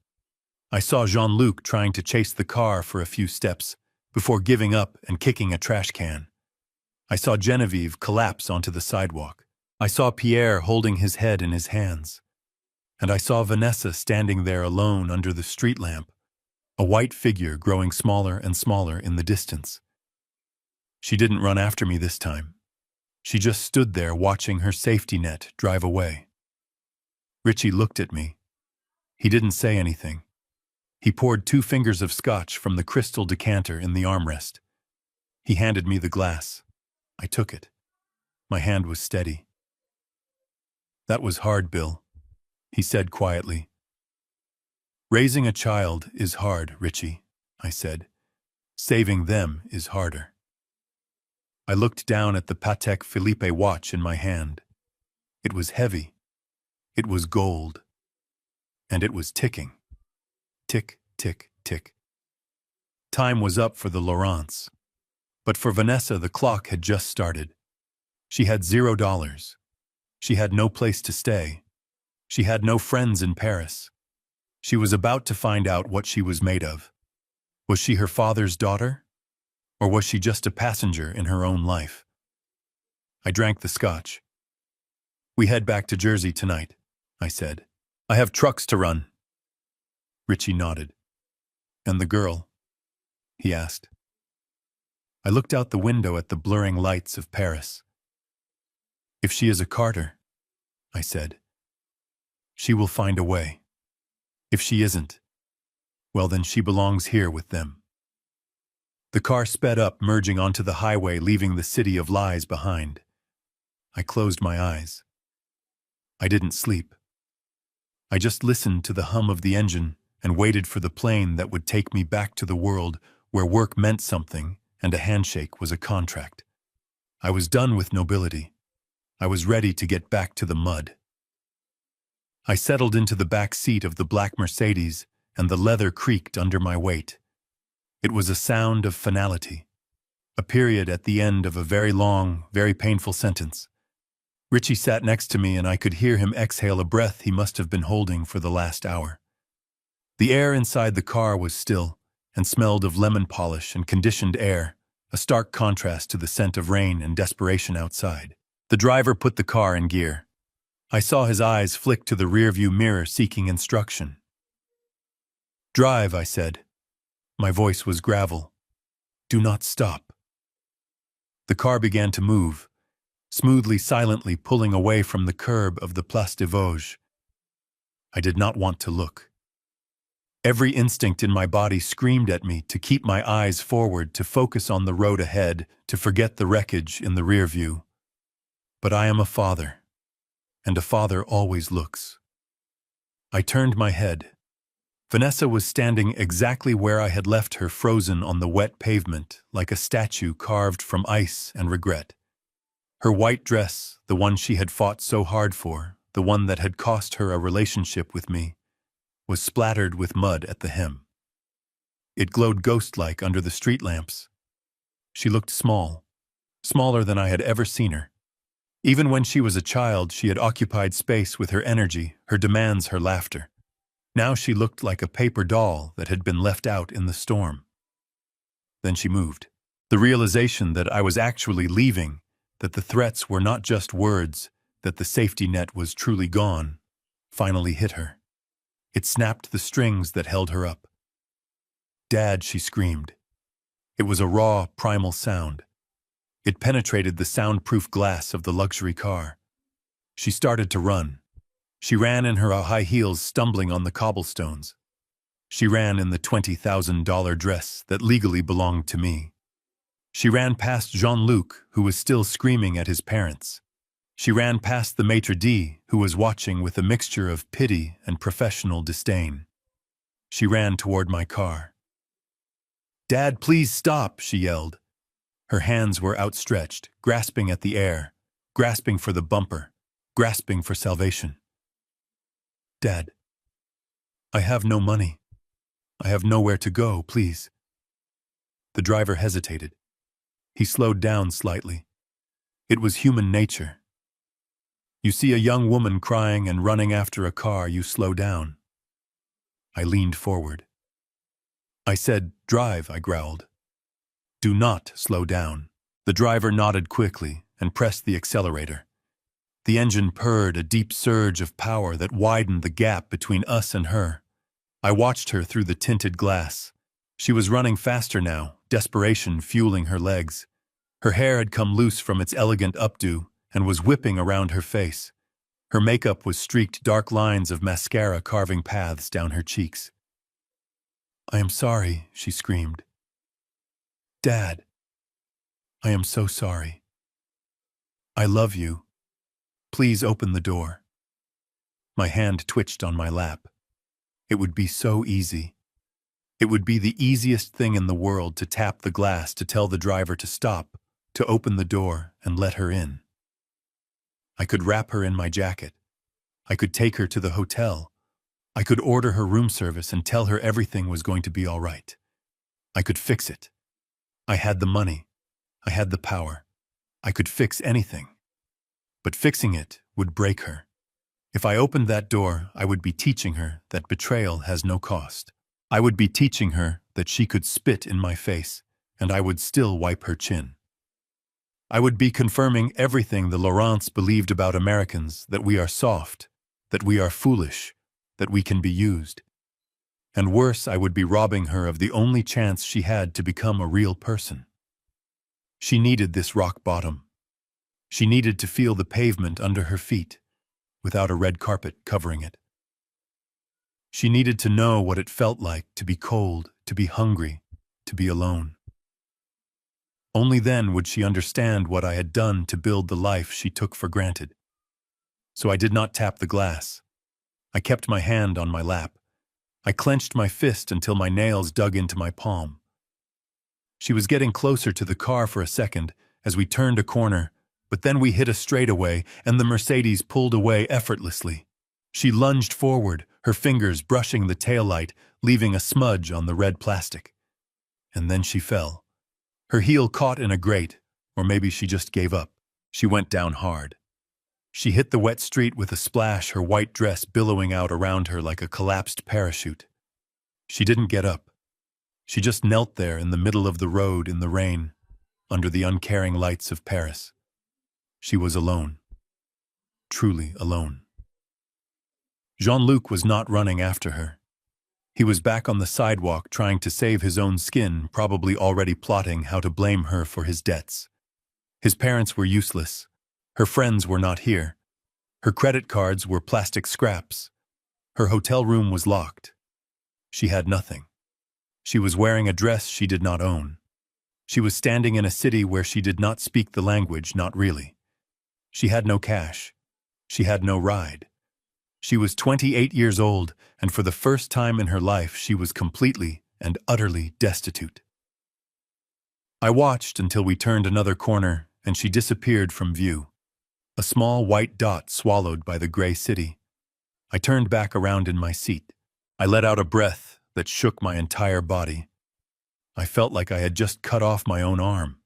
I saw Jean-Luc trying to chase the car for a few steps before giving up and kicking a trash can. I saw Genevieve collapse onto the sidewalk. I saw Pierre holding his head in his hands. And I saw Vanessa standing there alone under the street lamp, a white figure growing smaller and smaller in the distance. She didn't run after me this time. She just stood there watching her safety net drive away. Richie looked at me. He didn't say anything. He poured 2 fingers of scotch from the crystal decanter in the armrest. He handed me the glass. I took it. My hand was steady. That was hard, Bill, he said quietly. Raising a child is hard, Richie, I said. Saving them is harder. I looked down at the Patek Philippe watch in my hand. It was heavy. It was gold. And it was ticking. Tick, tick, tick. Time was up for the Laurents. But for Vanessa, the clock had just started. She had $0. She had no place to stay. She had no friends in Paris. She was about to find out what she was made of. Was she her father's daughter? Or was she just a passenger in her own life? I drank the scotch. We head back to Jersey tonight, I said. I have trucks to run. Richie nodded. And the girl? He asked. I looked out the window at the blurring lights of Paris. If she is a Carter, I said, she will find a way. If she isn't, well then she belongs here with them. The car sped up, merging onto the highway, leaving the city of lies behind. I closed my eyes. I didn't sleep. I just listened to the hum of the engine and waited for the plane that would take me back to the world where work meant something and a handshake was a contract. I was done with nobility. I was ready to get back to the mud. I settled into the back seat of the black Mercedes, and the leather creaked under my weight. It was a sound of finality, a period at the end of a very long, very painful sentence. Richie sat next to me, and I could hear him exhale a breath he must have been holding for the last hour. The air inside the car was still and smelled of lemon polish and conditioned air, a stark contrast to the scent of rain and desperation outside. The driver put the car in gear. I saw his eyes flick to the rearview mirror, seeking instruction. Drive, I said. My voice was gravel. Do not stop. The car began to move, smoothly, silently, pulling away from the curb of the Place des Vosges. I did not want to look. Every instinct in my body screamed at me to keep my eyes forward, to focus on the road ahead, to forget the wreckage in the rear view. But I am a father, and a father always looks. I turned my head. Vanessa was standing exactly where I had left her, frozen on the wet pavement, like a statue carved from ice and regret. Her white dress, the one she had fought so hard for, the one that had cost her a relationship with me, was splattered with mud at the hem. It glowed ghost-like under the street lamps. She looked small, smaller than I had ever seen her. Even when she was a child, she had occupied space with her energy, her demands, her laughter. Now she looked like a paper doll that had been left out in the storm. Then she moved. The realization that I was actually leaving, that the threats were not just words, that the safety net was truly gone, finally hit her. It snapped the strings that held her up. Dad, she screamed. It was a raw, primal sound. It penetrated the soundproof glass of the luxury car. She started to run. She ran in her high heels, stumbling on the cobblestones. She ran in the $20,000 dress that legally belonged to me. She ran past Jean-Luc, who was still screaming at his parents. She ran past the maitre d', who was watching with a mixture of pity and professional disdain. She ran toward my car. "Dad, please stop," she yelled. Her hands were outstretched, grasping at the air, grasping for the bumper, grasping for salvation. "Dad, I have no money. I have nowhere to go, please." The driver hesitated. He slowed down slightly. It was human nature. You see a young woman crying and running after a car, you slow down. I leaned forward. I said, "Drive," I growled. "Do not slow down." The driver nodded quickly and pressed the accelerator. The engine purred, a deep surge of power that widened the gap between us and her. I watched her through the tinted glass. She was running faster now, desperation fueling her legs. Her hair had come loose from its elegant updo and was whipping around her face. Her makeup was streaked, dark lines of mascara carving paths down her cheeks. "I am sorry," she screamed. "Dad, I am so sorry. I love you. Please open the door." My hand twitched on my lap. It would be so easy. It would be the easiest thing in the world to tap the glass to tell the driver to stop, to open the door and let her in. I could wrap her in my jacket. I could take her to the hotel. I could order her room service and tell her everything was going to be all right. I could fix it. I had the money. I had the power. I could fix anything. But fixing it would break her. If I opened that door, I would be teaching her that betrayal has no cost. I would be teaching her that she could spit in my face, and I would still wipe her chin. I would be confirming everything the Laurents believed about Americans, that we are soft, that we are foolish, that we can be used. And worse, I would be robbing her of the only chance she had to become a real person. She needed this rock bottom. She needed to feel the pavement under her feet, without a red carpet covering it. She needed to know what it felt like to be cold, to be hungry, to be alone. Only then would she understand what I had done to build the life she took for granted. So I did not tap the glass. I kept my hand on my lap. I clenched my fist until my nails dug into my palm. She was getting closer to the car for a second as we turned a corner, but then we hit a straightaway and the Mercedes pulled away effortlessly. She lunged forward, her fingers brushing the taillight, leaving a smudge on the red plastic. And then she fell. Her heel caught in a grate, or maybe she just gave up. She went down hard. She hit the wet street with a splash, her white dress billowing out around her like a collapsed parachute. She didn't get up. She just knelt there in the middle of the road in the rain, under the uncaring lights of Paris. She was alone. Truly alone. Jean-Luc was not running after her. He was back on the sidewalk trying to save his own skin, probably already plotting how to blame her for his debts. His parents were useless. Her friends were not here. Her credit cards were plastic scraps. Her hotel room was locked. She had nothing. She was wearing a dress she did not own. She was standing in a city where she did not speak the language, not really. She had no cash. She had no ride. She was 28 years old, and for the first time in her life she was completely and utterly destitute. I watched until we turned another corner and she disappeared from view. A small white dot swallowed by the gray city. I turned back around in my seat. I let out a breath that shook my entire body. I felt like I had just cut off my own arm.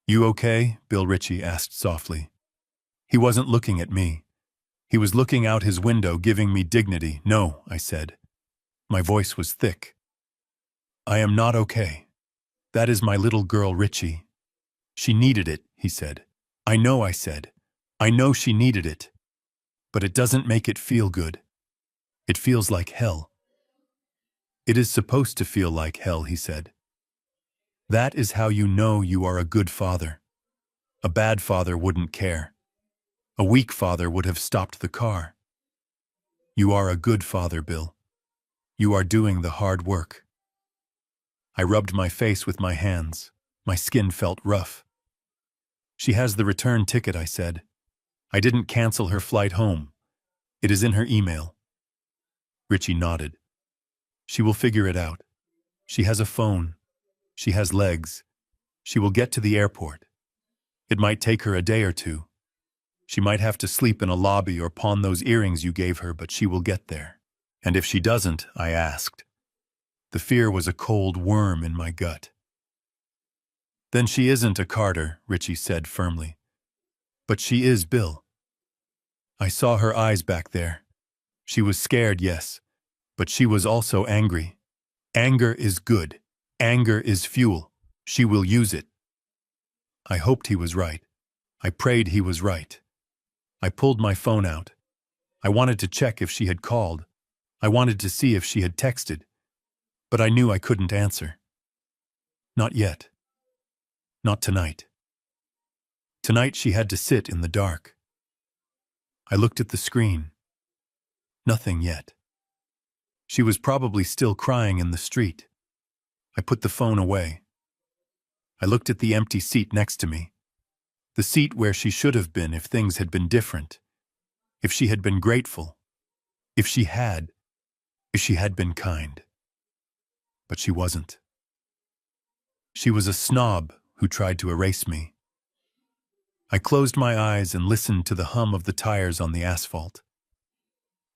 "You okay?" Bill Ritchie asked softly. He wasn't looking at me. He was looking out his window, giving me dignity. "No," I said. My voice was thick. "I am not okay. That is my little girl, Ritchie. She needed it," he said. "I know," I said. "I know she needed it. But it doesn't make it feel good. It feels like hell." "It is supposed to feel like hell," he said. "That is how you know you are a good father. A bad father wouldn't care. A weak father would have stopped the car. You are a good father, Bill. You are doing the hard work." I rubbed my face with my hands. My skin felt rough. "She has the return ticket," I said. "I didn't cancel her flight home. It is in her email." Ritchie nodded. "She will figure it out. She has a phone. She has legs. She will get to the airport. It might take her a day or two. She might have to sleep in a lobby or pawn those earrings you gave her, but she will get there." "And if she doesn't?" I asked. The fear was a cold worm in my gut. "Then she isn't a Carter," Ritchie said firmly. "But she is Bill." I saw her eyes back there. She was scared, yes, but she was also angry. Anger is good. Anger is fuel. She will use it. I hoped he was right. I prayed he was right. I pulled my phone out. I wanted to check if she had called. I wanted to see if she had texted. But I knew I couldn't answer. Not yet. Not tonight. Tonight she had to sit in the dark. I looked at the screen. Nothing yet. She was probably still crying in the street. I put the phone away. I looked at the empty seat next to me. The seat where she should have been if things had been different. If she had been grateful, If she had, if she had been kind. But she wasn't. She was a snob who tried to erase me. I closed my eyes and listened to the hum of the tires on the asphalt.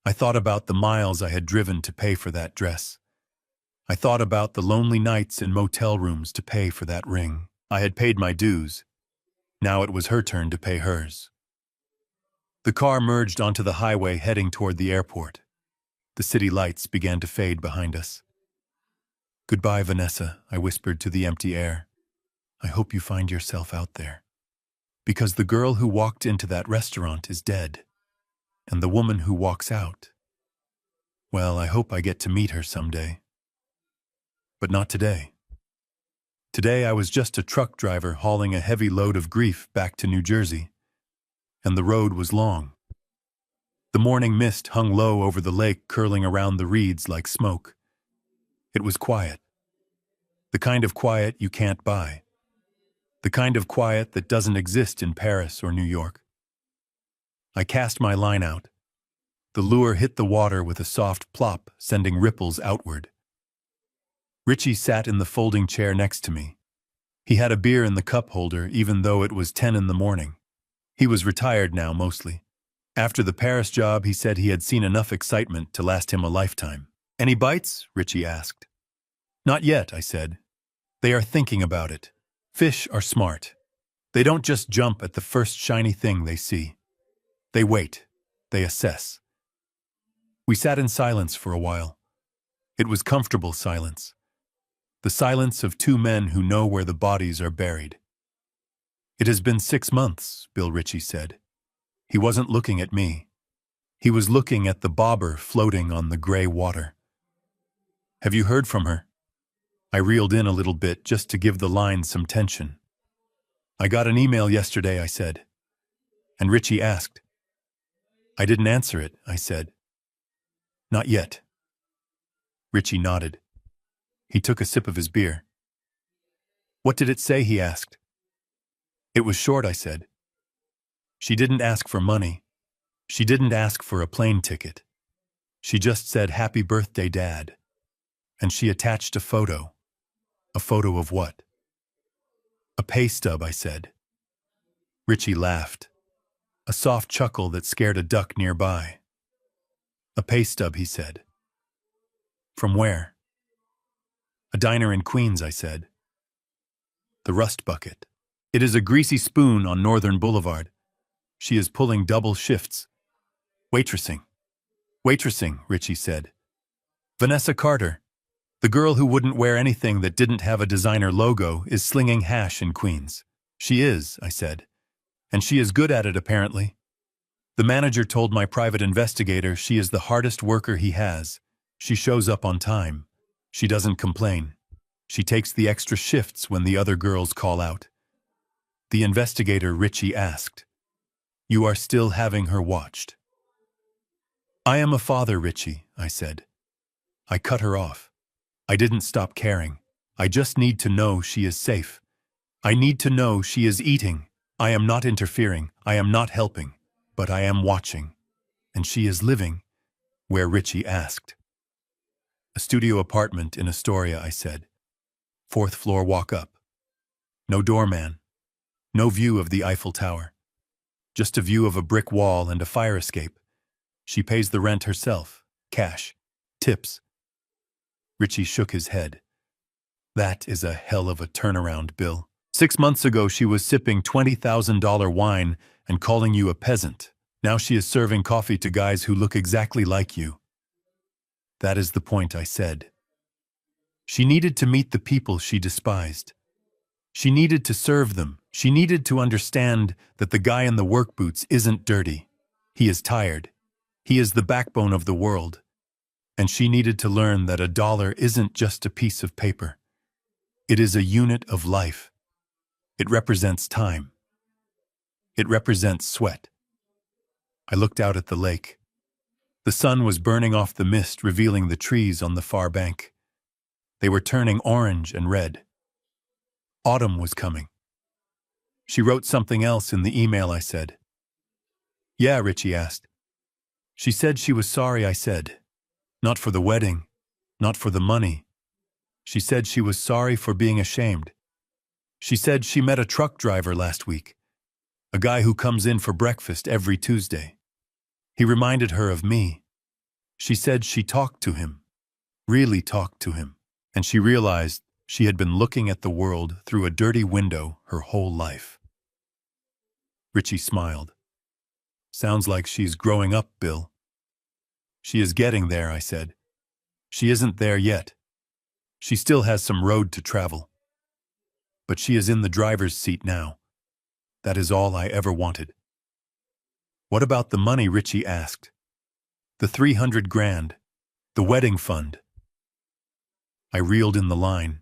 I thought about the miles I had driven to pay for that dress. I thought about the lonely nights in motel rooms to pay for that ring. I had paid my dues. Now it was her turn to pay hers. The car merged onto the highway heading toward the airport. The city lights began to fade behind us. "Goodbye, Vanessa," I whispered to the empty air. "I hope you find yourself out there. Because the girl who walked into that restaurant is dead. And the woman who walks out, well, I hope I get to meet her someday. But not today. Today I was just a truck driver hauling a heavy load of grief back to New Jersey. And the road was long. The morning mist hung low over the lake, curling around the reeds like smoke. It was quiet. The kind of quiet you can't buy. The kind of quiet that doesn't exist in Paris or New York. I cast my line out. The lure hit the water with a soft plop, sending ripples outward. Richie sat in the folding chair next to me. He had a beer in the cup holder, even though it was 10 in the morning. He was retired now, mostly. After the Paris job, he said he had seen enough excitement to last him a lifetime. "Any bites?" Richie asked. "Not yet," I said. "They are thinking about it. Fish are smart. They don't just jump at the first shiny thing they see. They wait. They assess." We sat in silence for a while. It was comfortable silence. The silence of two men who know where the bodies are buried. "It has been 6 months," Bill Ritchie said. He wasn't looking at me. He was looking at the bobber floating on the gray water. "Have you heard from her?" I reeled in a little bit just to give the line some tension. "I got an email yesterday," I said. And Richie asked. "I didn't answer it," I said. "Not yet." Richie nodded. He took a sip of his beer. "What did it say?" he asked. "It was short," I said. "She didn't ask for money. She didn't ask for a plane ticket. She just said, 'Happy birthday, Dad.' And she attached a photo. A photo of what?" "A pay stub," I said. Richie laughed. A soft chuckle that scared a duck nearby. "A pay stub," he said. "From where?" "A diner in Queens," I said. "The Rust Bucket. It is a greasy spoon on Northern Boulevard. She is pulling double shifts. Waitressing." "Waitressing," Richie said. "Vanessa Carter, the girl who wouldn't wear anything that didn't have a designer logo, is slinging hash in Queens." "She is," I said. "And she is good at it, apparently. The manager told my private investigator she is the hardest worker he has. She shows up on time. She doesn't complain. She takes the extra shifts when the other girls call out." The investigator, Richie asked, "You are still having her watched?" "I am a father, Richie," I said. I cut her off. I didn't stop caring. I just need to know she is safe. I need to know she is eating. I am not interfering. I am not helping. But I am watching. And she is living where, Richie asked. "A studio apartment in Astoria," I said. "4th floor walk up. No doorman. No view of the Eiffel Tower. Just a view of a brick wall and a fire escape. She pays the rent herself. Cash. Tips." Richie shook his head. "That is a hell of a turnaround, Bill. 6 months ago she was sipping $20,000 wine and calling you a peasant. Now she is serving coffee to guys who look exactly like you." "That is the point," I said. She needed to meet the people she despised. She needed to serve them. She needed to understand that the guy in the work boots isn't dirty. He is tired. He is the backbone of the world. And she needed to learn that a dollar isn't just a piece of paper. It is a unit of life. It represents time. It represents sweat. I looked out at the lake. The sun was burning off the mist, revealing the trees on the far bank. They were turning orange and red. Autumn was coming. "She wrote something else in the email," I said. "Yeah," Richie asked. She said she was sorry, I said. Not for the wedding, not for the money. She said she was sorry for being ashamed. She said she met a truck driver last week, a guy who comes in for breakfast every Tuesday. He reminded her of me. She said she talked to him, really talked to him, and she realized she had been looking at the world through a dirty window her whole life. Richie smiled. Sounds like she's growing up, Bill. She is getting there, I said. She isn't there yet. She still has some road to travel. But she is in the driver's seat now. That is all I ever wanted. What about the money? Richie asked. The 300 grand, the wedding fund. I reeled in the line.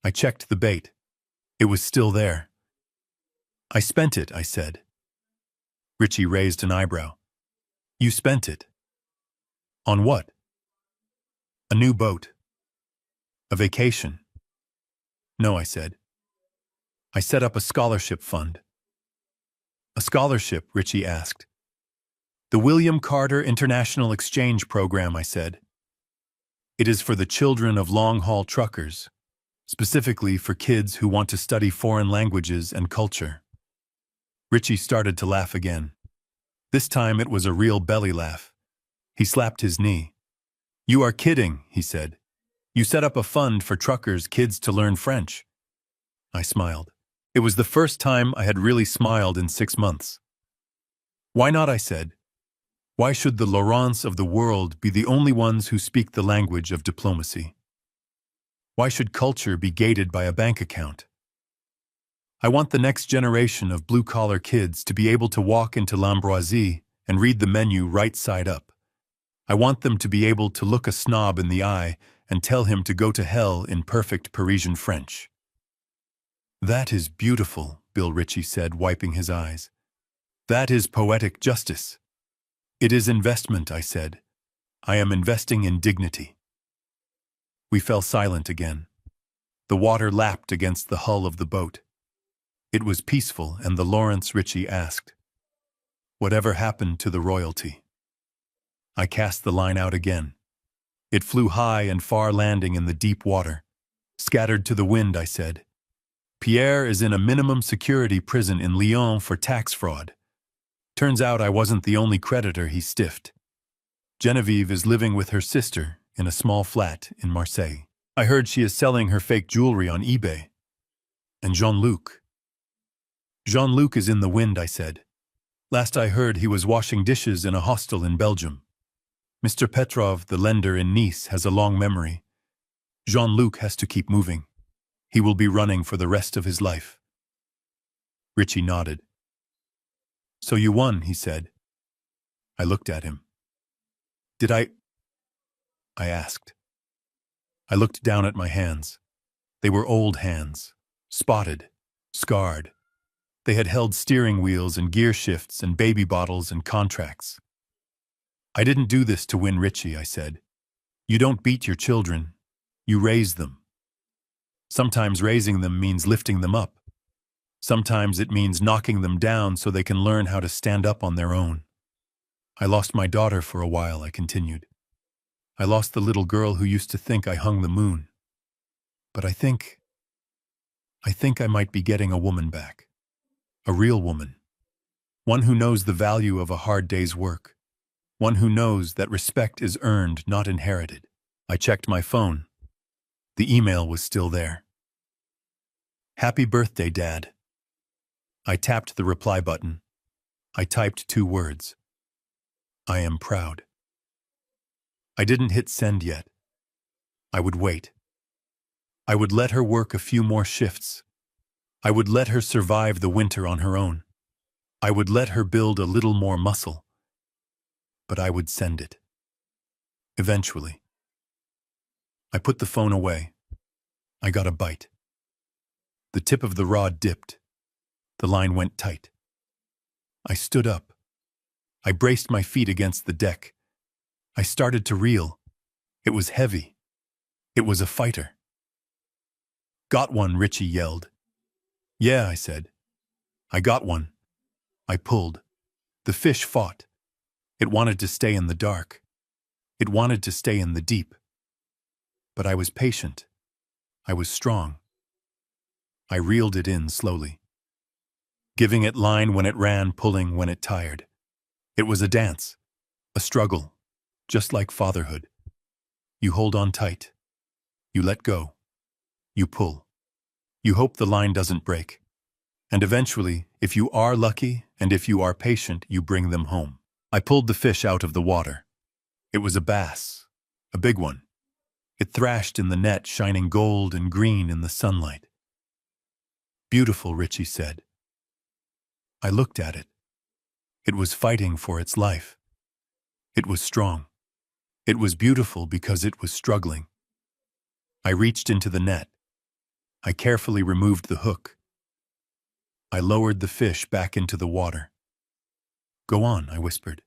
I checked the bait. It was still there. I spent it, I said. Richie raised an eyebrow. You spent it? On what? A new boat. A vacation. No, I said. I set up a scholarship fund. A scholarship? Richie asked. The William Carter International Exchange Program, I said. It is for the children of long-haul truckers, specifically for kids who want to study foreign languages and culture. Richie started to laugh again. This time it was a real belly laugh. He slapped his knee. You are kidding, he said. You set up a fund for truckers' kids to learn French. I smiled. It was the first time I had really smiled in 6 months. Why not, I said. Why should the Laurents of the world be the only ones who speak the language of diplomacy? Why should culture be gated by a bank account? I want the next generation of blue-collar kids to be able to walk into L'Ambroisie and read the menu right side up. I want them to be able to look a snob in the eye and tell him to go to hell in perfect Parisian French. That is beautiful, Bill Richie said, wiping his eyes. That is poetic justice. It is investment, I said. I am investing in dignity. We fell silent again. The water lapped against the hull of the boat. It was peaceful, and the Lawrence Richie asked, whatever happened to the royalty? I cast the line out again. It flew high and far, landing in the deep water. Scattered to the wind, I said. Pierre is in a minimum security prison in Lyon for tax fraud. Turns out I wasn't the only creditor he stiffed. Genevieve is living with her sister in a small flat in Marseille. I heard she is selling her fake jewelry on eBay. And Jean-Luc. Jean-Luc is in the wind, I said. Last I heard, he was washing dishes in a hostel in Belgium. Mr. Petrov, the lender in Nice, has a long memory. Jean-Luc has to keep moving. He will be running for the rest of his life. Richie nodded. So you won, he said. I looked at him. Did I asked. I looked down at my hands. They were old hands, spotted, scarred. They had held steering wheels and gear shifts and baby bottles and contracts. I didn't do this to win Richie, I said. You don't beat your children. You raise them. Sometimes raising them means lifting them up. Sometimes it means knocking them down so they can learn how to stand up on their own. I lost my daughter for a while, I continued. I lost the little girl who used to think I hung the moon. But I think I might be getting a woman back. A real woman. One who knows the value of a hard day's work. One who knows that respect is earned, not inherited. I checked my phone. The email was still there. Happy birthday, Dad. I tapped the reply button. I typed 2 words. I am proud. I didn't hit send yet. I would wait. I would let her work a few more shifts. I would let her survive the winter on her own. I would let her build a little more muscle. But I would send it. Eventually. I put the phone away. I got a bite. The tip of the rod dipped. The line went tight. I stood up. I braced my feet against the deck. I started to reel. It was heavy. It was a fighter. Got one, Richie yelled. Yeah, I said. I got one. I pulled. The fish fought. It wanted to stay in the dark. It wanted to stay in the deep. But I was patient. I was strong. I reeled it in slowly, giving it line when it ran, pulling when it tired. It was a dance, a struggle, just like fatherhood. You hold on tight. You let go. You pull. You hope the line doesn't break. And eventually, if you are lucky and if you are patient, you bring them home. I pulled the fish out of the water. It was a bass, a big one. It thrashed in the net, shining gold and green in the sunlight. Beautiful, Richie said. I looked at it. It was fighting for its life. It was strong. It was beautiful because it was struggling. I reached into the net. I carefully removed the hook. I lowered the fish back into the water. Go on, I whispered.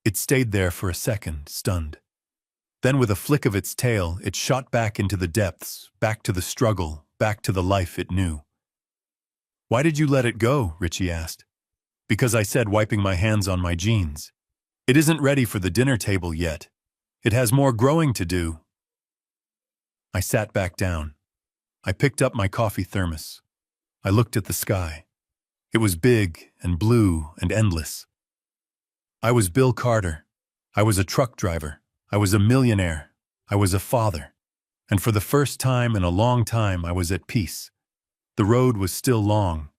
It stayed there for a second, stunned. Then with a flick of its tail, it shot back into the depths, back to the struggle, back to the life it knew. Why did you let it go? Richie asked. Because I said, wiping my hands on my jeans. It isn't ready for the dinner table yet. It has more growing to do. I sat back down. I picked up my coffee thermos. I looked at the sky. It was big and blue and endless. I was Bill Carter. I was a truck driver. I was a millionaire. I was a father. And for the first time in a long time, I was at peace. The road was still long,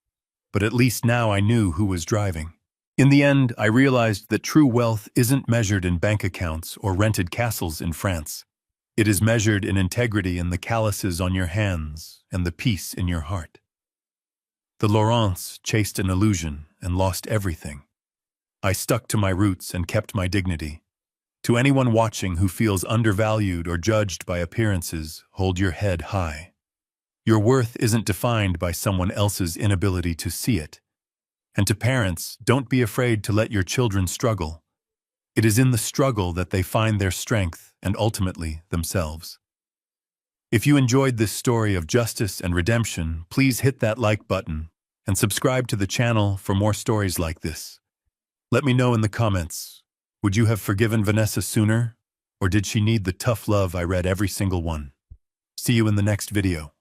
but at least now I knew who was driving. In the end, I realized that true wealth isn't measured in bank accounts or rented castles in France. It is measured in integrity in the calluses on your hands and the peace in your heart. The Laurents chased an illusion and lost everything. I stuck to my roots and kept my dignity. To anyone watching who feels undervalued or judged by appearances, hold your head high. Your worth isn't defined by someone else's inability to see it. And to parents, don't be afraid to let your children struggle. It is in the struggle that they find their strength and ultimately themselves. If you enjoyed this story of justice and redemption, please hit that like button and subscribe to the channel for more stories like this. Let me know in the comments, would you have forgiven Vanessa sooner, or did she need the tough love I read every single one? See you in the next video.